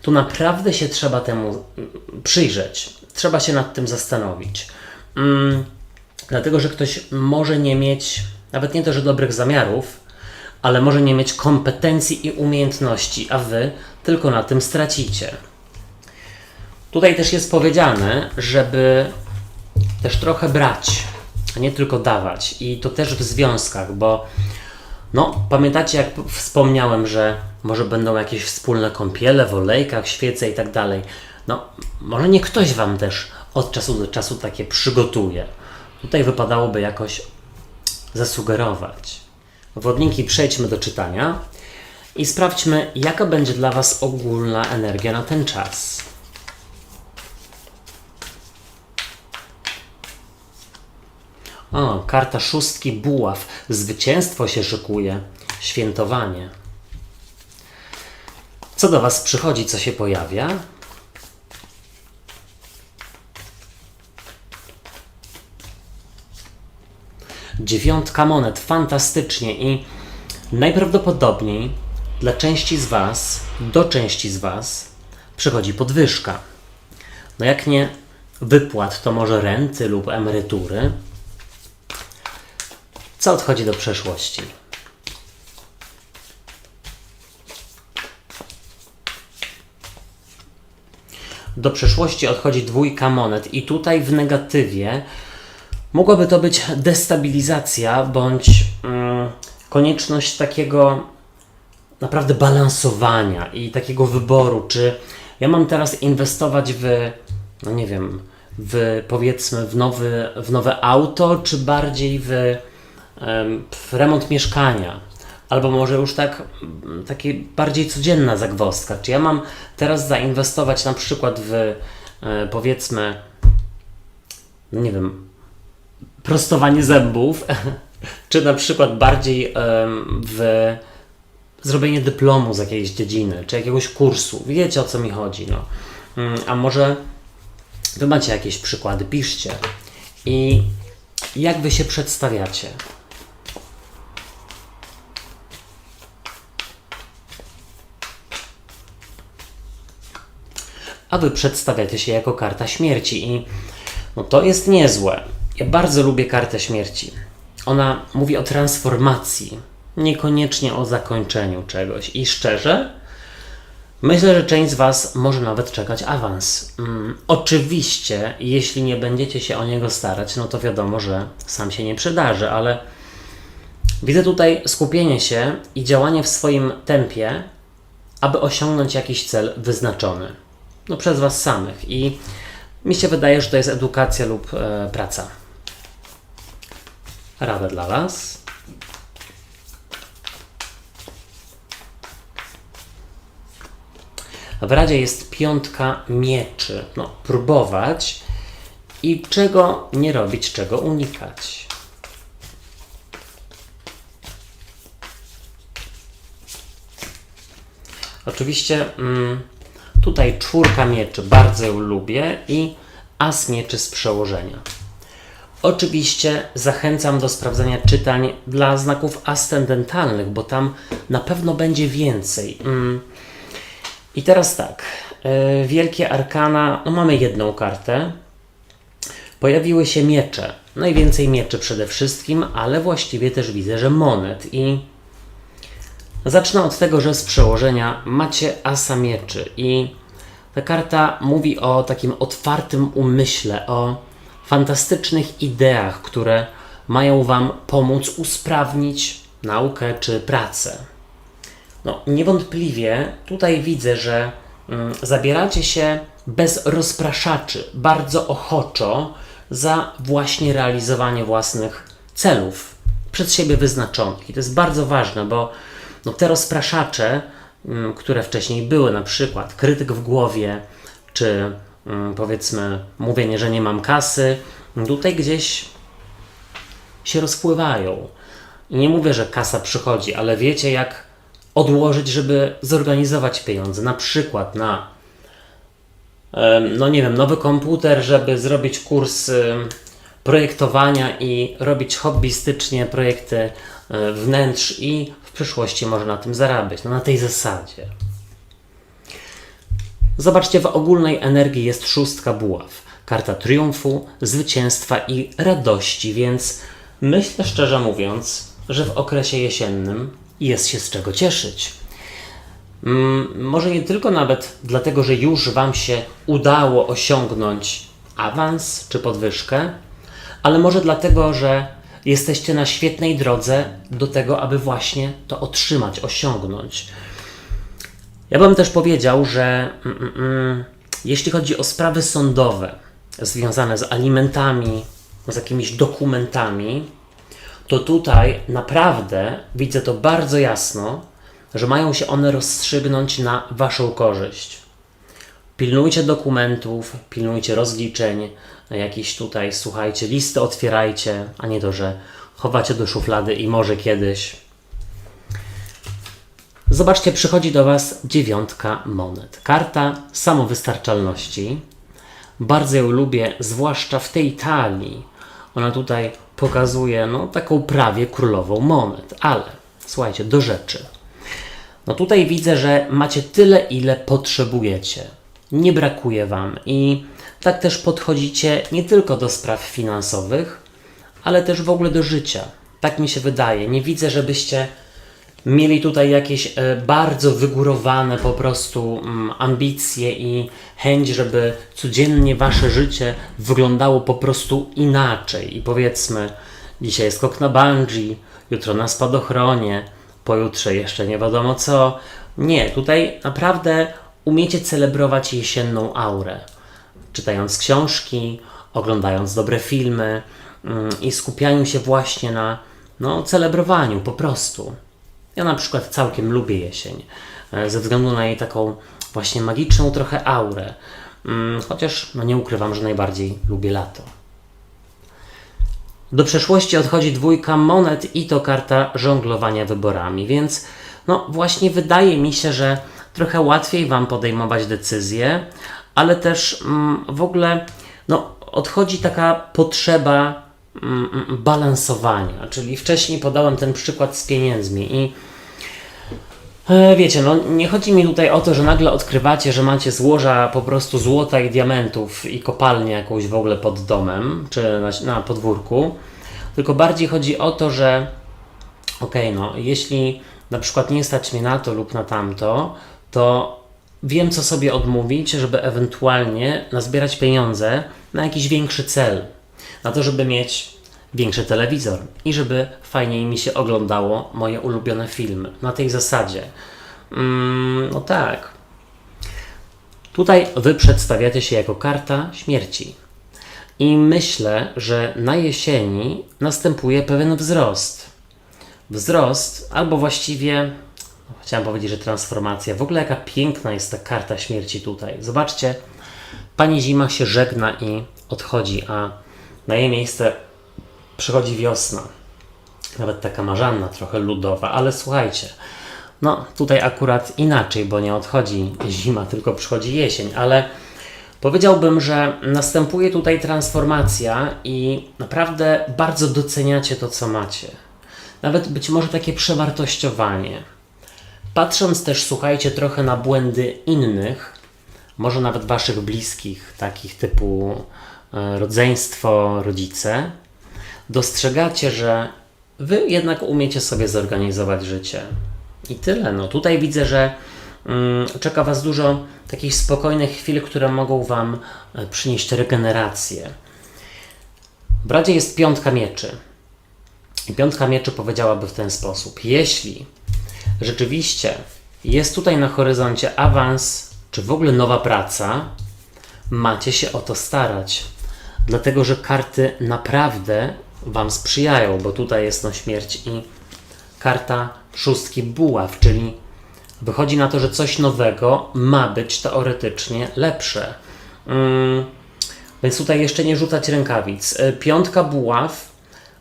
to naprawdę się trzeba temu przyjrzeć. Trzeba się nad tym zastanowić. Dlatego, że ktoś może nie mieć, nawet nie to, że dobrych zamiarów, ale może nie mieć kompetencji i umiejętności, a Wy tylko na tym stracicie. Tutaj też jest powiedziane, żeby też trochę brać, a nie tylko dawać. I to też w związkach, bo pamiętacie, jak wspomniałem, że może będą jakieś wspólne kąpiele w olejkach, świece i tak dalej. Może nie ktoś Wam też od czasu do czasu takie przygotuje. Tutaj wypadałoby jakoś zasugerować. Wodniki, przejdźmy do czytania i sprawdźmy, jaka będzie dla Was ogólna energia na ten czas. O, karta 6 buław. Zwycięstwo się szykuje. Świętowanie. Co do Was przychodzi, co się pojawia? Dziewiątka monet. Fantastycznie. I najprawdopodobniej dla części z Was, do części z Was przychodzi podwyżka. Jak nie wypłat, to może renty lub emerytury. Co odchodzi do przeszłości? Do przeszłości odchodzi 2 monet i tutaj w negatywie mogłaby to być destabilizacja bądź konieczność takiego naprawdę balansowania i takiego wyboru, czy ja mam teraz inwestować powiedzmy w nowe auto, czy bardziej w remont mieszkania, albo może już takie bardziej codzienna zagwozdka. Czy ja mam teraz zainwestować na przykład w powiedzmy, prostowanie zębów, czy na przykład bardziej w zrobienie dyplomu z jakiejś dziedziny, czy jakiegoś kursu. Wiecie, o co mi chodzi. A może Wy macie jakieś przykłady, piszcie. I jak Wy się przedstawiacie? A Wy przedstawiacie się jako karta śmierci i to jest niezłe. Ja bardzo lubię kartę śmierci. Ona mówi o transformacji, niekoniecznie o zakończeniu czegoś. I szczerze, Myślę, że część z Was może nawet czekać awans. Oczywiście, jeśli nie będziecie się o niego starać, no to wiadomo, że sam się nie przydarzy, ale widzę tutaj skupienie się i działanie w swoim tempie, aby osiągnąć jakiś cel wyznaczony. No przez Was samych. I mi się wydaje, że to jest edukacja lub praca. Rada dla Was. W Radzie jest 5 mieczy. No, próbować i czego nie robić, czego unikać. Oczywiście tutaj 4 mieczy, bardzo ją lubię, i as mieczy z przełożenia. Oczywiście zachęcam do sprawdzania czytań dla znaków ascendentalnych, bo tam na pewno będzie więcej. I teraz tak, wielkie arkana, no mamy jedną kartę, pojawiły się miecze, najwięcej mieczy przede wszystkim, ale właściwie też widzę, że monet. I zacznę od tego, że z przełożenia macie asa mieczy i ta karta mówi o takim otwartym umyśle, o fantastycznych ideach, które mają Wam pomóc usprawnić naukę czy pracę. No, niewątpliwie tutaj widzę, że zabieracie się bez rozpraszaczy, bardzo ochoczo za właśnie realizowanie własnych celów, przez siebie wyznaczonych. I to jest bardzo ważne, bo no, te rozpraszacze, które wcześniej były, na przykład krytyk w głowie, czy powiedzmy mówienie, że nie mam kasy, tutaj gdzieś się rozpływają. I nie mówię, że kasa przychodzi, ale wiecie, jak odłożyć, żeby zorganizować pieniądze, na przykład na no nie wiem, nowy komputer, żeby zrobić kurs projektowania i robić hobbystycznie projekty wnętrz i w przyszłości może na tym zarabiać. No na tej zasadzie. Zobaczcie, w ogólnej energii jest 6 buław. Karta triumfu, zwycięstwa i radości, więc myślę, szczerze mówiąc, że w okresie jesiennym jest się z czego cieszyć. Może nie tylko nawet dlatego, że już Wam się udało osiągnąć awans czy podwyżkę, ale może dlatego, że jesteście na świetnej drodze do tego, aby właśnie to otrzymać, osiągnąć. Ja bym też powiedział, że jeśli chodzi o sprawy sądowe związane z alimentami, z jakimiś dokumentami, to tutaj naprawdę widzę to bardzo jasno, że mają się one rozstrzygnąć na Waszą korzyść. Pilnujcie dokumentów, pilnujcie rozliczeń, jakieś tutaj, słuchajcie, listy otwierajcie, a nie to, że chowacie do szuflady i może kiedyś. Zobaczcie, przychodzi do Was 9 monet. Karta samowystarczalności. Bardzo ją lubię, zwłaszcza w tej talii. Ona tutaj pokazuje no, taką prawie królową monet. Ale słuchajcie, do rzeczy. No tutaj widzę, że macie tyle, ile potrzebujecie. Nie brakuje Wam i tak też podchodzicie nie tylko do spraw finansowych, ale też w ogóle do życia. Tak mi się wydaje. Nie widzę, żebyście mieli tutaj jakieś bardzo wygórowane po prostu ambicje i chęć, żeby codziennie Wasze życie wyglądało po prostu inaczej. I powiedzmy, dzisiaj jest skok na bungee, jutro na spadochronie, pojutrze jeszcze nie wiadomo co. Nie, tutaj naprawdę umiecie celebrować jesienną aurę. Czytając książki, oglądając dobre filmy i skupianiu się właśnie na celebrowaniu po prostu. Ja na przykład całkiem lubię jesień, ze względu na jej taką właśnie magiczną trochę aurę. Chociaż nie ukrywam, że najbardziej lubię lato. Do przeszłości odchodzi 2 monet i to karta żonglowania wyborami, więc właśnie wydaje mi się, że trochę łatwiej Wam podejmować decyzje, ale też w ogóle odchodzi taka potrzeba balansowania, czyli wcześniej podałem ten przykład z pieniędzmi i wiecie, nie chodzi mi tutaj o to, że nagle odkrywacie, że macie złoża po prostu złota i diamentów i kopalnię jakąś w ogóle pod domem, czy na podwórku, tylko bardziej chodzi o to, że jeśli na przykład nie stać mnie na to lub na tamto, to wiem, co sobie odmówić, żeby ewentualnie nazbierać pieniądze na jakiś większy cel. Na to, żeby mieć większy telewizor i żeby fajniej mi się oglądało moje ulubione filmy. Na tej zasadzie. No tak. Tutaj wy przedstawiacie się jako karta śmierci. I myślę, że na jesieni następuje pewien wzrost. Wzrost, albo właściwie, chciałem powiedzieć, że transformacja. W ogóle jaka piękna jest ta karta śmierci tutaj. Zobaczcie, pani zima się żegna i odchodzi, a na jej miejsce przychodzi wiosna. Nawet taka marzanna, trochę ludowa, ale słuchajcie, no tutaj akurat inaczej, bo nie odchodzi zima, tylko przychodzi jesień, ale powiedziałbym, że następuje tutaj transformacja i naprawdę bardzo doceniacie to, co macie. Nawet być może takie przewartościowanie. Patrząc też, słuchajcie, trochę na błędy innych, może nawet waszych bliskich, takich typu rodzeństwo, rodzice, dostrzegacie, że wy jednak umiecie sobie zorganizować życie. I tyle. No tutaj widzę, że czeka was dużo takich spokojnych chwil, które mogą wam przynieść regenerację. W radzie jest piątka mieczy. I piątka mieczy powiedziałaby w ten sposób. Jeśli rzeczywiście jest tutaj na horyzoncie awans, czy w ogóle nowa praca, macie się o to starać. Dlatego, że karty naprawdę wam sprzyjają, bo tutaj jest śmierć i karta szóstki buław, czyli wychodzi na to, że coś nowego ma być teoretycznie lepsze. Więc tutaj jeszcze nie rzucać rękawic. Piątka buław,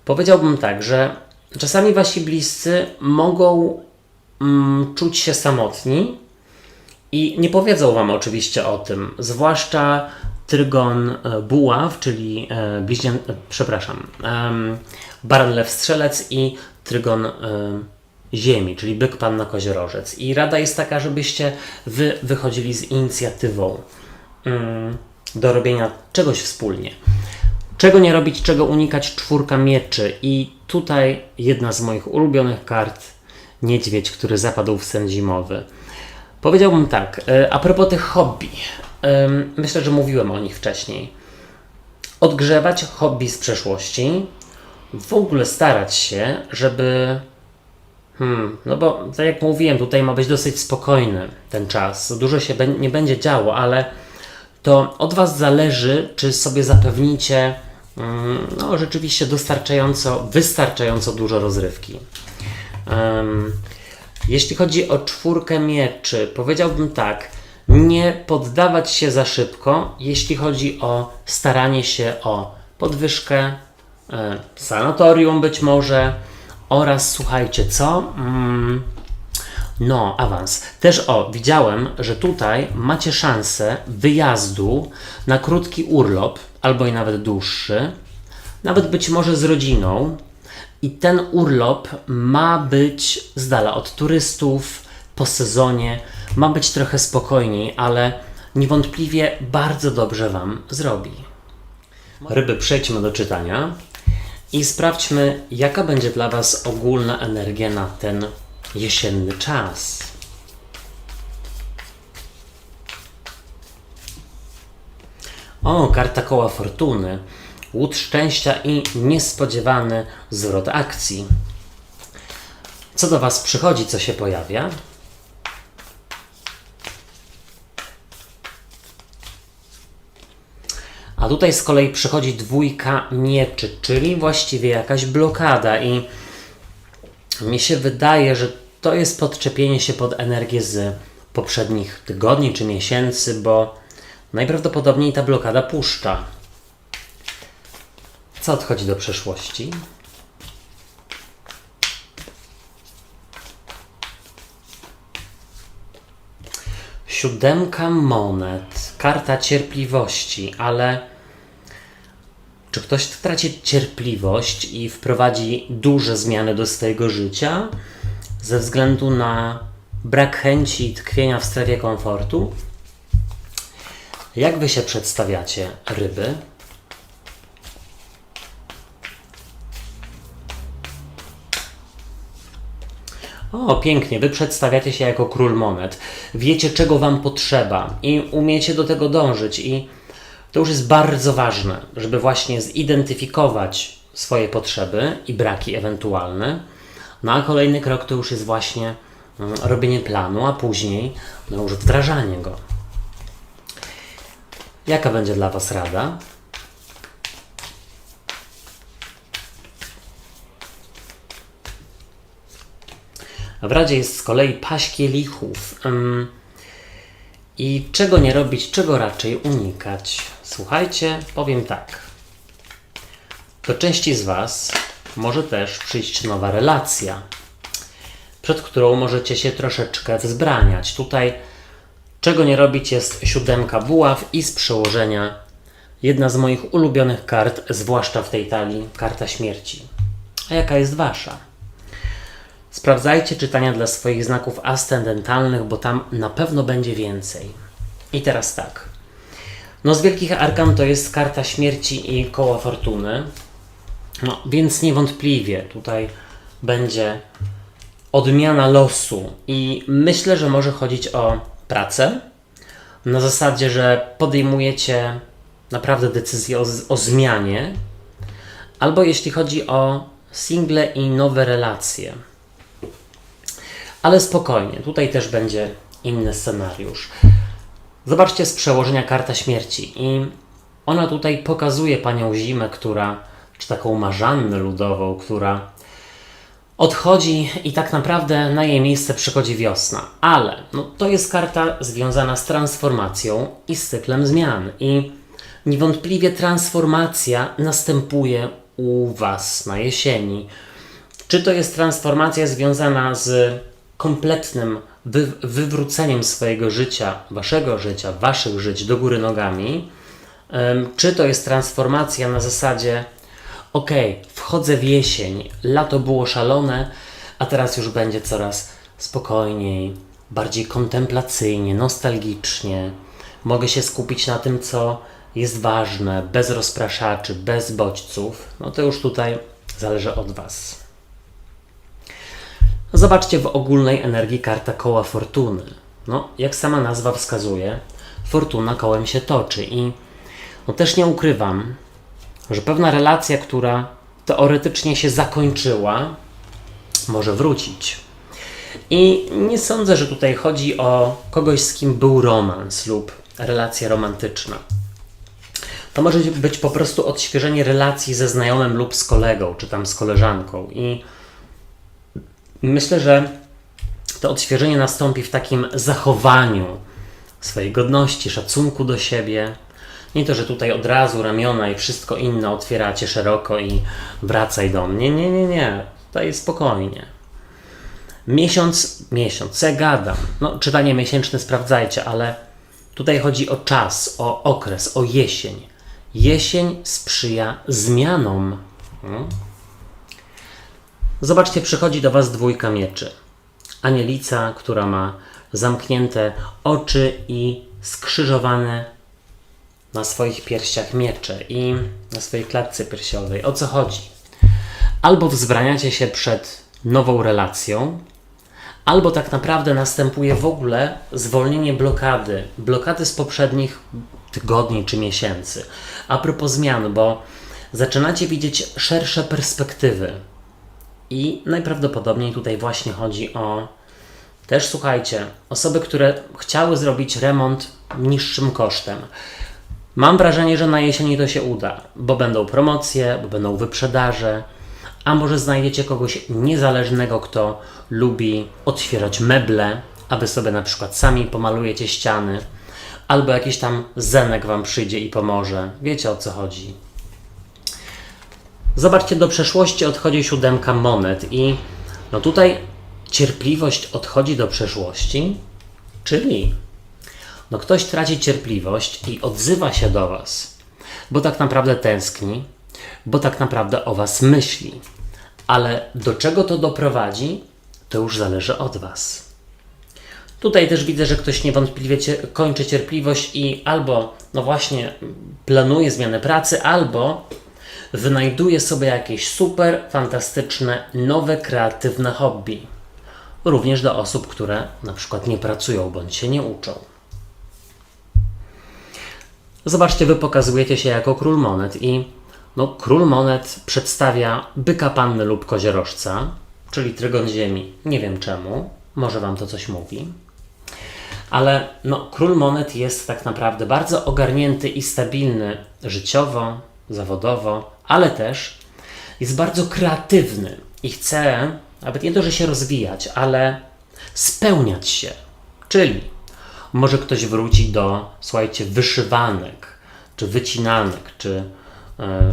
powiedziałbym tak, że czasami wasi bliscy mogą czuć się samotni i nie powiedzą wam oczywiście o tym, zwłaszcza trygon buław, czyli baran lew strzelec i trygon ziemi, czyli byk panna koziorożec. I rada jest taka, żebyście wy wychodzili z inicjatywą do robienia czegoś wspólnie. Czego nie robić, czego unikać, czwórka mieczy. I tutaj jedna z moich ulubionych kart, niedźwiedź, który zapadł w sen zimowy. Powiedziałbym tak, a propos tych hobby, myślę, że mówiłem o nich wcześniej. Odgrzewać hobby z przeszłości, w ogóle starać się, żeby no bo tak jak mówiłem, tutaj ma być dosyć spokojny ten czas. Dużo się nie będzie działo, ale to od was zależy, czy sobie zapewnicie rzeczywiście wystarczająco dużo rozrywki. Jeśli chodzi o czwórkę mieczy, powiedziałbym tak, nie poddawać się za szybko, jeśli chodzi o staranie się o podwyżkę, sanatorium być może, oraz słuchajcie, co? Awans. Też widziałem, że tutaj macie szansę wyjazdu na krótki urlop, albo i nawet dłuższy, nawet być może z rodziną. I ten urlop ma być z dala od turystów, po sezonie, ma być trochę spokojniej, ale niewątpliwie bardzo dobrze wam zrobi. Ryby, przejdźmy do czytania i sprawdźmy, jaka będzie dla was ogólna energia na ten jesienny czas. Karta koła fortuny. Łód szczęścia i niespodziewany zwrot akcji. Co do was przychodzi, co się pojawia? A tutaj z kolei przychodzi dwójka mieczy, czyli właściwie jakaś blokada i mi się wydaje, że to jest podczepienie się pod energię z poprzednich tygodni czy miesięcy, bo najprawdopodobniej ta blokada puszcza. Co odchodzi do przeszłości? Siódemka monet, karta cierpliwości, ale czy ktoś traci cierpliwość i wprowadzi duże zmiany do swojego życia ze względu na brak chęci tkwienia w strefie komfortu? Jak wy się przedstawiacie, ryby? O, pięknie, wy przedstawiacie się jako król monet. Wiecie, czego wam potrzeba i umiecie do tego dążyć i to już jest bardzo ważne, żeby właśnie zidentyfikować swoje potrzeby i braki ewentualne. No a kolejny krok to już jest właśnie robienie planu, a później no już wdrażanie go. Jaka będzie dla was rada? W Radzie jest z kolei paź kielichów. I czego nie robić, czego raczej unikać? Słuchajcie, powiem tak. Do części z was może też przyjść nowa relacja, przed którą możecie się troszeczkę wzbraniać. Tutaj czego nie robić jest 7 buław i z przełożenia jedna z moich ulubionych kart, zwłaszcza w tej talii, karta śmierci. A jaka jest wasza? Sprawdzajcie czytania dla swoich znaków ascendentalnych, bo tam na pewno będzie więcej. I teraz tak. No z wielkich arkan to jest karta śmierci i koła fortuny. No więc niewątpliwie tutaj będzie odmiana losu i myślę, że może chodzić o pracę. Na zasadzie, że podejmujecie naprawdę decyzję o zmianie. Albo jeśli chodzi o single i nowe relacje. Ale spokojnie, tutaj też będzie inny scenariusz. Zobaczcie z przełożenia karta śmierci i ona tutaj pokazuje panią Zimę, czy taką Marzannę ludową, która odchodzi i tak naprawdę na jej miejsce przychodzi wiosna. Ale to jest karta związana z transformacją i z cyklem zmian. I niewątpliwie transformacja następuje u was na jesieni. Czy to jest transformacja związana z kompletnym wywróceniem swojego życia, waszych żyć do góry nogami, czy to jest transformacja na zasadzie wchodzę w jesień, lato było szalone, a teraz już będzie coraz spokojniej, bardziej kontemplacyjnie, nostalgicznie, mogę się skupić na tym, co jest ważne, bez rozpraszaczy, bez bodźców, to już tutaj zależy od was. Zobaczcie w ogólnej energii karta koła fortuny. Jak sama nazwa wskazuje, fortuna kołem się toczy i też nie ukrywam, że pewna relacja, która teoretycznie się zakończyła, może wrócić. I nie sądzę, że tutaj chodzi o kogoś, z kim był romans lub relacja romantyczna. To może być po prostu odświeżenie relacji ze znajomym lub z kolegą, czy tam z koleżanką. I myślę, że to odświeżenie nastąpi w takim zachowaniu swojej godności, szacunku do siebie. Nie to, że tutaj od razu ramiona i wszystko inne otwieracie szeroko i wracaj do mnie. Nie. Tutaj spokojnie. Miesiąc, co ja gadam? Czytanie miesięczne sprawdzajcie, ale tutaj chodzi o czas, o okres, o jesień. Jesień sprzyja zmianom. Zobaczcie, przychodzi do was 2 mieczy. Anielica, która ma zamknięte oczy i skrzyżowane na swoich piersiach miecze i na swojej klatce piersiowej. O co chodzi? Albo wzbraniacie się przed nową relacją, albo tak naprawdę następuje w ogóle zwolnienie blokady z poprzednich tygodni czy miesięcy. A propos zmian, bo zaczynacie widzieć szersze perspektywy i najprawdopodobniej tutaj właśnie chodzi o też, słuchajcie, osoby, które chciały zrobić remont niższym kosztem. Mam wrażenie, że na jesieni to się uda, bo będą promocje, bo będą wyprzedaże, a może znajdziecie kogoś niezależnego, kto lubi otwierać meble, a wy sobie na przykład sami pomalujecie ściany, albo jakiś tam zenek wam przyjdzie i pomoże. Wiecie, o co chodzi. Zobaczcie, do przeszłości odchodzi 7 monet i tutaj cierpliwość odchodzi do przeszłości, czyli ktoś traci cierpliwość i odzywa się do was, bo tak naprawdę tęskni, bo tak naprawdę o was myśli. Ale do czego to doprowadzi, to już zależy od was. Tutaj też widzę, że ktoś niewątpliwie kończy cierpliwość i albo właśnie planuje zmianę pracy, albo wynajduje sobie jakieś super, fantastyczne, nowe, kreatywne hobby. również do osób, które na przykład nie pracują bądź się nie uczą. Zobaczcie, wy pokazujecie się jako król monet i król monet przedstawia byka panny lub koziorożca, czyli trygon ziemi. Nie wiem czemu, może wam to coś mówi. Ale król monet jest tak naprawdę bardzo ogarnięty i stabilny życiowo, zawodowo, ale też jest bardzo kreatywny i chce, nawet nie to, że się rozwijać, ale spełniać się. Czyli może ktoś wróci do, słuchajcie, wyszywanek, czy wycinanek, czy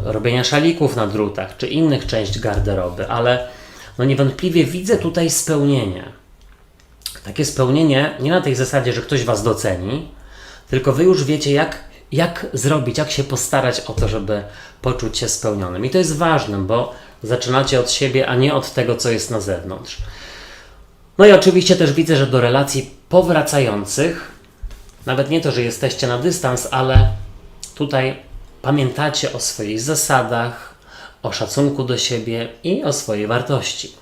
robienia szalików na drutach, czy innych części garderoby, ale niewątpliwie widzę tutaj spełnienie. Takie spełnienie nie na tej zasadzie, że ktoś was doceni, tylko wy już wiecie, jak zrobić, jak się postarać o to, żeby poczuć się spełnionym. I to jest ważne, bo zaczynacie od siebie, a nie od tego, co jest na zewnątrz. No i oczywiście też widzę, że do relacji powracających, nawet nie to, że jesteście na dystans, ale tutaj pamiętacie o swoich zasadach, o szacunku do siebie i o swojej wartości.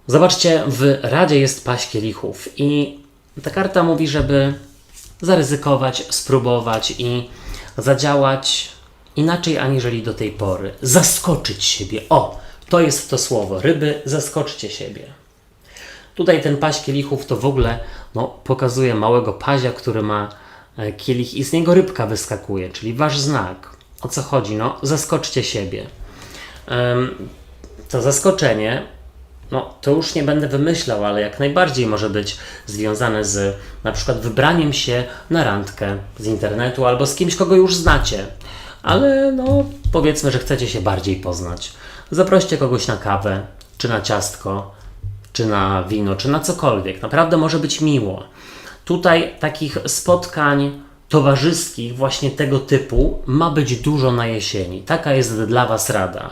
Zobaczcie, w Radzie jest paź kielichów i ta karta mówi, żeby zaryzykować, spróbować i zadziałać inaczej aniżeli do tej pory. Zaskoczyć siebie. O, to jest to słowo. Ryby, zaskoczcie siebie. Tutaj ten paź kielichów to w ogóle pokazuje małego pazia, który ma kielich i z niego rybka wyskakuje, czyli wasz znak. O co chodzi? Zaskoczcie siebie. To zaskoczenie, to już nie będę wymyślał, ale jak najbardziej może być związane z na przykład wybraniem się na randkę z internetu albo z kimś, kogo już znacie. Ale powiedzmy, że chcecie się bardziej poznać. Zaproście kogoś na kawę, czy na ciastko, czy na wino, czy na cokolwiek. Naprawdę może być miło. Tutaj takich spotkań towarzyskich właśnie tego typu ma być dużo na jesieni. Taka jest dla was rada.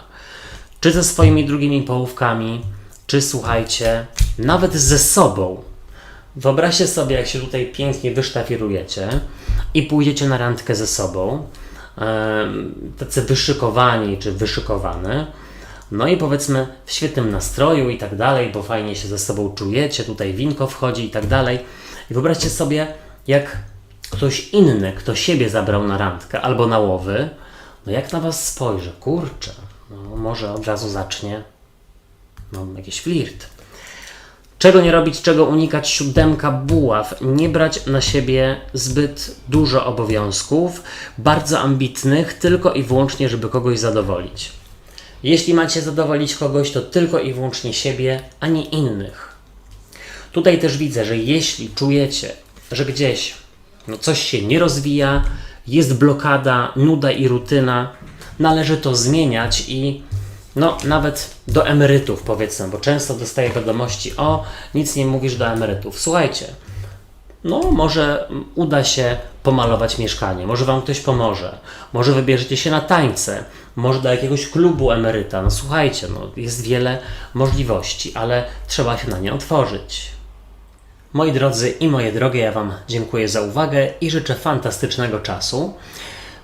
Czy ze swoimi drugimi połówkami, czy słuchajcie, nawet ze sobą. Wyobraźcie sobie, jak się tutaj pięknie wysztafirujecie i pójdziecie na randkę ze sobą, tacy wyszykowani czy wyszykowane, i powiedzmy w świetnym nastroju i tak dalej, bo fajnie się ze sobą czujecie, tutaj winko wchodzi i tak dalej. I wyobraźcie sobie, jak ktoś inny, kto siebie zabrał na randkę albo na łowy, jak na was spojrzy, kurczę, może od razu zacznie jakiś flirt. Czego nie robić, czego unikać? 7 buław. Nie brać na siebie zbyt dużo obowiązków, bardzo ambitnych, tylko i wyłącznie, żeby kogoś zadowolić. Jeśli macie zadowolić kogoś, to tylko i wyłącznie siebie, a nie innych. Tutaj też widzę, że jeśli czujecie, że gdzieś coś się nie rozwija, jest blokada, nuda i rutyna, należy to zmieniać i nawet do emerytów powiedzmy, bo często dostaję wiadomości, nic nie mówisz do emerytów. Słuchajcie, może uda się pomalować mieszkanie, może wam ktoś pomoże, może wybierzecie się na tańce, może do jakiegoś klubu emeryta. Słuchajcie, jest wiele możliwości, ale trzeba się na nie otworzyć. Moi drodzy i moje drogie, ja wam dziękuję za uwagę i życzę fantastycznego czasu.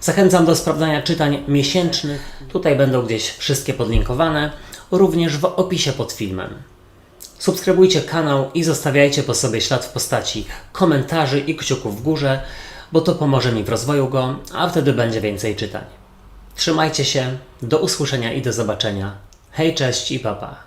Zachęcam do sprawdzania czytań miesięcznych. Tutaj będą gdzieś wszystkie podlinkowane, również w opisie pod filmem. Subskrybujcie kanał i zostawiajcie po sobie ślad w postaci komentarzy i kciuków w górze, bo to pomoże mi w rozwoju go, a wtedy będzie więcej czytań. Trzymajcie się, do usłyszenia i do zobaczenia. Hej, cześć i pa pa.